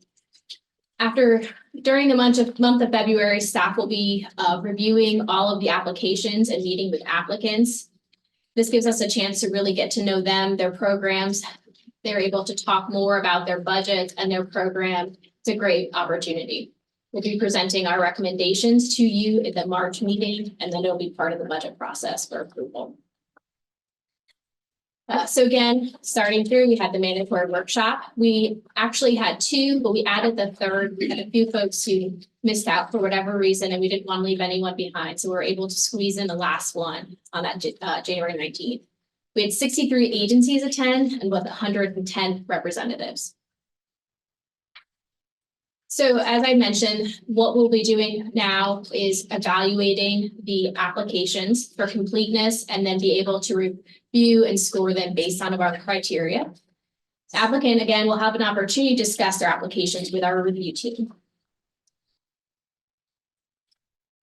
During the month of February, staff will be reviewing all of the applications and meeting with applicants. This gives us a chance to really get to know them, their programs. They're able to talk more about their budget and their program. It's a great opportunity. We'll be presenting our recommendations to you at the March meeting, and then it'll be part of the budget process for approval. So again, starting through, we had the mandatory workshop. We actually had 2, but we added the third. We had a few folks who missed out for whatever reason, and we didn't want to leave anyone behind. So we were able to squeeze in the last one on that January 19th. We had 63 agencies attend and with 110 representatives. So as I mentioned, what we'll be doing now is evaluating the applications for completeness and then be able to review and score them based on our criteria. The applicant, again, will have an opportunity to discuss their applications with our review team.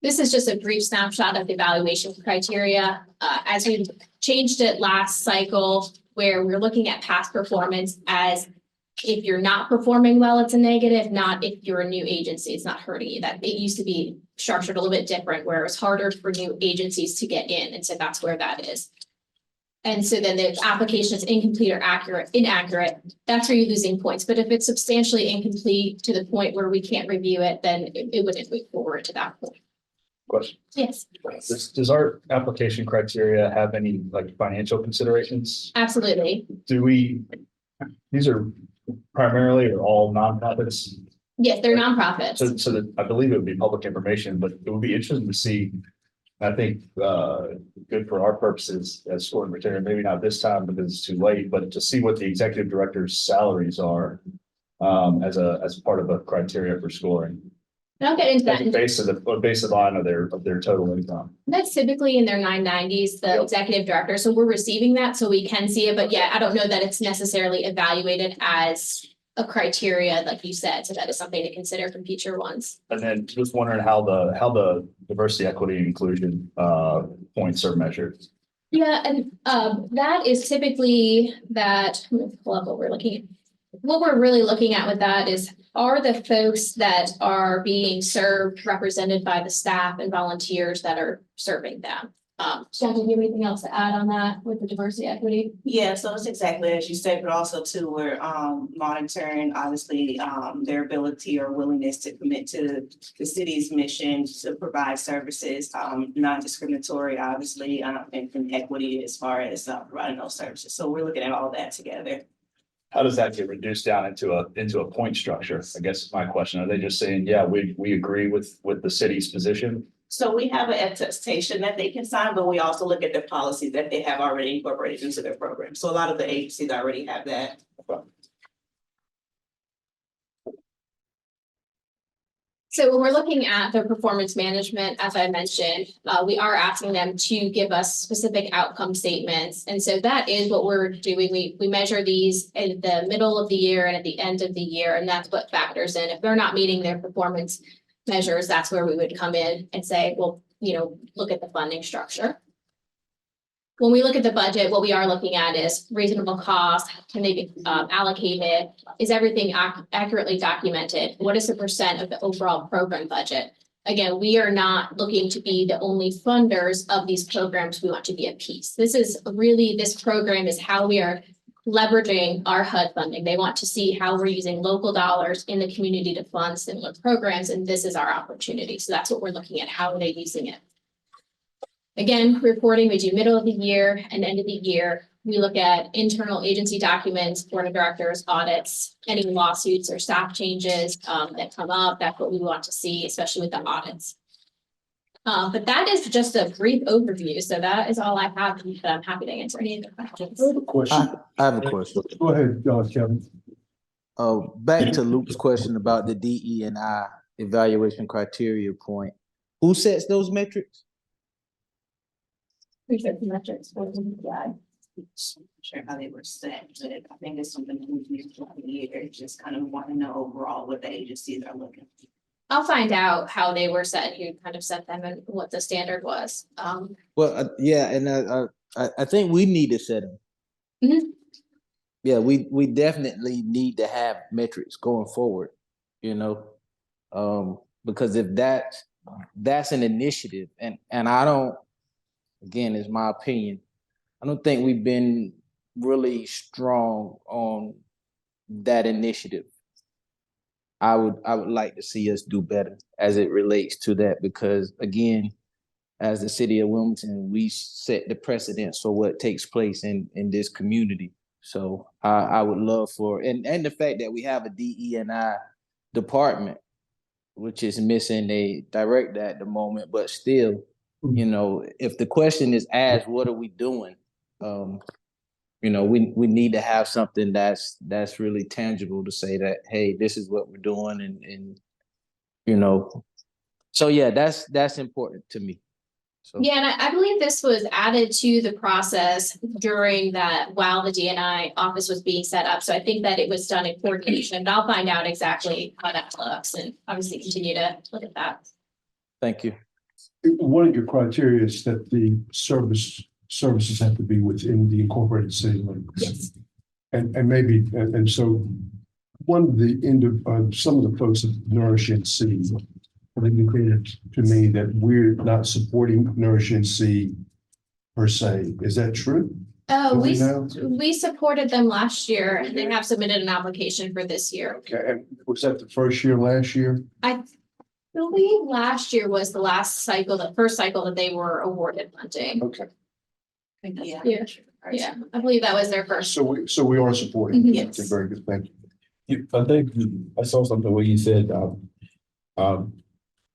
This is just a brief snapshot of the evaluation criteria. As we changed it last cycle, where we're looking at past performance as if you're not performing well, it's a negative, not if you're a new agency, it's not hurting you. That it used to be structured a little bit different, where it was harder for new agencies to get in. And so that's where that is. And so then the application is incomplete or inaccurate, that's where you're losing points. But if it's substantially incomplete to the point where we can't review it, then it wouldn't move forward to that point. Question. Yes, Does our application criteria have any like financial considerations? absolutely. These are primarily or all nonprofits? Yes, they're nonprofits. So that I believe it would be public information, but it would be interesting to see. I think good for our purposes as scoring criteria, maybe not this time because it's too late, but to see what the executive director's salaries are as a part of a criteria for scoring. And I'll get into that. Baseline of their total income. That's typically in their 990s, the executive director. So we're receiving that so we can see it. But yeah, I don't know that it's necessarily evaluated as a criteria, like you said. So that is something to consider for future ones. And then just wondering how the diversity, equity, and inclusion points are measured. Yeah, and that is typically that, I'm gonna pull up what we're looking at. What we're really looking at with that is, are the folks that are being served represented by the staff and volunteers that are serving them? Shannon, do you have anything else to add on that with the diversity equity? Yeah, so it's exactly as you said, but also too, we're monitoring obviously their ability or willingness to commit to the city's mission to provide services, non-discriminatory, obviously, and equity as far as providing those services. So we're looking at all that together. How does that get reduced down into a point structure? I guess is my question. Are they just saying, yeah, we agree with the city's position? So we have an attestation that they can sign, but we also look at the policies that they have already incorporated into their program. So a lot of the agencies already have that. So when we're looking at their performance management, as I mentioned, we are asking them to give us specific outcome statements. And so that is what we're doing. We measure these in the middle of the year and at the end of the year, and that's what factors in. If they're not meeting their performance measures, that's where we would come in and say, well, look at the funding structure. When we look at the budget, what we are looking at is reasonable cost. Can they be allocated? Is everything accurately documented? What is the % of the overall program budget? Again, we are not looking to be the only funders of these programs. We want to be a piece. This program is how we are leveraging our HUD funding. They want to see how we're using local dollars in the community to fund similar programs, and this is our opportunity. So that's what we're looking at. How are they using it? Again, reporting, we do middle of the year and end of the year. We look at internal agency documents, board of directors, audits, any lawsuits or staff changes that come up. That's what we want to see, especially with the audits. But that is just a brief overview. So that is all I have, but I'm happy to answer any of the questions. I have a question. I have a question. Go ahead, Kevin. Back to Luke's question about the DE&I evaluation criteria point. Who sets those metrics? Research metrics for the DEI. Sure how they were set, but I think it's something that we've used throughout the year. Just kind of want to know overall what the agencies are looking for. I'll find out how they were set, who kind of set them and what the standard was. Yeah, and I think we need to set them. Mhm. Yeah, we definitely need to have metrics going forward, because if that's an initiative, and I don't, again, it's my opinion, I don't think we've been really strong on that initiative. I would like to see us do better as it relates to that, because again, as the city of Wilmington, we set the precedence for what takes place in this community. So I would love for, and the fact that we have a DE&I department, which is missing a director at the moment, but still, you know, if the question is asked, what are we doing? You know, we need to have something that's really tangible to say that, hey, this is what we're doing, and you know, so yeah, that's important to me. So. Yeah, and I believe this was added to the process during that while the DNI office was being set up. So I think that it was done in coordination. But I'll find out exactly how that looks and obviously continue to look at that. Thank you. One of your criteria is that the services have to be within the incorporated city limits. Yes. And maybe, and so one of the some of the folks at Nourish NC have indicated to me that we're not supporting Nourish NC per se. Is that true? Oh, Do know? we supported them last year and they have submitted an application for this year. Okay, and was that the first year, last year? I believe last year was the last cycle, the first cycle that they were awarded funding. Okay. Yeah, yeah, I believe that was their first. So we are supporting. Mhm. Yes. Okay, very good, thank you. I think I saw something where you said,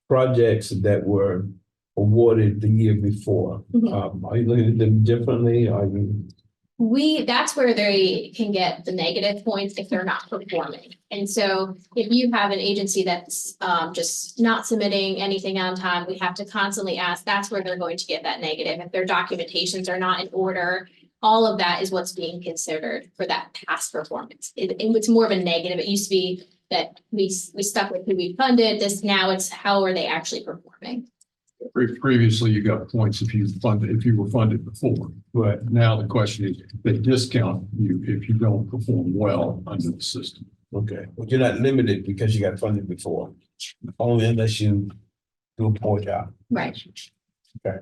projects that were awarded the year before. Mhm. Are you looking at them differently? Are you? That's where they can get the negative points if they're not performing. And so if you have an agency that's just not submitting anything on time, we have to constantly ask, that's where they're going to get that negative. If their documentations are not in order, all of that is what's being considered for that past performance. It's more of a negative. It used to be that we stuck with who we funded. Now it's how are they actually performing? Previously, you got points if you were funded before, but now the question is, they discount you if you don't perform well under the system. Okay, but you're not limited because you got funded before, only unless you do a poor job. Right. Okay.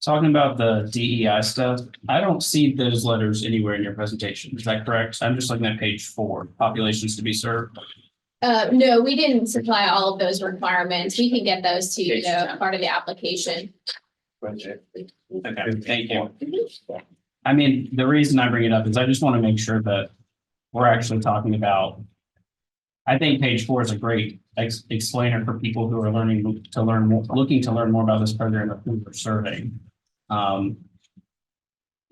Talking about the DEI stuff, I don't see those letters anywhere in your presentation. Is that correct? I'm just looking at page 4, populations to be served. No, we didn't supply all of those requirements. We can get those to you, though, part of the application. Okay, thank you. I mean, the reason I bring it up is I just want to make sure that we're actually talking about. I think page 4 is a great explainer for people who are looking to learn more about this program of who we're serving.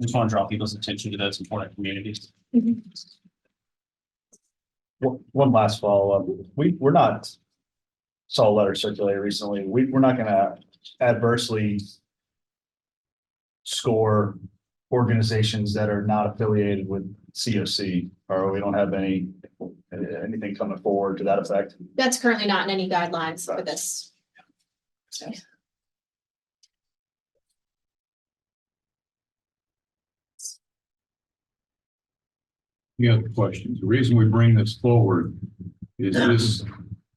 Just want to draw people's attention to those important communities. Mhm. One last follow-up. We're not, saw a letter circulated recently. We're not gonna adversely score organizations that are not affiliated with COC, or we don't have anything coming forward to that effect. That's currently not in any guidelines for this. Any other questions? The reason we bring this forward is this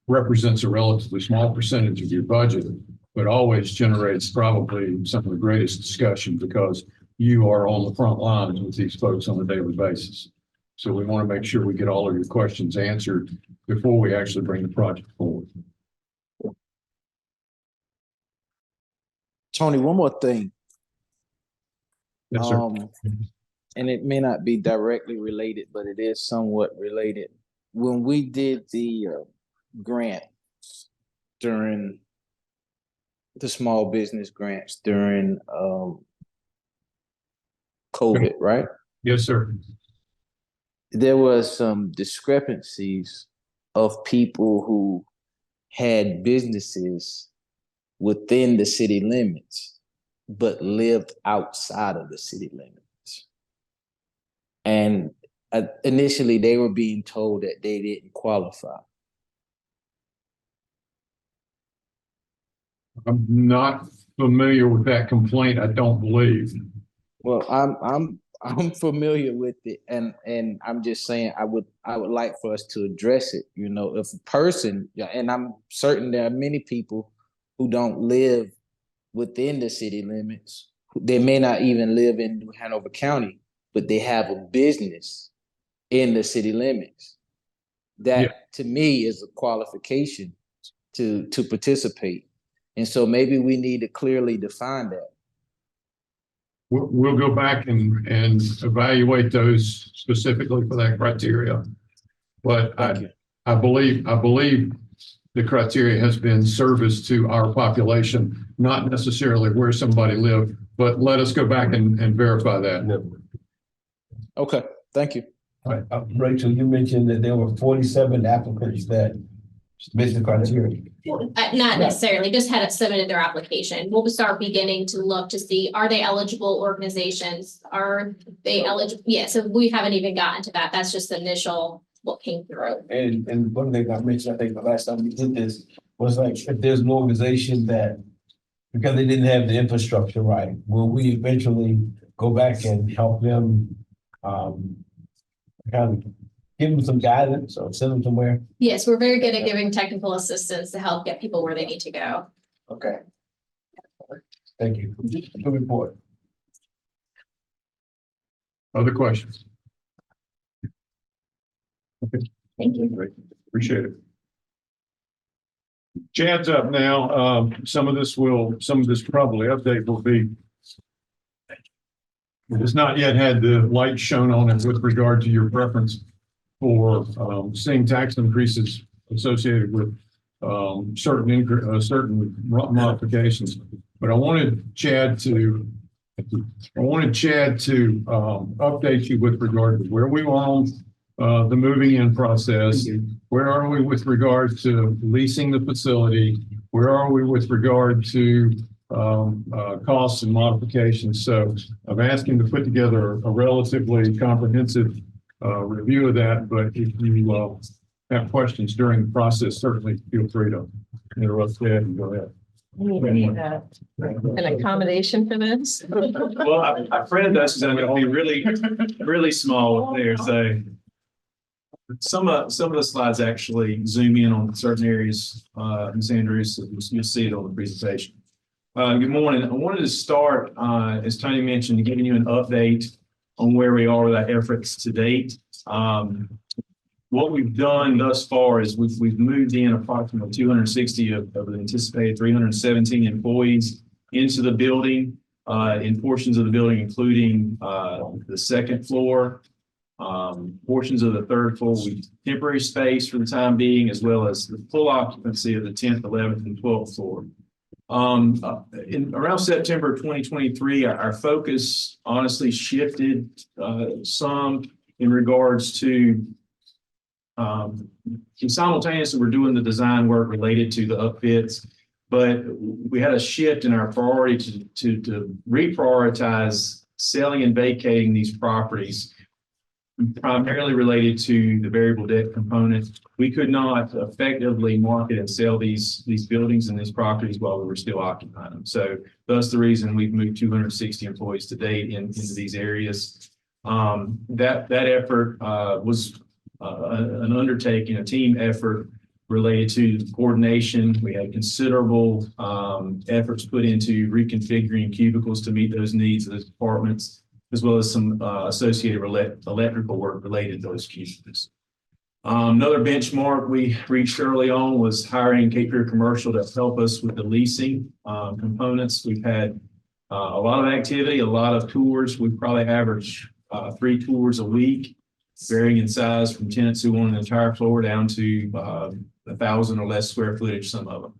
represents a relatively small percentage of your budget, but always generates probably some of the greatest discussion because you are on the front lines with these folks on a daily basis. So we want to make sure we get all of your questions answered before we actually bring the project forward. Tony, one more thing. Yes, sir. And it may not be directly related, but it is somewhat related. When we did the grant during the small business grants during COVID, right? Yes, sir. There was some discrepancies of people who had businesses within the city limits, but lived outside of the city limits. And initially they were being told that they didn't qualify. I'm not familiar with that complaint. I don't believe. Well, I'm familiar with it, and I'm just saying I would like for us to address it. You know, if a person, and I'm certain there are many people who don't live within the city limits. They may not even live in New Hanover County, but they have a business in the city limits. That to me is a qualification to participate. And so maybe we need to clearly define that. We'll go back and evaluate those specifically for that criteria. But I believe the criteria has been service to our population, not necessarily where somebody lived, but let us go back and verify that. Okay, thank you. All right, Rachel, you mentioned that there were 47 applicants that met the criteria. Not necessarily, just had submitted their application. We'll start beginning to look to see, are they eligible organizations? Are they eligible? Yeah, so we haven't even gotten to that. That's just the initial what came through. And one thing I mentioned, I think the last time we did this, was like, if there's an organization that, because they didn't have the infrastructure right, will we eventually go back and help them, kind of give them some guidance or send them somewhere? Yes, we're very good at giving technical assistance to help get people where they need to go. Okay. Thank you. Good report. Other questions? Okay. Thank you. Great. Appreciate it. Chad's up now. Some of this probably update will be. It has not yet had the light shown on it with regard to your preference for seeing tax increases associated with certain modifications. But I wanted Chad to update you with regard to where we are on the moving in process. Where are we with regard to leasing the facility? Where are we with regard to costs and modifications? So I've asked him to put together a relatively comprehensive review of that, but if you have questions during the process, certainly feel free to interrupt Ted and go ahead. We need an accommodation for this. Well, I printed those because I'm going to be really small there. So some of the slides actually zoom in on certain areas, Ms. Andrews, so you'll see it on the presentation. Good morning. I wanted to start, as Tony mentioned, giving you an update on where we are with our efforts to date. What we've done thus far is we've moved in approximately 260 of the anticipated 317 employees into the building, in portions of the building, including the second floor, portions of the third floor. We temporary space for the time being, as well as the full occupancy of the 10th, 11th, and 12th floor. In around September 2023, our focus honestly shifted some in regards to simultaneously we're doing the design work related to the upfits, but we had a shift in our priority to reprioritize selling and vacating these properties, primarily related to the variable debt component. We could not effectively market and sell these buildings and these properties while we were still occupying them. So that's the reason we've moved 260 employees to date into these areas. That effort was an undertaking, a team effort related to coordination. We had considerable efforts put into reconfiguring cubicles to meet those needs of those departments, as well as some associated electrical work related to those cubicles. Another benchmark we reached early on was hiring Cape Fear Commercial to help us with the leasing components. We've had a lot of activity, a lot of tours. We probably average 3 tours a week, varying in size from tenants who want an entire floor down to 1,000 or less square footage, some of them.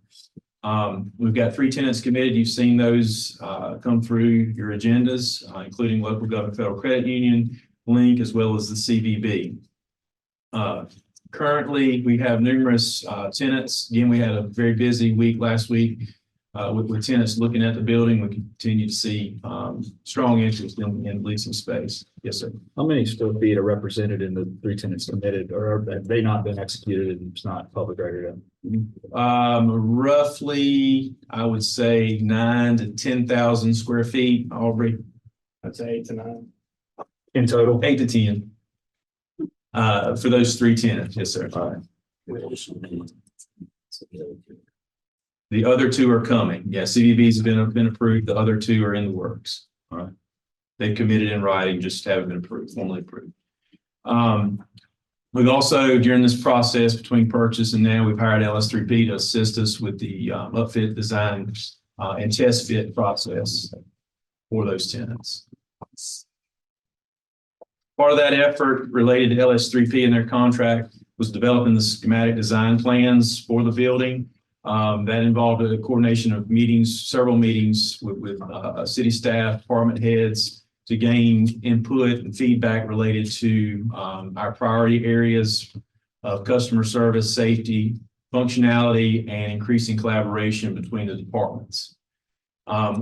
We've got 3 tenants committed. You've seen those come through your agendas, including Local Government Federal Credit Union, Link, as well as the CVB. Currently, we have numerous tenants. Again, we had a very busy week last week with tenants looking at the building. We continue to see strong interest in leasing space. Yes, sir. How many square feet are represented in the 3 tenants committed, or have they not been executed and it's not public record yet? Roughly, I would say 9,000 to 10,000 square feet, Aubrey. I'd say 8 to 9. In total? 8 to 10. For those 3 tenants, yes, sir. All right. The other 2 are coming. Yeah, CVBs have been approved. The other 2 are in the works. All right. They've committed in writing, just haven't been approved, formally approved. We've also, during this process between purchase and now, we've hired LS3P to assist us with the upfit design and test fit process for those tenants. Part of that effort related to LS3P and their contract was developing the schematic design plans for the building. That involved a coordination of meetings, several meetings with city staff, department heads, to gain input and feedback related to our priority areas of customer service, safety, functionality, and increasing collaboration between the departments.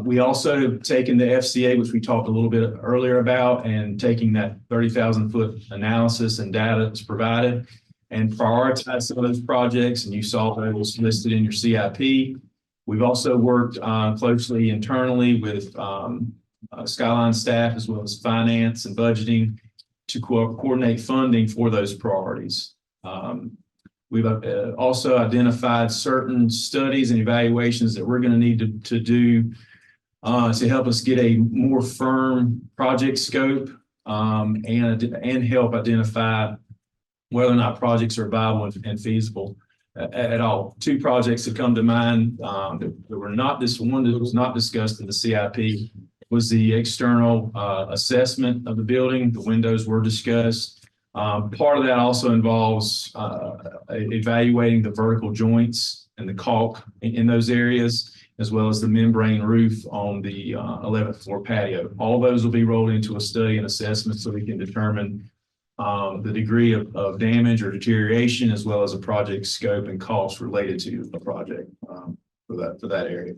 We also have taken the FCA, which we talked a little bit earlier about, and taking that 30,000 foot analysis and data that's provided and prioritize some of those projects. And you saw those listed in your CIP. We've also worked closely internally with Skyline staff as well as finance and budgeting to coordinate funding for those priorities. We've also identified certain studies and evaluations that we're going to need to do to help us get a more firm project scope and help identify whether or not projects are viable and feasible at all. Two projects that come to mind that were not one that was not discussed in the CIP was the external assessment of the building. The windows were discussed. Part of that also involves evaluating the vertical joints and the caulk in those areas, as well as the membrane roof on the 11th floor patio. All those will be rolled into a study and assessment so we can determine the degree of damage or deterioration, as well as a project scope and cost related to the project for that area.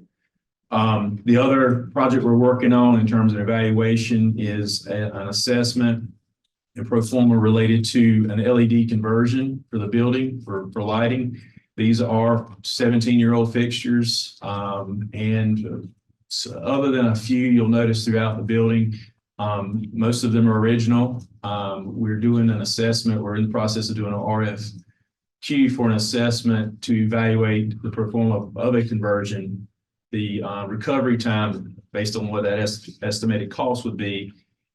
The other project we're working on in terms of evaluation is an assessment and pro forma related to an LED conversion for the building for lighting. These are 17-year-old fixtures, and other than a few you'll notice throughout the building, most of them are original. We're doing an assessment. We're in the process of doing an RFQ for an assessment to evaluate the pro forma of a conversion, the recovery time based on what that estimated cost would be,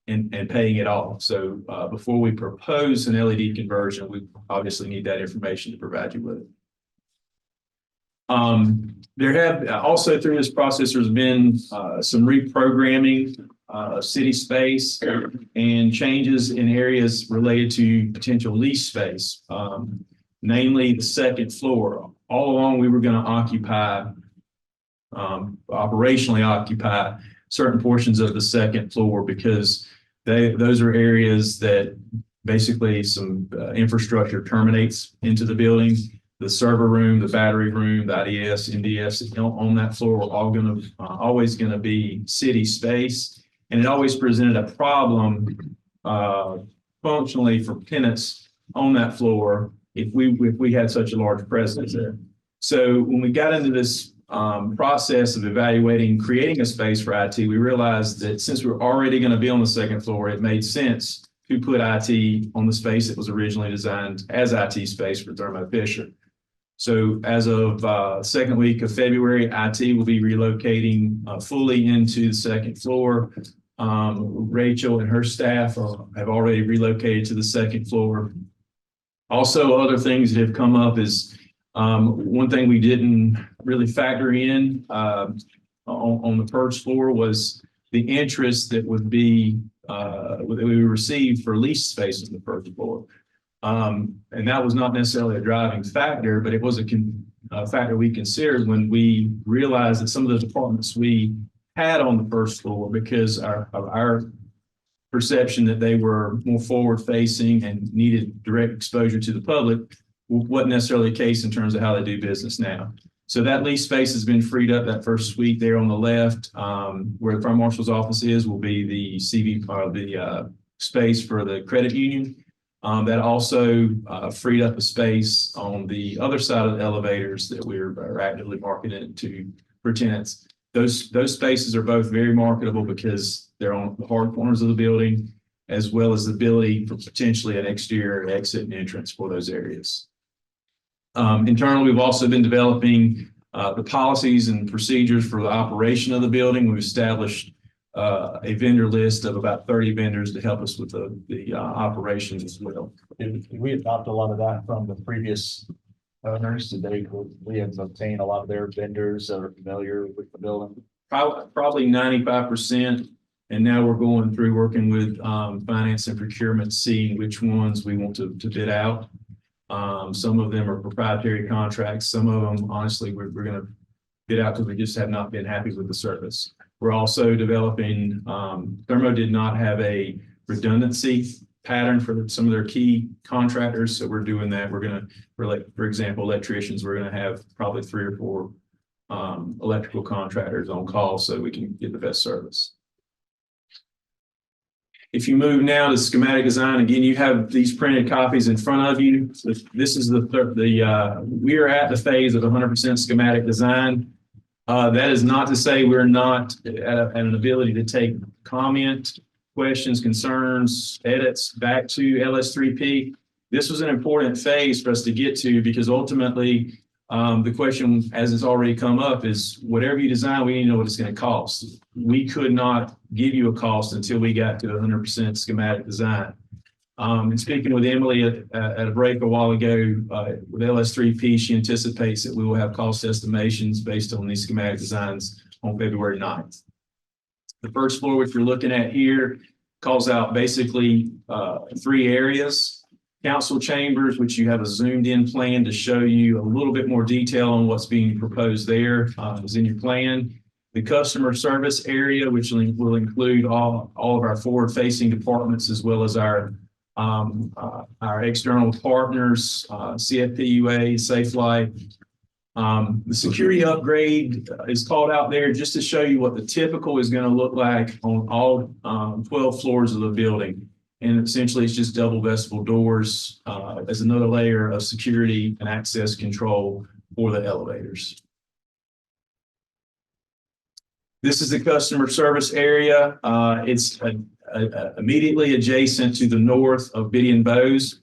and paying it off. So before we propose an LED conversion, we obviously need that information to provide you with it. There have also through this process, there's been some reprogramming of city space and changes in areas related to potential lease space, namely the second floor. All along, we were going to operationally occupy certain portions of the second floor because those are areas that basically some infrastructure terminates into the building. The server room, the battery room, the IDS, MDS on that floor are all always going to be city space. And it always presented a problem functionally for tenants on that floor if we had such a large presence there. So when we got into this process of creating a space for IT, we realized that since we're already going to be on the second floor, it made sense to put IT on the space that was originally designed as IT space for Thermo Fisher. So as of second week of February, IT will be relocating fully into the second floor. Rachel and her staff have already relocated to the second floor. Also, other things that have come up is one thing we didn't really factor in on the first floor was the interest that would be that we received for lease space on the first floor. And that was not necessarily a driving factor, but it was a factor we considered when we realized that some of the departments we had on the first floor, because of our perception that they were more forward facing and needed direct exposure to the public, wasn't necessarily the case in terms of how they do business now. So that lease space has been freed up. That first suite there on the left, where the fire marshal's office is, will be the the space for the credit union. That also freed up a space on the other side of the elevators that we're actively marketing to for tenants. Those spaces are both very marketable because they're on the hard corners of the building, as well as the ability for potentially an exterior exit and entrance for those areas. Internally, we've also been developing the policies and procedures for the operation of the building. We've established a vendor list of about 30 vendors to help us with the operations as well. Did we adopt a lot of that from the previous owners? We have obtained a lot of their vendors that are familiar with the building? Probably 95%. And now we're going through working with finance and procurement, seeing which ones we want to bid out. Some of them are proprietary contracts. Some of them, honestly, we're going to bid out because we just have not been happy with the service. We're also developing, Thermo did not have a redundancy pattern for some of their key contractors. So we're doing that. We're going to, for example, electricians, we're going to have probably 3 or 4 electrical contractors on call so we can get the best service. If you move now to schematic design, again, you have these printed copies in front of you. This is we are at the phase of 100% schematic design. That is not to say we're not at an ability to take comment, questions, concerns, edits back to LS3P. This was an important phase for us to get to because ultimately the question, as it's already come up, is whatever you design, we need to know what it's going to cost. We could not give you a cost until we got to 100% schematic design. And speaking with Emily at a break a while ago with LS3P, she anticipates that we will have cost estimations based on these schematic designs on February 9th. The first floor, which you're looking at here, calls out basically 3 areas. Council chambers, which you have a zoomed in plan to show you a little bit more detail on what's being proposed there, is in your plan. The customer service area, which will include all of our forward facing departments, as well as our external partners, CFPUA, SafeLight. The security upgrade is called out there just to show you what the typical is going to look like on all 12 floors of the building. And essentially, it's just double vestibule doors as another layer of security and access control for the elevators. This is the customer service area. It's immediately adjacent to the north of Biddy and Bose.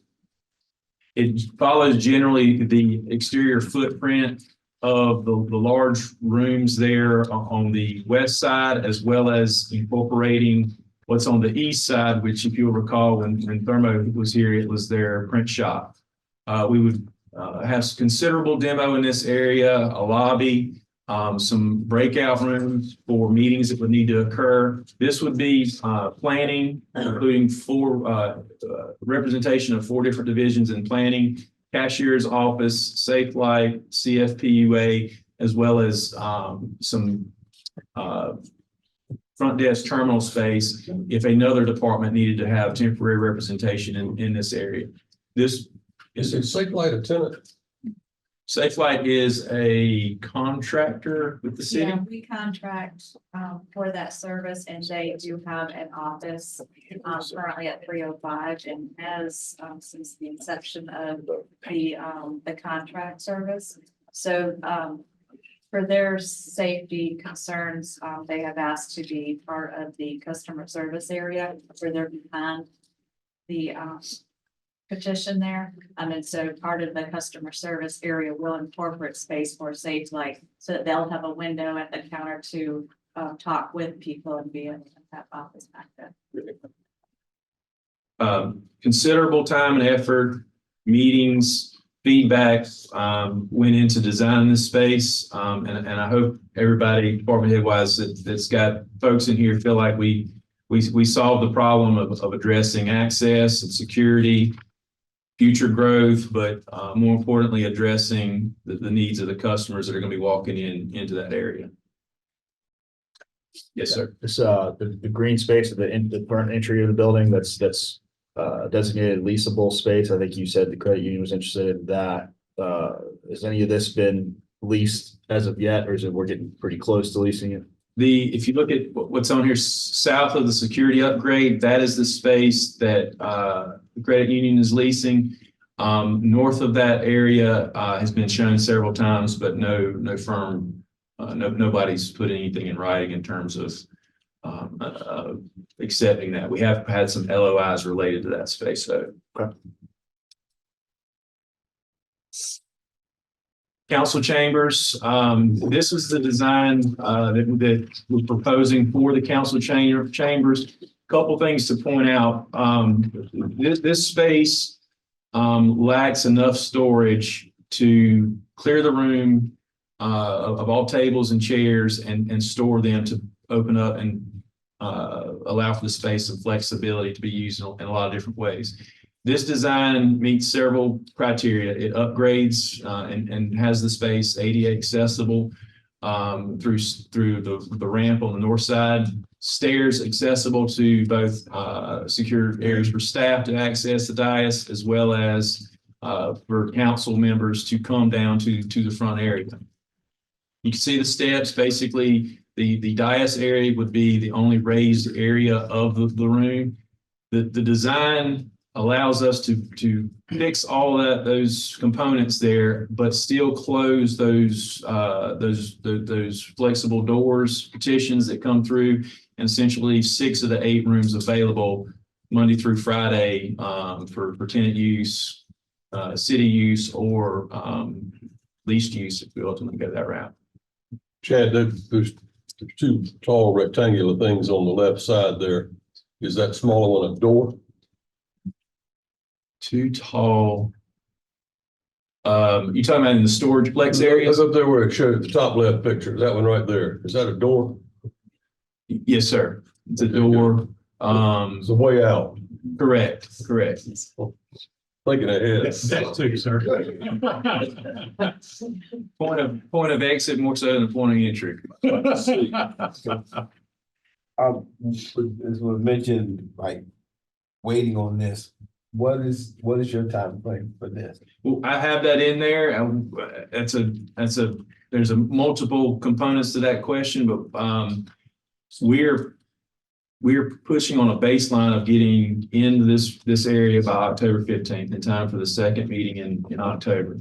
It follows generally the exterior footprint of the large rooms there on the west side, as well as incorporating what's on the east side, which if you'll recall, when Thermo was here, it was their print shop. We would have considerable demo in this area, a lobby, some breakout rooms for meetings that would need to occur. This would be planning, including representation of 4 different divisions in planning, cashier's office, SafeLight, CFPUA, as well as some front desk terminal space if another department needed to have temporary representation in this area. Is SafeLight a tenant? SafeLight is a contractor with the city. Yeah, we contract for that service, and they do have an office currently at 305 and has since the inception of the contract service. So for their safety concerns, they have asked to be part of the customer service area where they're behind the petition there. And so part of the customer service area will incorporate space for SafeLight so that they'll have a window at the counter to talk with people and be able to have office back there. Considerable time and effort, meetings, feedback went into designing this space. And I hope everybody, department head wise, that's got folks in here feel like we solved the problem of addressing access and security, future growth, but more importantly, addressing the needs of the customers that are going to be walking into that area. Yes, sir. This the green space at the front entry of the building that's designated leasable space. I think you said the credit union was interested in that. Has any of this been leased as of yet, or is it we're getting pretty close to leasing it? If you look at what's on here south of the security upgrade, that is the space that the credit union is leasing. North of that area has been shown several times, but no firm, nobody's put anything in writing in terms of accepting that. We have had some LOIs related to that space, though. Okay. council chambers. This is the design that we're proposing for the council chambers. Couple things to point out. This space lacks enough storage to clear the room of all tables and chairs and store them to open up and allow for the space and flexibility to be used in a lot of different ways. This design meets several criteria. It upgrades and has the space ADA accessible through the ramp on the north side, stairs accessible to both secure areas for staff to access the dais, as well as for council members to come down to the front area. You can see the steps. Basically, the dais area would be the only raised area of the room. The design allows us to fix all those components there, but still close those flexible doors, partitions that come through, and essentially 6 of the 8 rooms available Monday through Friday for tenant use, city use, or leased use if we ultimately go that route. Chad, there's 2 tall rectangular things on the left side there. Is that smaller one a door? 2 tall. You talking about in the storage flex areas? Up there where it showed the top left picture, that one right there. Is that a door? Yes, sir. It's a door. It's a way out. Correct. Thinking ahead. That too, sir. Point of exit more so than point of entry. As was mentioned, like waiting on this, what is your time frame for this? Well, I have that in there. There's a multiple components to that question, but we're pushing on a baseline of getting into this area by October 15th in time for the second meeting in October.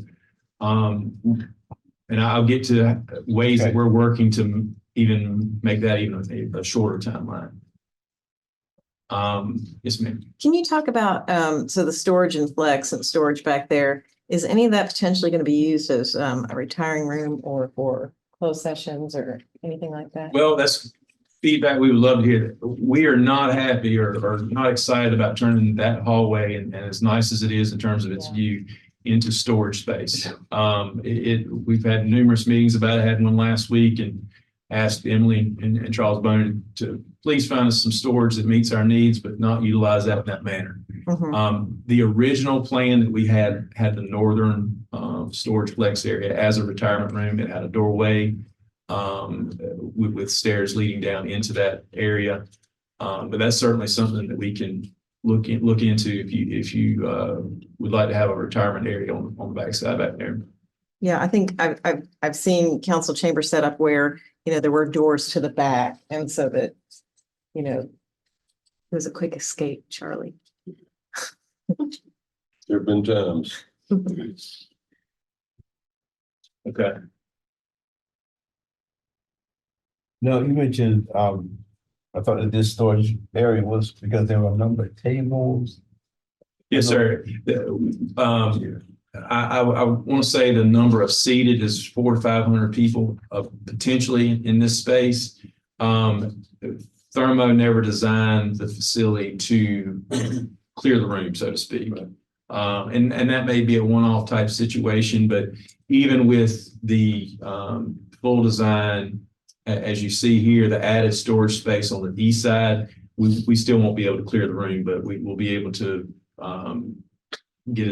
And I'll get to ways that we're working to even make that even a shorter timeline. Yes, ma'am. Can you talk about, so the storage and flex and storage back there, is any of that potentially going to be used as a retiring room or for closed sessions or anything like that? Well, that's feedback we would love to hear. We are not happy or not excited about turning that hallway and as nice as it is in terms of its view into storage space. We've had numerous meetings about it. Had one last week and asked Emily and Charles Bone to please find us some storage that meets our needs, but not utilize that in that manner. The original plan that we had the northern storage flex area as a retirement room. It had a doorway with stairs leading down into that area. But that's certainly something that we can look into if you would like to have a retirement area on the backside back there. Yeah, I think I've seen council chamber set up where, there were doors to the back, and so that, it was a quick escape, Charlie. There have been times. Okay. No, you mentioned, I thought that this storage area was because there were a number of tables. Yes, sir. I want to say the number of seated is 400 to 500 people potentially in this space. Thermo never designed the facility to clear the room, so to speak. And that may be a one-off type situation, but even with the full design, as you see here, the added storage space on the east side, we still won't be able to clear the room, but we will be able to get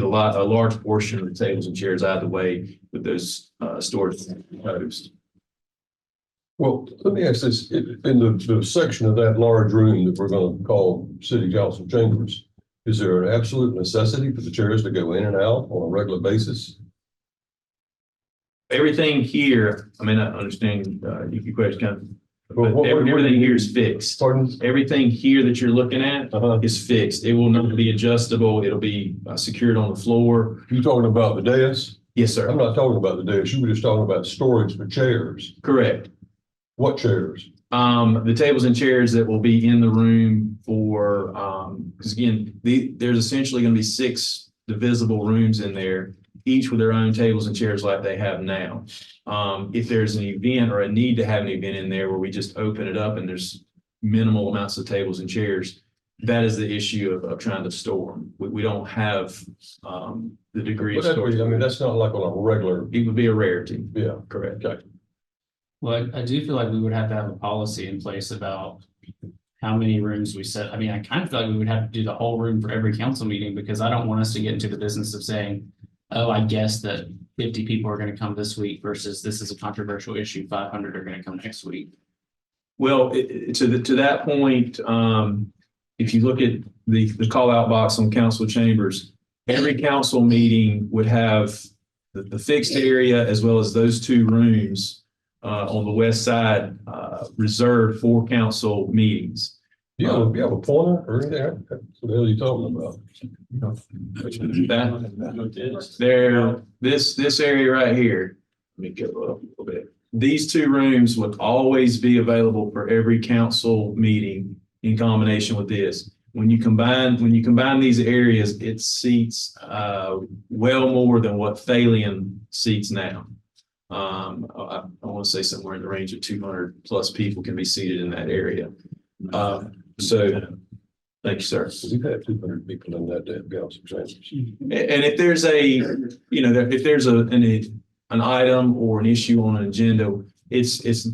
a large portion of the tables and chairs out of the way with those storage proposed. Well, let me ask this, in the section of that large room that we're going to call city council chambers, is there an absolute necessity for the chairs to go in and out on a regular basis? Everything here, I mean, I understand your question, but everything here is fixed. Pardon? Everything here that you're looking at is fixed. It will not be adjustable. It'll be secured on the floor. You talking about the dais? Yes, sir. I'm not talking about the dais. You were just talking about storage for chairs. Correct. What chairs? The tables and chairs that will be in the room for, because again, there's essentially going to be 6 divisible rooms in there. each with their own tables and chairs like they have now. If there's an event or a need to have an event in there where we just open it up and there's minimal amounts of tables and chairs, that is the issue of trying to store them. We don't have the degree of But storage. I mean, that's not like on a regular, It would be a rarity. yeah. Correct. Okay. Well, I do feel like we would have to have a policy in place about how many rooms we set. I mean, I kind of feel like we would have to do the whole room for every council meeting, because I don't want us to get into the business of saying, oh, I guess that 50 people are going to come this week versus this is a controversial issue, 500 are going to come next week. Well, to that point, if you look at the call out box on council chambers, every council meeting would have the fixed area as well as those two rooms on the west side reserved for council meetings. You have a pointer or anything? What the hell are you talking about? This area right here, let me go up a little bit. These two rooms would always be available for every council meeting in combination with this. When you combine these areas, it seats well more than what Thalian seats now. I want to say somewhere in the range of 200 plus people can be seated in that area. So, thank you, sir. We've had 200 people in that damn council chambers. And if there's if there's an item or an issue on an agenda, it's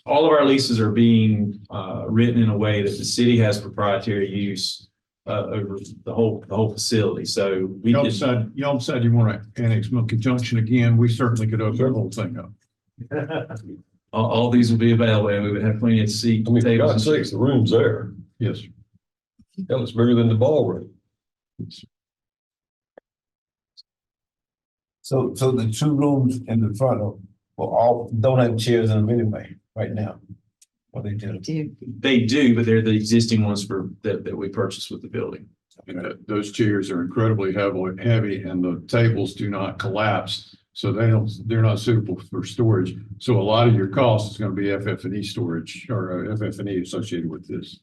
all of our leases are being written in a way that the city has proprietary use over the whole facility. So we Y'all decide you want to annex Monkey Junction again, we certainly could open the whole thing up. all these will be available, and we would have plenty of seats. I mean, for tables, God's and sakes, the room's there. Yes. Hell, it's bigger than the ballroom. So the two rooms in the front of, well, all don't have chairs in them anyway, right now. What they do. They do, but they're the existing ones that we purchased with the building. Those chairs are incredibly heavy and the tables do not collapse. So they're not suitable for storage. So a lot of your cost is going to be FF&E storage or FF&E associated with this.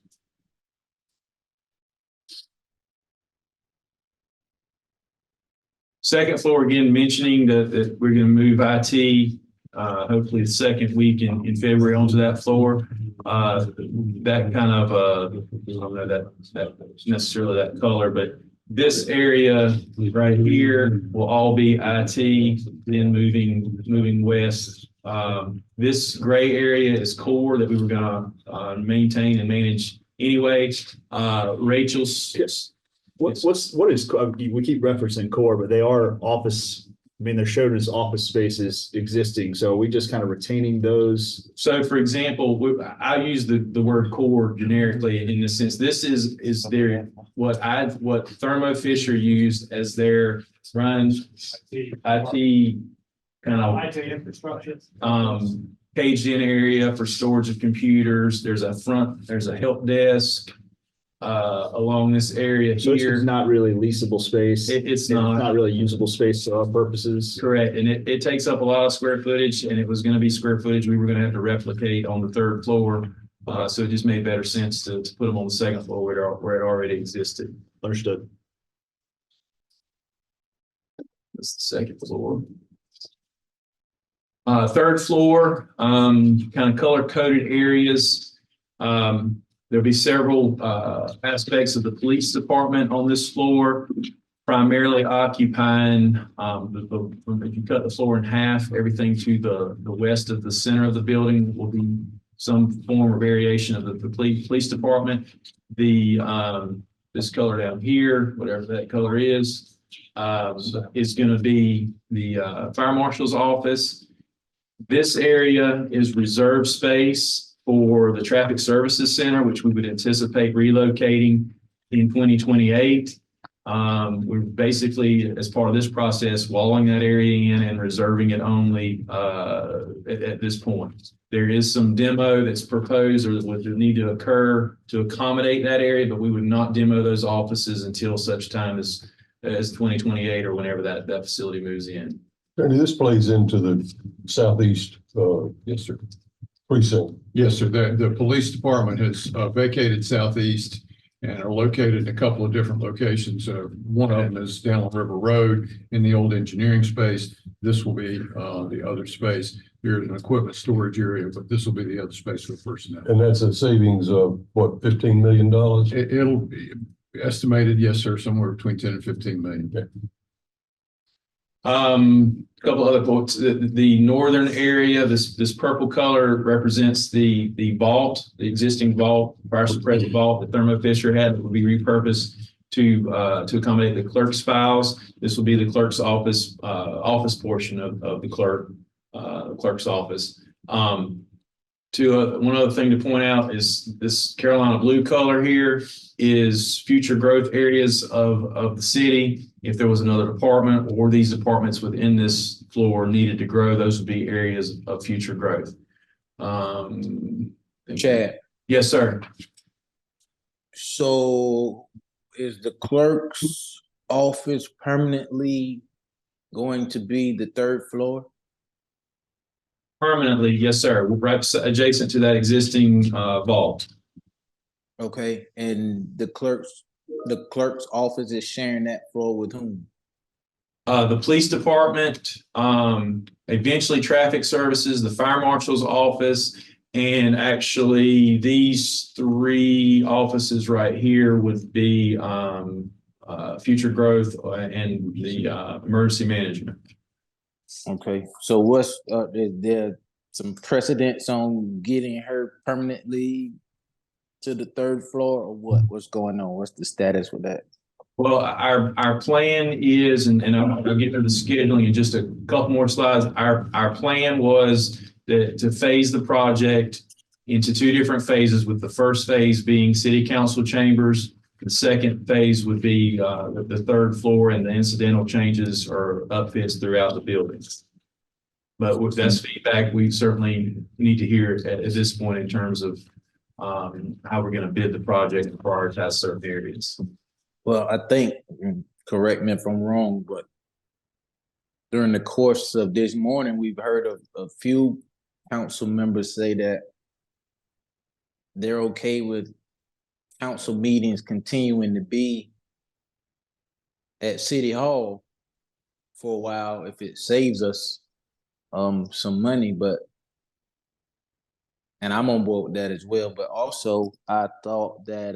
Second floor, again, mentioning that we're going to move IT, hopefully the second week in February onto that floor. That kind of, I don't know that necessarily that color, but this area right here will all be IT, then moving west. This gray area is core that we were going to maintain and manage anyway. Rachel's. Yes. What is, we keep referencing core, but they are office, I mean, they're shown as office spaces existing. So are we just kind of retaining those? So for example, I use the word core generically in the sense, this is their, what Thermo Fisher used as their run IT kind of IT infrastructure. Caged in area for storage of computers. There's a help desk along this area So here. it's not really leasable space. It's not really usable space for our purposes. Correct. And it takes up a lot of square footage, and it was going to be square footage we were going to have to replicate on the third floor. So it just made better sense to put them on the second floor where it already existed. Understood. That's the second floor. Third floor, kind of color coded areas. There'll be several aspects of the police department on this floor, primarily occupying if you cut the floor in half, everything to the west of the center of the building will be some form or variation of the police department. This color down here, whatever that color is going to be the fire marshal's office. This area is reserved space for the Traffic Services Center, which we would anticipate relocating in 2028. We're basically, as part of this process, walling that area in and reserving it only at this point. There is some demo that's proposed or would need to occur to accommodate that area, but we would not demo those offices until such time as 2028 or whenever that facility moves in. Ernie, this plays into the southeast precinct. Yes, sir. The police department has vacated southeast and are located in a couple of different locations. One of them is down on River Road in the old engineering space. This will be the other space. Here's an equipment storage area, but this will be the other space for personnel. And that's a savings of what, $15 million? It'll be estimated, yes, sir, somewhere between 10 and 15 million. A couple other quotes. The northern area, this purple color represents the vault, the existing vault, fire suppressor vault that Thermo Fisher had that will be repurposed to accommodate the clerk's files. This will be the clerk's office portion of the clerk's office. One other thing to point out is this Carolina blue color here is future growth areas of the city. If there was another department or these departments within this floor needed to grow, those would be areas of future growth. Chad. Yes, sir. So is the clerk's office permanently going to be the third floor? Permanently, yes, sir. Right adjacent to that existing vault. Okay, and the clerk's office is sharing that floor with whom? The police department, eventually traffic services, the fire marshal's office, and actually these three offices right here would be future growth and the emergency management. Okay, so what's is there some precedence on getting her permanently to the third floor, or what's going on? What's the status with that? Well, our plan is, and I'll get to the scheduling in just a couple more slides. Our plan was to phase the project into two different phases, with the first phase being city council chambers. The second phase would be the third floor, and the incidental changes or upfits throughout the building. But with that's feedback we certainly need to hear at this point in terms of how we're going to bid the project and prioritize certain areas. Well, I think, correct me if I'm wrong, but during the course of this morning, we've heard of a few council members say that they're okay with council meetings continuing to be at City Hall for a while if it saves us some money, and I'm on board with that as well. But also I thought that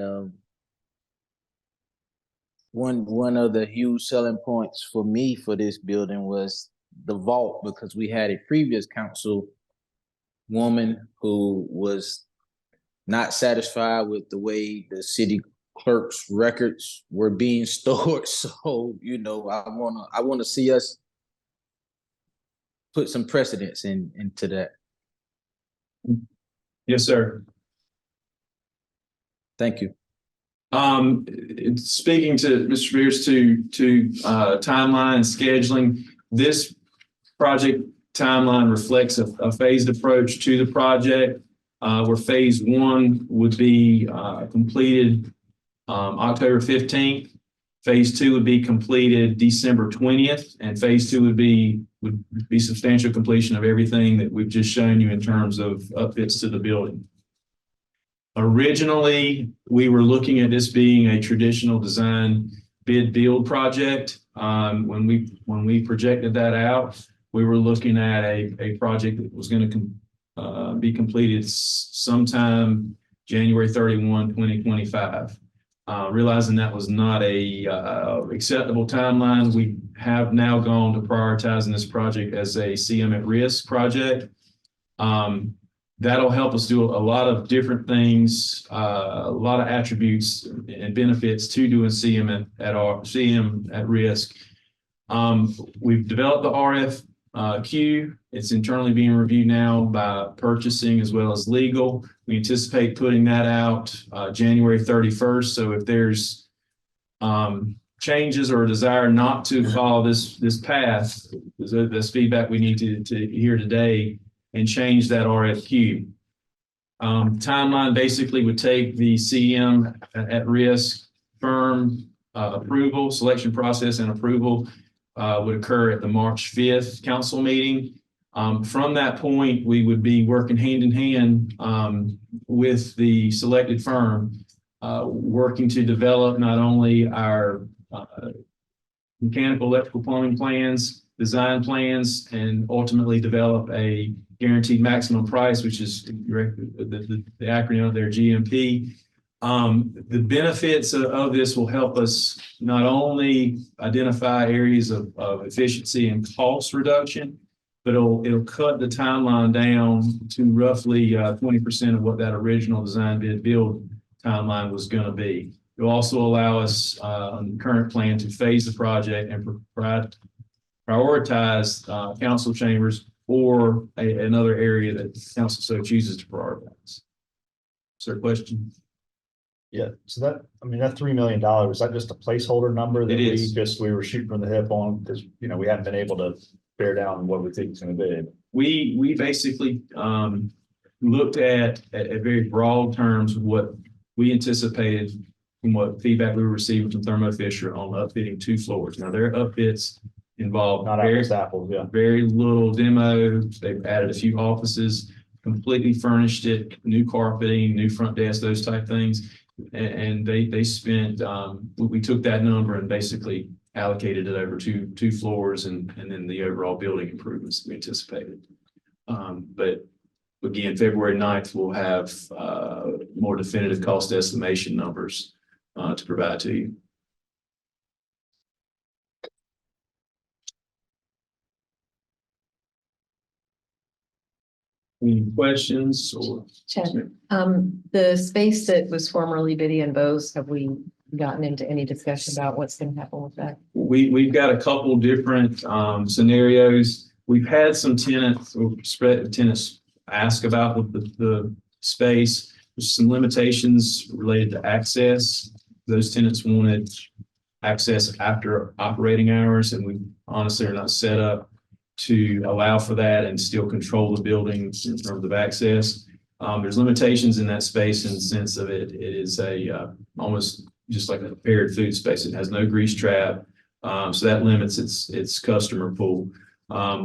one of the huge selling points for me for this building was the vault, because we had a previous council woman who was not satisfied with the way the city clerk's records were being stored. So, you know, I wanna see us put some precedence into that. Yes, sir. Thank you. Speaking to Mr. Spears to timeline and scheduling, this project timeline reflects a phased approach to the project, where phase one would be completed October 15th. Phase two would be completed December 20th, and phase two would be substantial completion of everything that we've just shown you in terms of upfits to the building. Originally, we were looking at this being a traditional design bid build project. When we projected that out, we were looking at a project that was going to be completed sometime January 31, 2025. Realizing that was not a acceptable timeline, we have now gone to prioritizing this project as a CM at risk project. That'll help us do a lot of different things, a lot of attributes and benefits to doing CM at risk. We've developed the RFQ. It's internally being reviewed now by purchasing as well as legal. We anticipate putting that out January 31st. So if there's changes or a desire not to follow this path, this feedback we need to hear today and change that RFQ. Timeline basically would take the CM at risk firm approval, selection process and approval would occur at the March 5th council meeting. From that point, we would be working hand in hand with the selected firm working to develop not only our mechanical, electrical, plumbing plans, design plans, and ultimately develop a guaranteed maximum price, which is the acronym of their GMP. The benefits of this will help us not only identify areas of efficiency and cost reduction, but it'll cut the timeline down to roughly 20% of what that original design bid build timeline was going to be. It'll also allow us on the current plan to phase the project and prioritize council chambers or another area that council so chooses to prioritize. Is there a question? Yeah, so that, I mean, that $3 million, is that just a placeholder number that It is. we were shooting from the hip on? Because, you know, we haven't been able to bear down what we think it's going to be. We basically looked at very broad terms what we anticipated from what feedback we were receiving from Thermo Fisher on upfitting 2 floors. Now their upfits involve Not apples to apples, yeah. very little demo. They've added a few offices, completely furnished it, new carpeting, new front desk, those type things. And they spent, we took that number and basically allocated it over two floors and then the overall building improvements we anticipated. But again, February 9th, we'll have more definitive cost estimation numbers to provide to you. Any questions or? Chad, the space that was formerly Biddy and Bose, have we gotten into any discussion about what's going to happen with that? We've got a couple different scenarios. We've had some tenants ask about the space. There's some limitations related to access. Those tenants wanted access after operating hours, and we honestly are not set up to allow for that and still control the buildings in terms of access. There's limitations in that space in the sense of it is a almost just like a paired food space. It has no grease trap. So that limits its customer pool.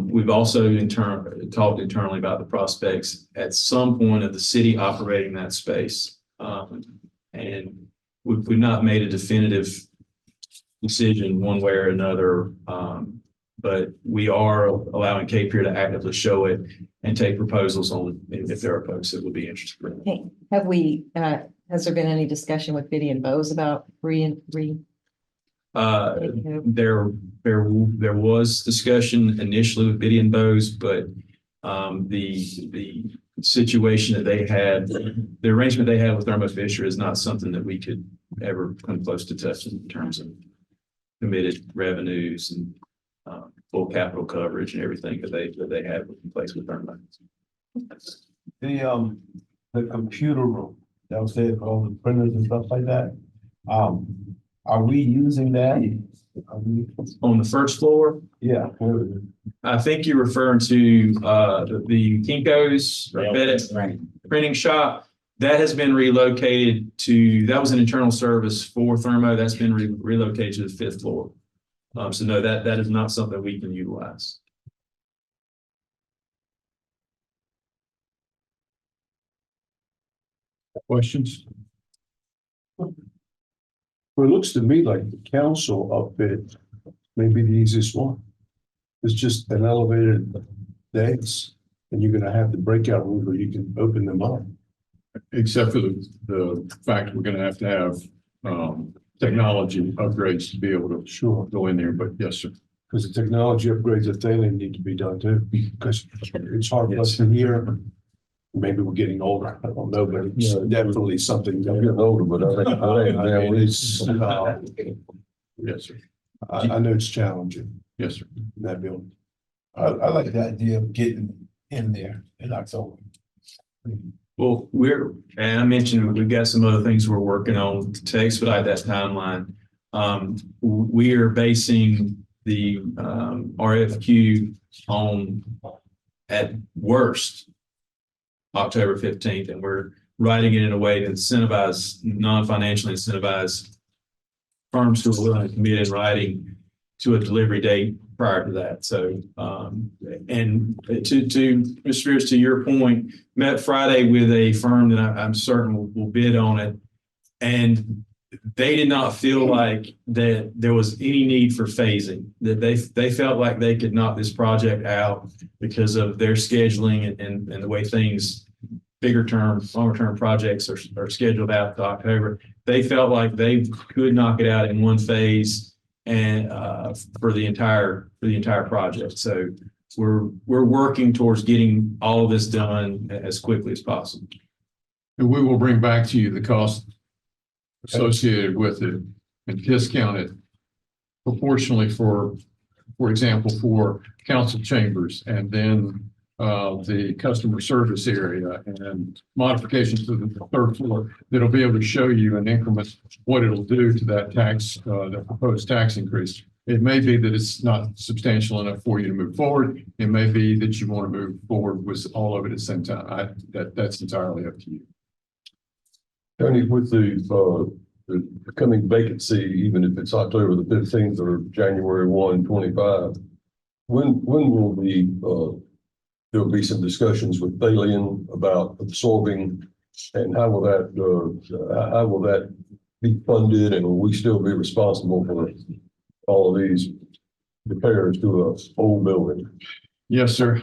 We've also talked internally about the prospects at some point of the city operating that space. And we've not made a definitive decision one way or another. But we are allowing K-Pier to actively show it and take proposals on if there are folks that would be interested. Hey, have we, has there been any discussion with Biddy and Bose about There was discussion initially with Biddy and Bose, but the situation that they had, the arrangement they had with Thermo Fisher is not something that we could ever come close to touching in terms of committed revenues and full capital coverage and everything that they had in place with Thermo. The computer room downstairs, all the printers and stuff like that. Are we using that? On the first floor? Yeah. I think you're referring to the Kinko's or FedEx printing shop. That has been relocated that was an internal service for Thermo. That's been relocated to the 5th floor. So no, that is not something we can utilize. Questions? Well, it looks to me like the council outfit may be the easiest one. It's just an elevated decks, and you're gonna have the breakout room where you can open them up. Except for the fact we're gonna have technology upgrades to be able to go in there, but yes, sir. Because the technology upgrades at Thailand need to be done too, because it's hard for us to hear. Maybe we're getting older, I don't know, but it's definitely something. I'm getting older, but Yes, sir. I know it's challenging. Yes, sir. That building. I like the idea of getting in there in October. Well, and I mentioned we've got some other things we're working on to expedite that timeline. We are basing the RFQ on, at worst, October 15th, and we're writing it in a way to incentivize, non-financially incentivize firms who are willing to commit in writing to a delivery date prior to that. So, and to Mr. Spears, to your point, met Friday with a firm that I'm certain will bid on it. And they did not feel like that there was any need for phasing, that they felt like they could knock this project out because of their scheduling and the way things, bigger term, longer term projects are scheduled out to October. They felt like they could knock it out in one phase and for the entire project. So we're working towards getting all of this done as quickly as possible. And we will bring back to you the cost associated with it and discount it proportionally for example, for council chambers and then the customer service area and modifications to the third floor that'll be able to show you in increments what it'll do to that tax, the proposed tax increase. It may be that it's not substantial enough for you to move forward. It may be that you want to move forward with all of it at the same time. That's entirely up to you. Tony, with the coming vacancy, even if it's October the 15th or January 1, 25, when will there'll be some discussions with Thalian about absorbing, and how will that be funded, and will we still be responsible for all of these repairs to an old building? Yes, sir.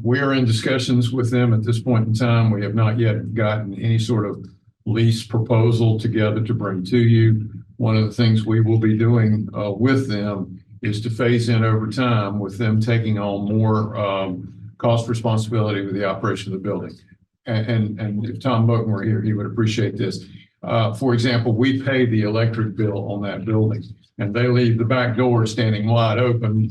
We are in discussions with them at this point in time. We have not yet gotten any sort of lease proposal together to bring to you. One of the things we will be doing with them is to phase in over time with them taking on more cost responsibility with the operation of the building. And if Tom Moten were here, he would appreciate this. For example, we pay the electric bill on that building, and they leave the back door standing wide open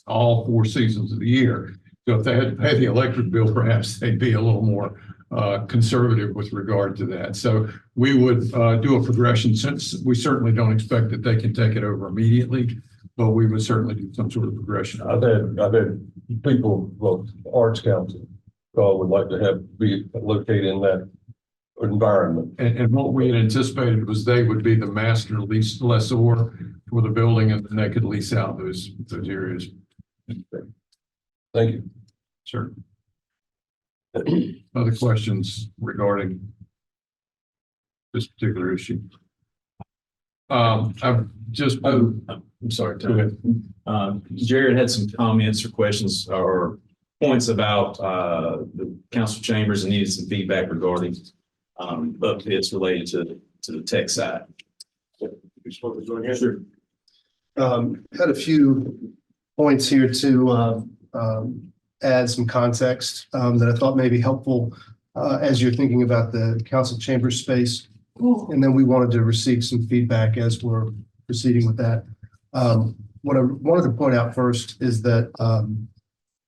all 4 seasons of the year. So if they had to pay the electric bill, perhaps they'd be a little more conservative with regard to that. So we would do a progression, since we certainly don't expect that they can take it over immediately, but we would certainly do some sort of progression. I've had people, well, Arts Council would like to be located in that environment. And what we had anticipated was they would be the master lessor for the building, and then they could lease out those areas. Thank you. Sure. Other questions regarding this particular issue? I've just been. I'm sorry, Tom. Jared had some comments or questions or points about the council chambers and needed some feedback regarding updates related to the tech side. Sure. Had a few points here to add some context that I thought may be helpful as you're thinking about the council chamber space. And then we wanted to receive some feedback as we're proceeding with that. What I wanted to point out first is that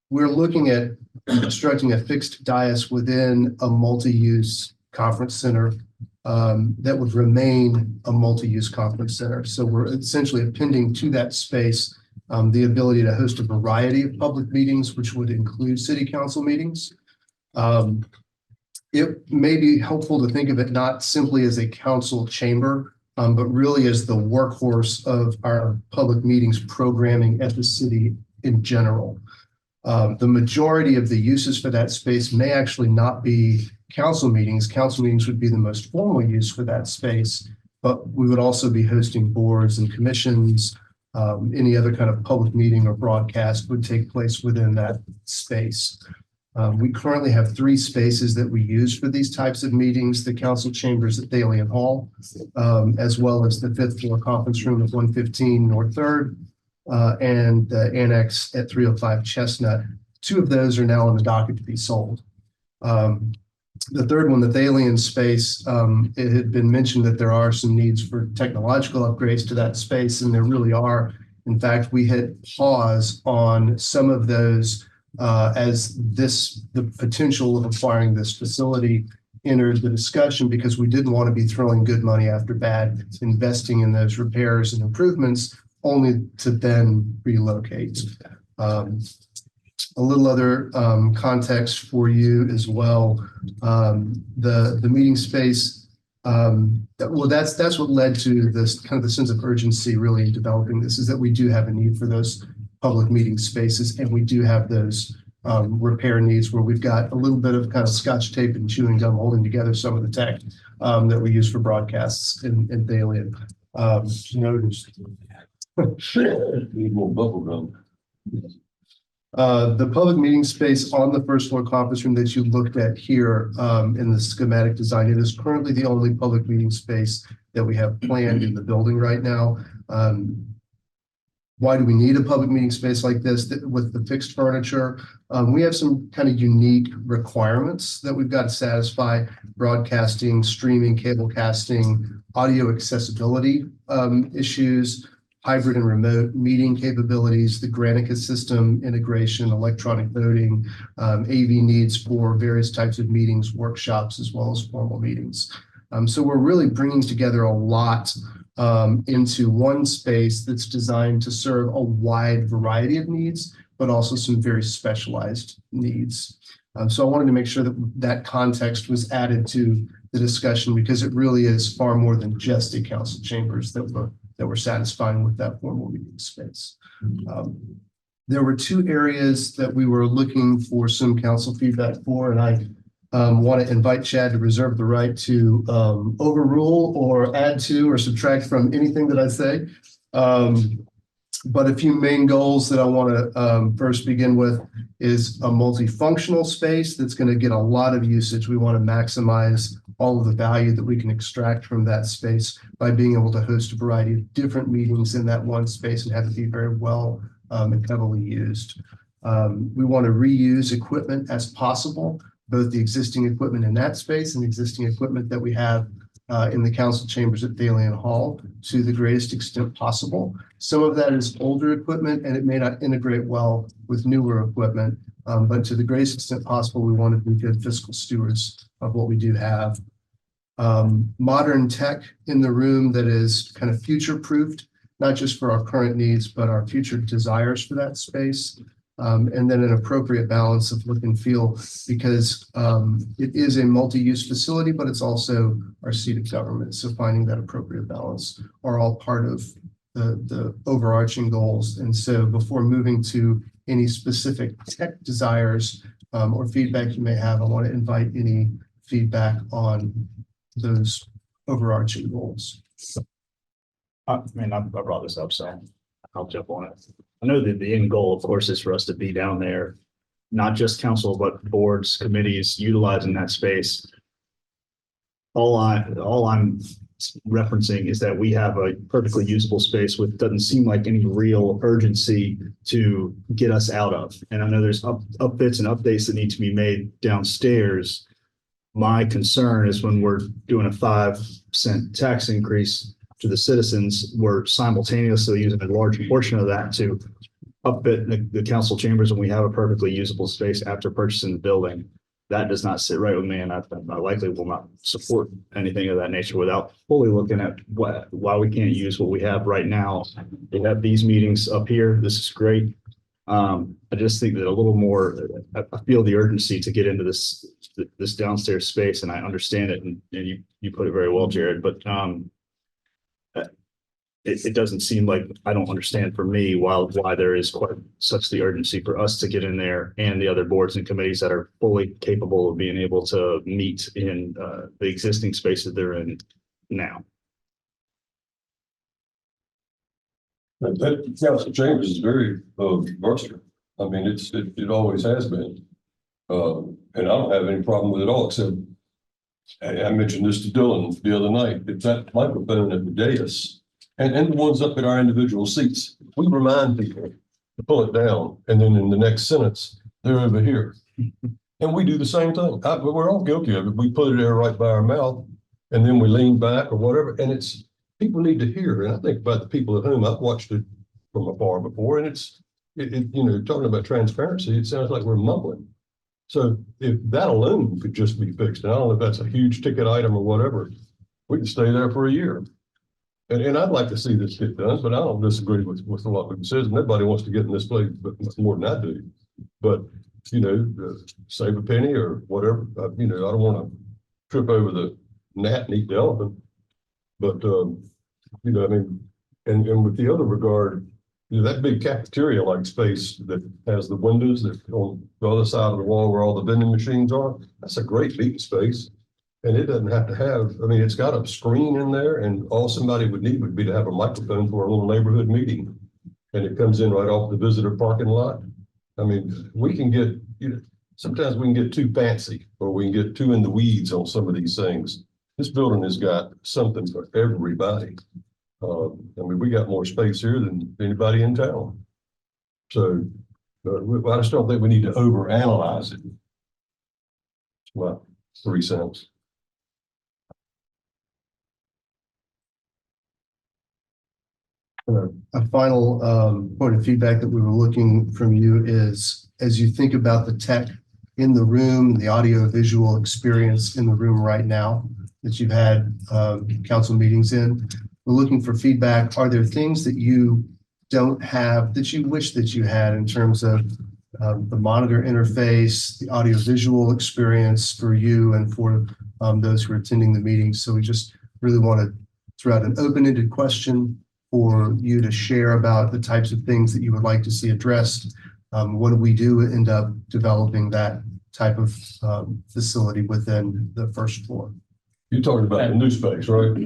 we're looking at constructing a fixed dais within a multi-use conference center that would remain a multi-use conference center. So we're essentially appending to that space the ability to host a variety of public meetings, which would include city council meetings. It may be helpful to think of it not simply as a council chamber, but really as the workhorse of our public meetings programming at the city in general. The majority of the uses for that space may actually not be council meetings. Council meetings would be the most formal use for that space, but we would also be hosting boards and commissions. Any other kind of public meeting or broadcast would take place within that space. We currently have 3 spaces that we use for these types of meetings: the council chambers at Thalian Hall, as well as the 5th floor conference room at 115 North 3rd, and the annex at 305 Chestnut. 2 of those are now on the docket to be sold. The 3rd one, the Thalian space, it had been mentioned that there are some needs for technological upgrades to that space, and there really are. In fact, we hit pause on some of those as the potential of acquiring this facility entered the discussion, because we didn't want to be throwing good money after bad, investing in those repairs and improvements only to then relocate. A little other context for you as well. The meeting space, well, that's what led to this kind of the sense of urgency really in developing this, is that we do have a need for those public meeting spaces, and we do have those repair needs where we've got a little bit of kind of scotch tape and chewing gum holding together some of the tech. that we use for broadcasts in Thalian. Noticed. Need more bubble gum. The public meeting space on the first floor conference room that you looked at here in the schematic design, it is currently the only public meeting space that we have planned in the building right now. Why do we need a public meeting space like this with the fixed furniture? We have some kind of unique requirements that we've got to satisfy: broadcasting, streaming, cable casting, audio accessibility issues, hybrid and remote meeting capabilities, the Granicus system integration, electronic voting, AV needs for various types of meetings, workshops, as well as formal meetings. So we're really bringing together a lot into one space that's designed to serve a wide variety of needs, but also some very specialized needs. So I wanted to make sure that that context was added to the discussion, because it really is far more than just a council chambers that we're satisfying with that formal meeting space. There were two areas that we were looking for some council feedback for, and I want to invite Chad to reserve the right to overrule or add to or subtract from anything that I say. But a few main goals that I want to first begin with is a multifunctional space that's going to get a lot of usage. We want to maximize all of the value that we can extract from that space by being able to host a variety of different meetings in that one space and have it be very well and heavily used. We want to reuse equipment as possible, both the existing equipment in that space and existing equipment that we have in the council chambers at Thalian Hall to the greatest extent possible. Some of that is older equipment and it may not integrate well with newer equipment, but to the greatest extent possible, we want to be good fiscal stewards of what we do have. Modern tech in the room that is kind of future-proofed, not just for our current needs, but our future desires for that space. And then an appropriate balance of look and feel, because it is a multi-use facility, but it's also our seat of government. So finding that appropriate balance are all part of the overarching goals. And so before moving to any specific tech desires or feedback you may have, I want to invite any feedback on those overarching goals. I brought this up, so I'll jump on it. I know that the end goal, of course, is for us to be down there, not just council, but boards, committees, utilizing that space. All I'm referencing is that we have a perfectly usable space with doesn't seem like any real urgency to get us out of. And I know there's updates and updates that need to be made downstairs. My concern is when we're doing a 5-cent tax increase to the citizens, we're simultaneously using a large portion of that to upfit the council chambers when we have a perfectly usable space after purchasing the building. That does not sit right with me, and I likely will not support anything of that nature without fully looking at why we can't use what we have right now. We have these meetings up here. This is great. I just think that a little more, I feel the urgency to get into this downstairs space, and I understand it, and you put it very well, Jared, but it doesn't seem like, I don't understand for me why there is quite such the urgency for us to get in there and the other boards and committees that are fully capable of being able to meet in the existing spaces they're in now. That council chambers is very versatile. I mean, it always has been. And I don't have any problem with it all, except I mentioned this to Dylan the other night. It's that microphone at the dais and the ones up at our individual seats. We remind people to pull it down, and then in the next sentence, they're over here. And we do the same thing. We're all guilty of it. We put it there right by our mouth, and then we lean back or whatever. And it's, people need to hear. And I think about the people at home. I've watched it from afar before, and it's you know, talking about transparency, it sounds like we're mumbling. So if that alone could just be fixed, and I don't know if that's a huge ticket item or whatever, we can stay there for a year. And I'd like to see this get done, but I don't disagree with a lot of it says. Nobody wants to get in this place but more than I do. But, you know, save a penny or whatever. You know, I don't want to trip over the gnat and eat the elephant. But, you know, I mean, and with the other regard, you know, that big cafeteria-like space that has the windows that on the other side of the wall where all the vending machines are, that's a great meeting space. And it doesn't have to have, I mean, it's got a screen in there and all somebody would need would be to have a microphone for a little neighborhood meeting. And it comes in right off the visitor parking lot. I mean, we can get, you know, sometimes we can get too fancy or we can get too in the weeds on some of these things. This building has got something for everybody. I mean, we got more space here than anybody in town. So I just don't think we need to overanalyze it. Well, 3 cents. A final point of feedback that we were looking from you is, as you think about the tech in the room, the audio visual experience in the room right now that you've had council meetings in, we're looking for feedback. Are there things that you don't have that you wish that you had in terms of the monitor interface, the audio visual experience for you and for those who are attending the meetings? So we just really want to throw out an open-ended question for you to share about the types of things that you would like to see addressed when we do end up developing that type of facility within the first floor. You're talking about the new space, right?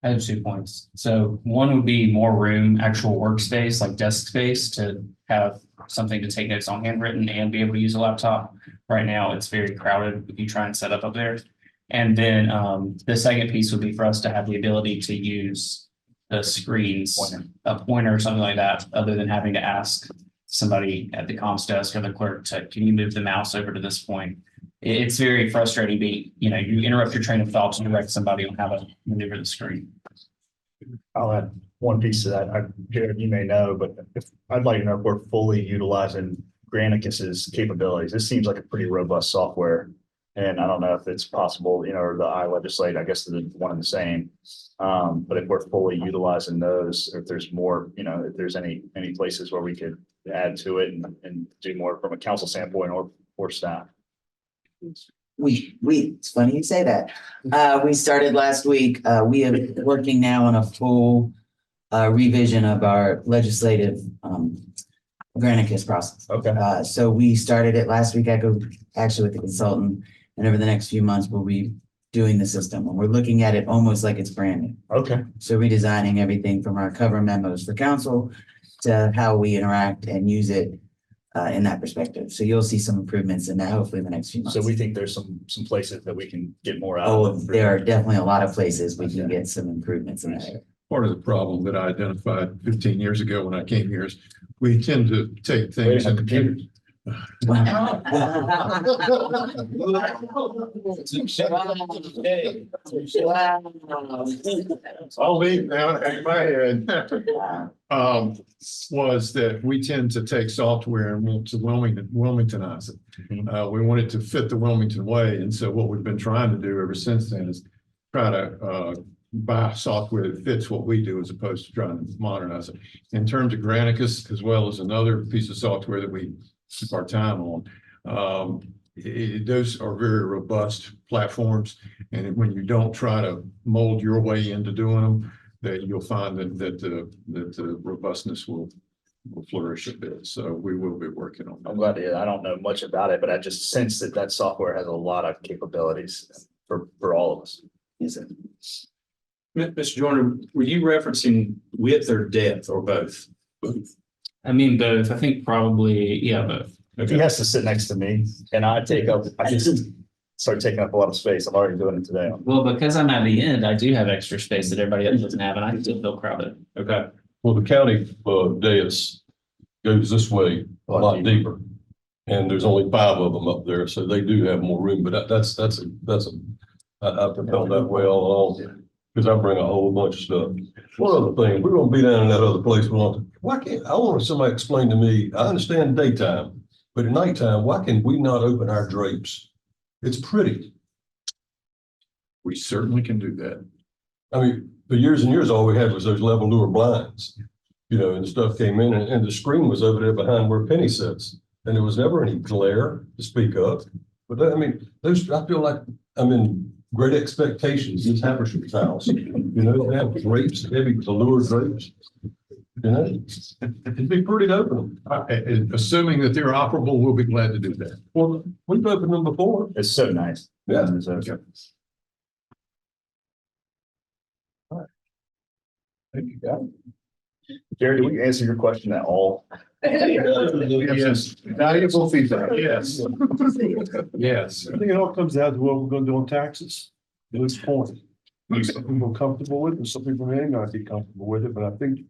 I have 2 points. So one would be more room, actual workspace, like desk space, to have something to take notes on handwritten and be able to use a laptop. Right now, it's very crowded if you try and set up there. And then the second piece would be for us to have the ability to use the screens, a pointer or something like that, other than having to ask somebody at the comms desk or the clerk to, can you move the mouse over to this point? It's very frustrating being, you know, you interrupt your train of thought to direct somebody on how to maneuver the screen. I'll add one piece to that. Jared, you may know, but I'd like to know if we're fully utilizing Granicus's capabilities. This seems like a pretty robust software. And I don't know if it's possible, you know, or the iLegislate, I guess they're one and the same. But if we're fully utilizing those, or if there's more, you know, if there's any places where we could add to it and do more from a council standpoint or staff. It's funny you say that. We started last week. We are working now on a full revision of our legislative Granicus process. Okay. So we started it last week. I go actually with the consultant, and over the next few months, we'll be doing the system. And we're looking at it almost like it's brand new. Okay. So redesigning everything from our cover memos for council to how we interact and use it in that perspective. So you'll see some improvements in that hopefully in the next few months. So we think there's some places that we can get more out Oh, of. there are definitely a lot of places we can get some improvements in that area. Part of the problem that I identified 15 years ago when I came here is we tend to take things. Have computers. I'll leave now, hang my head. Was that we tend to take software and want to Wilmingtonize it. We want it to fit the Wilmington way. And so what we've been trying to do ever since then is try to buy software that fits what we do as opposed to trying to modernize it. In terms of Granicus, as well as another piece of software that we keep our time on. Those are very robust platforms. And when you don't try to mold your way into doing them, that you'll find that the robustness will flourish a bit. So we will be working on that. I'm glad to hear that. I don't know much about it, but I just sense that software has a lot of capabilities for all of us. Yes, sir. Mr. Joyner, were you referencing width or depth or both? I mean, both. I think probably, yeah, both. If he has to sit next to me and I just start taking up a lot of space. I'm already doing it today. Well, because I'm at the end, I do have extra space that everybody else doesn't have, and I still feel crowded. Okay. Well, the county dais goes this way a lot deeper. And there's only 5 of them up there, so they do have more room, but I propelled that way all along. Because I bring a whole bunch of stuff. One other thing, we're gonna be down in that other place. I want somebody to explain to me, I understand daytime, but at nighttime, why can we not open our drapes? It's pretty. We certainly can do that. I mean, for years and years, all we had was those level door blinds, you know, and stuff came in and the screen was over there behind where Penny sits. And there was never any glare to speak of. But I mean, I feel like I'm in Great Expectations, this Haversham house. You know, they have drapes, heavy velour drapes. It'd be pretty to open them. Assuming that they're operable, we'll be glad to do that. Well, we've opened them before. It's so nice. Yeah. It's okay. Thank you, guys. Jerry, did we answer your question at all? Yes, valuable feedback, yes. Yes. I think it all comes down to what we're gonna do on taxes. At this point. Some people are comfortable with it, and some people may not be comfortable with it, but I think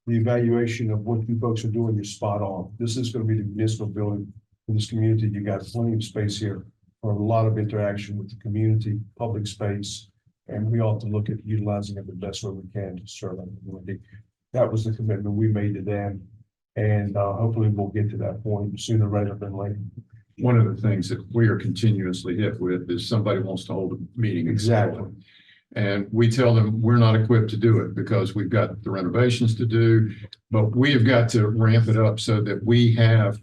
the evaluation of what you folks are doing is spot on. This is gonna be the municipal building for this community. You got plenty of space here for a lot of interaction with the community, public space. And we ought to look at utilizing it the best way we can to serve our community. That was the commitment we made to them. And hopefully we'll get to that point sooner rather than later. One of the things that we are continuously hit with is somebody wants to hold a meeting. Exactly. And we tell them we're not equipped to do it because we've got the renovations to do, but we have got to ramp it up so that we have,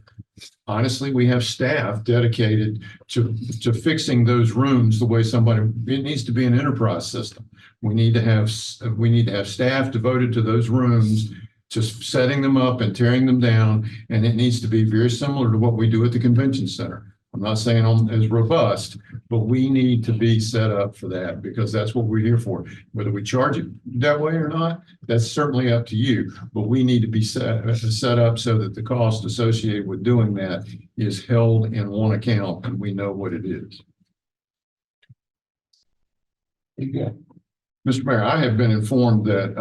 honestly, we have staff dedicated to fixing those rooms the way somebody, it needs to be an enterprise system. We need to have staff devoted to those rooms, just setting them up and tearing them down. And it needs to be very similar to what we do at the convention center. I'm not saying I'm as robust, but we need to be set up for that because that's what we're here for. Whether we charge it that way or not, that's certainly up to you. But we need to be set up so that the cost associated with doing that is held in one account and we know what it is. Yeah. Mr. Mayor, I have been informed that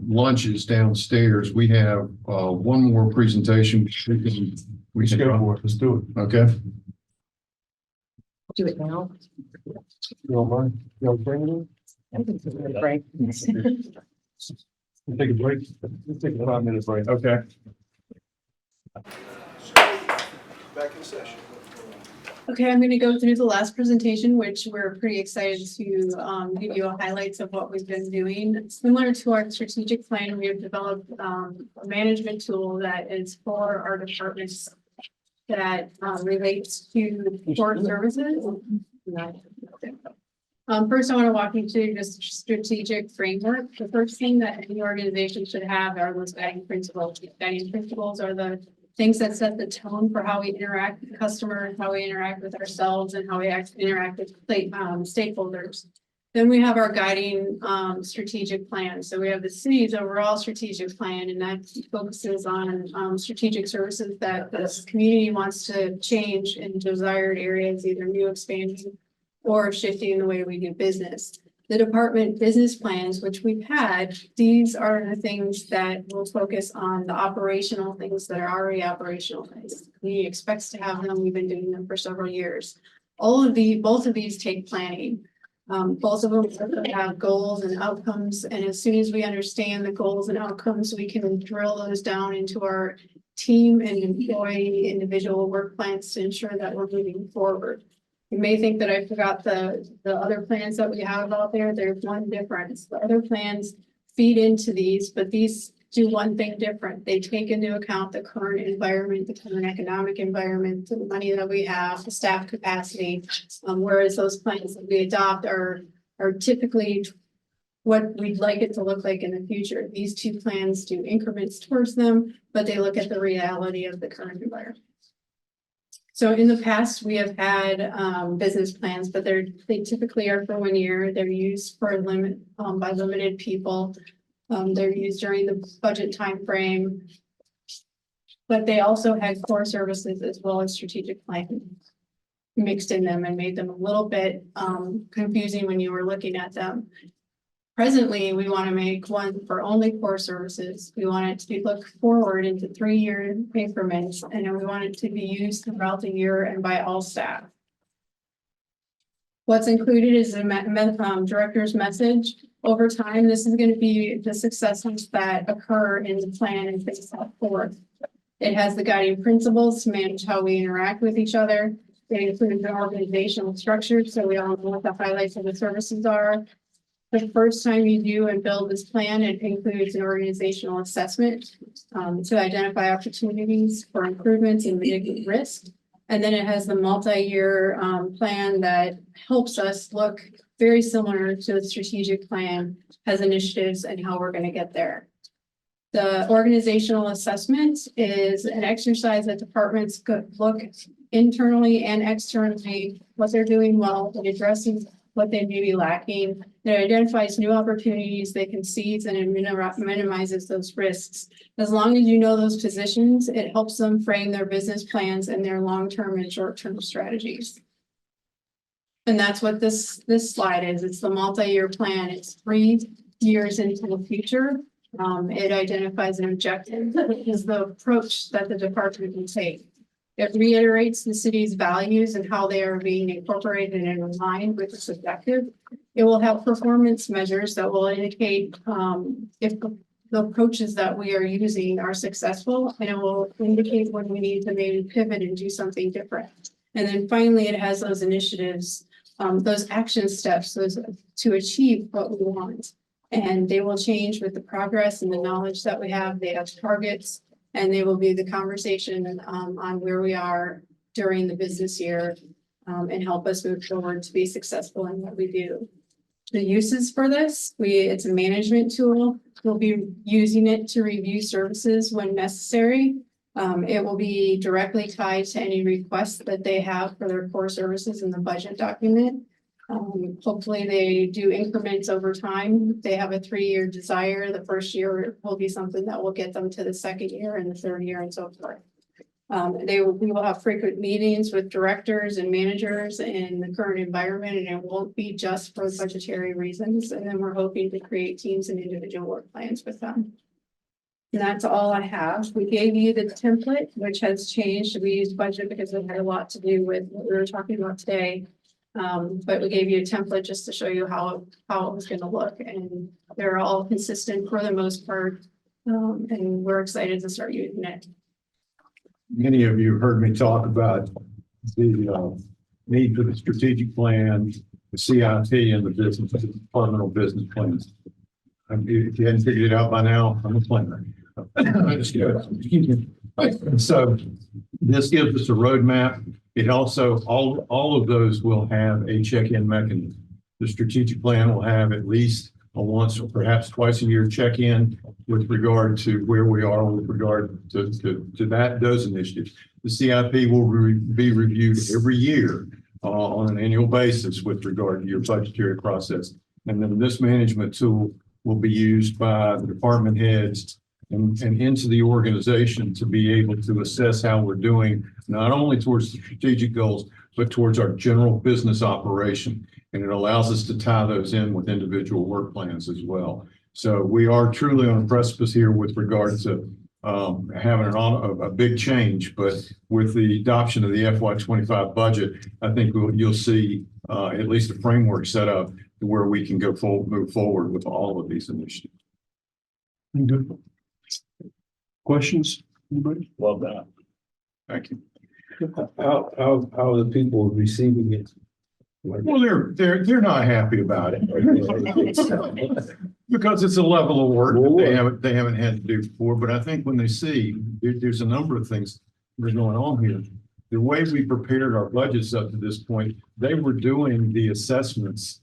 lunch is downstairs. We have one more presentation. We can Schedule it. Let's do it. Okay. Do it now. You don't mind? You don't bring it in? I think it's a break. We'll take a break. We'll take a 5-minute break. Okay. Back in session. Okay, I'm going to go through the last presentation, which we're pretty excited to give you highlights of what we've been doing. Similar to our strategic plan, we have developed a management tool that is for our departments that relates to core services. First, I want to walk you through this strategic framework. The first thing that any organization should have are those guiding principles. Guiding principles are the things that set the tone for how we interact with customers, how we interact with ourselves, and how we interact with stakeholders. Then we have our guiding strategic plan. So we have the city's overall strategic plan, and that focuses on strategic services that this community wants to change in desired areas, either new expansion or shifting the way we do business. The department business plans, which we've had, these are the things that will focus on the operational things that are already operational. The community expects to have them. We've been doing them for several years. Both of these take planning. Both of them have goals and outcomes. And as soon as we understand the goals and outcomes, we can drill those down into our team and employee individual work plans to ensure that we're moving forward. You may think that I forgot the other plans that we have out there. There's one difference. The other plans feed into these, but these do one thing different. They take into account the current environment, the current economic environment, the money that we have, the staff capacity. Whereas those plans that we adopt are typically what we'd like it to look like in the future. These two plans do increments towards them, but they look at the reality of the current environment. So in the past, we have had business plans, but they typically are for 1 year. They're used for by limited people. They're used during the budget timeframe. But they also had core services as well as strategic planning mixed in them and made them a little bit confusing when you were looking at them. Presently, we want to make one for only core services. We want it to be looked forward into 3-year increments, and then we want it to be used throughout the year and by all staff. What's included is a director's message. Over time, this is going to be the successes that occur in the plan and things set forth. It has the guiding principles to manage how we interact with each other. It includes the organizational structure, so we all know what the highlights of the services are. The first time you do and build this plan, it includes an organizational assessment to identify opportunities for improvements and mitigate risk. And then it has the multi-year plan that helps us look very similar to the strategic plan, has initiatives and how we're going to get there. The organizational assessment is an exercise that departments could look internally and externally, what they're doing well, and addressing what they may be lacking. It identifies new opportunities they can seize and it minimizes those risks. As long as you know those positions, it helps them frame their business plans and their long-term and short-term strategies. And that's what this slide is. It's the multi-year plan. It's 3 years into the future. It identifies an objective, which is the approach that the department can take. It reiterates the city's values and how they are being incorporated and aligned with this objective. It will have performance measures that will indicate if the approaches that we are using are successful, and it will indicate when we need to maybe pivot and do something different. And then finally, it has those initiatives, those action steps, those to achieve what we want. And they will change with the progress and the knowledge that we have. They have targets, and they will be the conversation on where we are during the business year and help us move forward to be successful in what we do. The uses for this, it's a management tool. We'll be using it to review services when necessary. It will be directly tied to any requests that they have for their core services in the budget document. Hopefully they do increments over time. They have a 3-year desire. The first year will be something that will get them to the second year and the third year and so forth. We will have frequent meetings with directors and managers in the current environment, and it won't be just for budgetary reasons. And then we're hoping to create teams and individual work plans with them. And that's all I have. We gave you the template, which has changed. We used budget because it had a lot to do with what we were talking about today. But we gave you a template just to show you how it was going to look, and they're all consistent for the most part. And we're excited to start using it. Many of you heard me talk about the need for the strategic plan, the CIP, and the departmental business plans. If you hadn't figured it out by now, I'm a planner. So this gives us a roadmap. It also, all of those will have a check-in mechanism. The strategic plan will have at least a once or perhaps twice a year check-in with regard to where we are with regard to those initiatives. The CIP will be reviewed every year on an annual basis with regard to your budgetary process. And then this management tool will be used by the department heads and into the organization to be able to assess how we're doing, not only towards the strategic goals, but towards our general business operation. And it allows us to tie those in with individual work plans as well. So we are truly on a precipice here with regard to having a big change, but with the adoption of the FY25 budget, I think you'll see at least a framework set up to where we can move forward with all of these initiatives. Good. Questions? Anybody? Well done. Thank you. How are the people receiving it? Well, they're not happy about it because it's a level of work that they haven't had to do before. But I think when they see there's a number of things that are going on here. The way we prepared our budgets up to this point, they were doing the assessments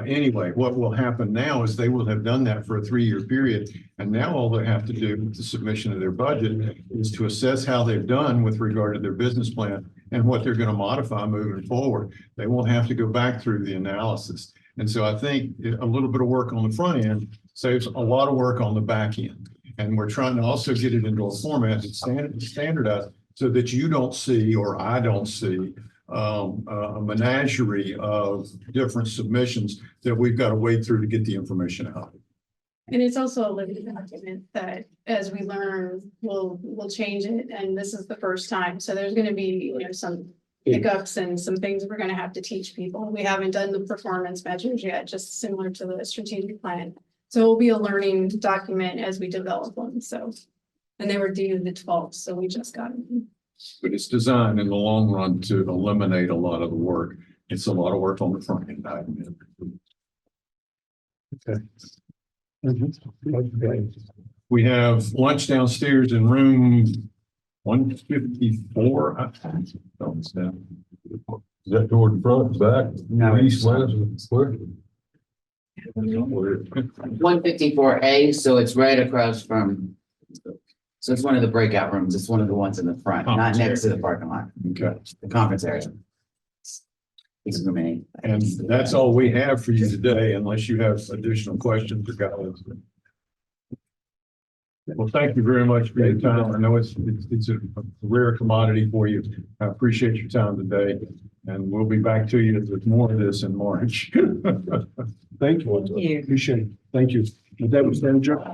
anyway. What will happen now is they will have done that for a 3-year period. And now all they have to do with the submission of their budget is to assess how they've done with regard to their business plan and what they're going to modify moving forward. They won't have to go back through the analysis. And so I think a little bit of work on the front end saves a lot of work on the back end. And we're trying to also get it into a format that's standardized so that you don't see, or I don't see, a menagerie of different submissions that we've got to wade through to get the information out. And it's also a living document that as we learn, we'll change it. And this is the first time. So there's going to be, some hiccups and some things we're going to have to teach people. We haven't done the performance measures yet, just similar to the strategic plan. So it will be a learning document as we develop one. So, and they were due the 12th, so we just got them. But it's designed in the long run to eliminate a lot of the work. It's a lot of work on the front end. I admit. Okay. We have lunch downstairs in room 154. Is that toward the front, back? No, east, west, where? 154A, so it's right across from So it's one of the breakout rooms. It's one of the ones in the front, not next to the parking lot, Okay. the conference area. It's room A. And that's all we have for you today, unless you have additional questions or comments. Well, thank you very much for your time. I know it's a rare commodity for you. I appreciate your time today. And we'll be back to you with more of this in March. Thank you. you. Appreciate it. Thank you. With that, we stand adjourned.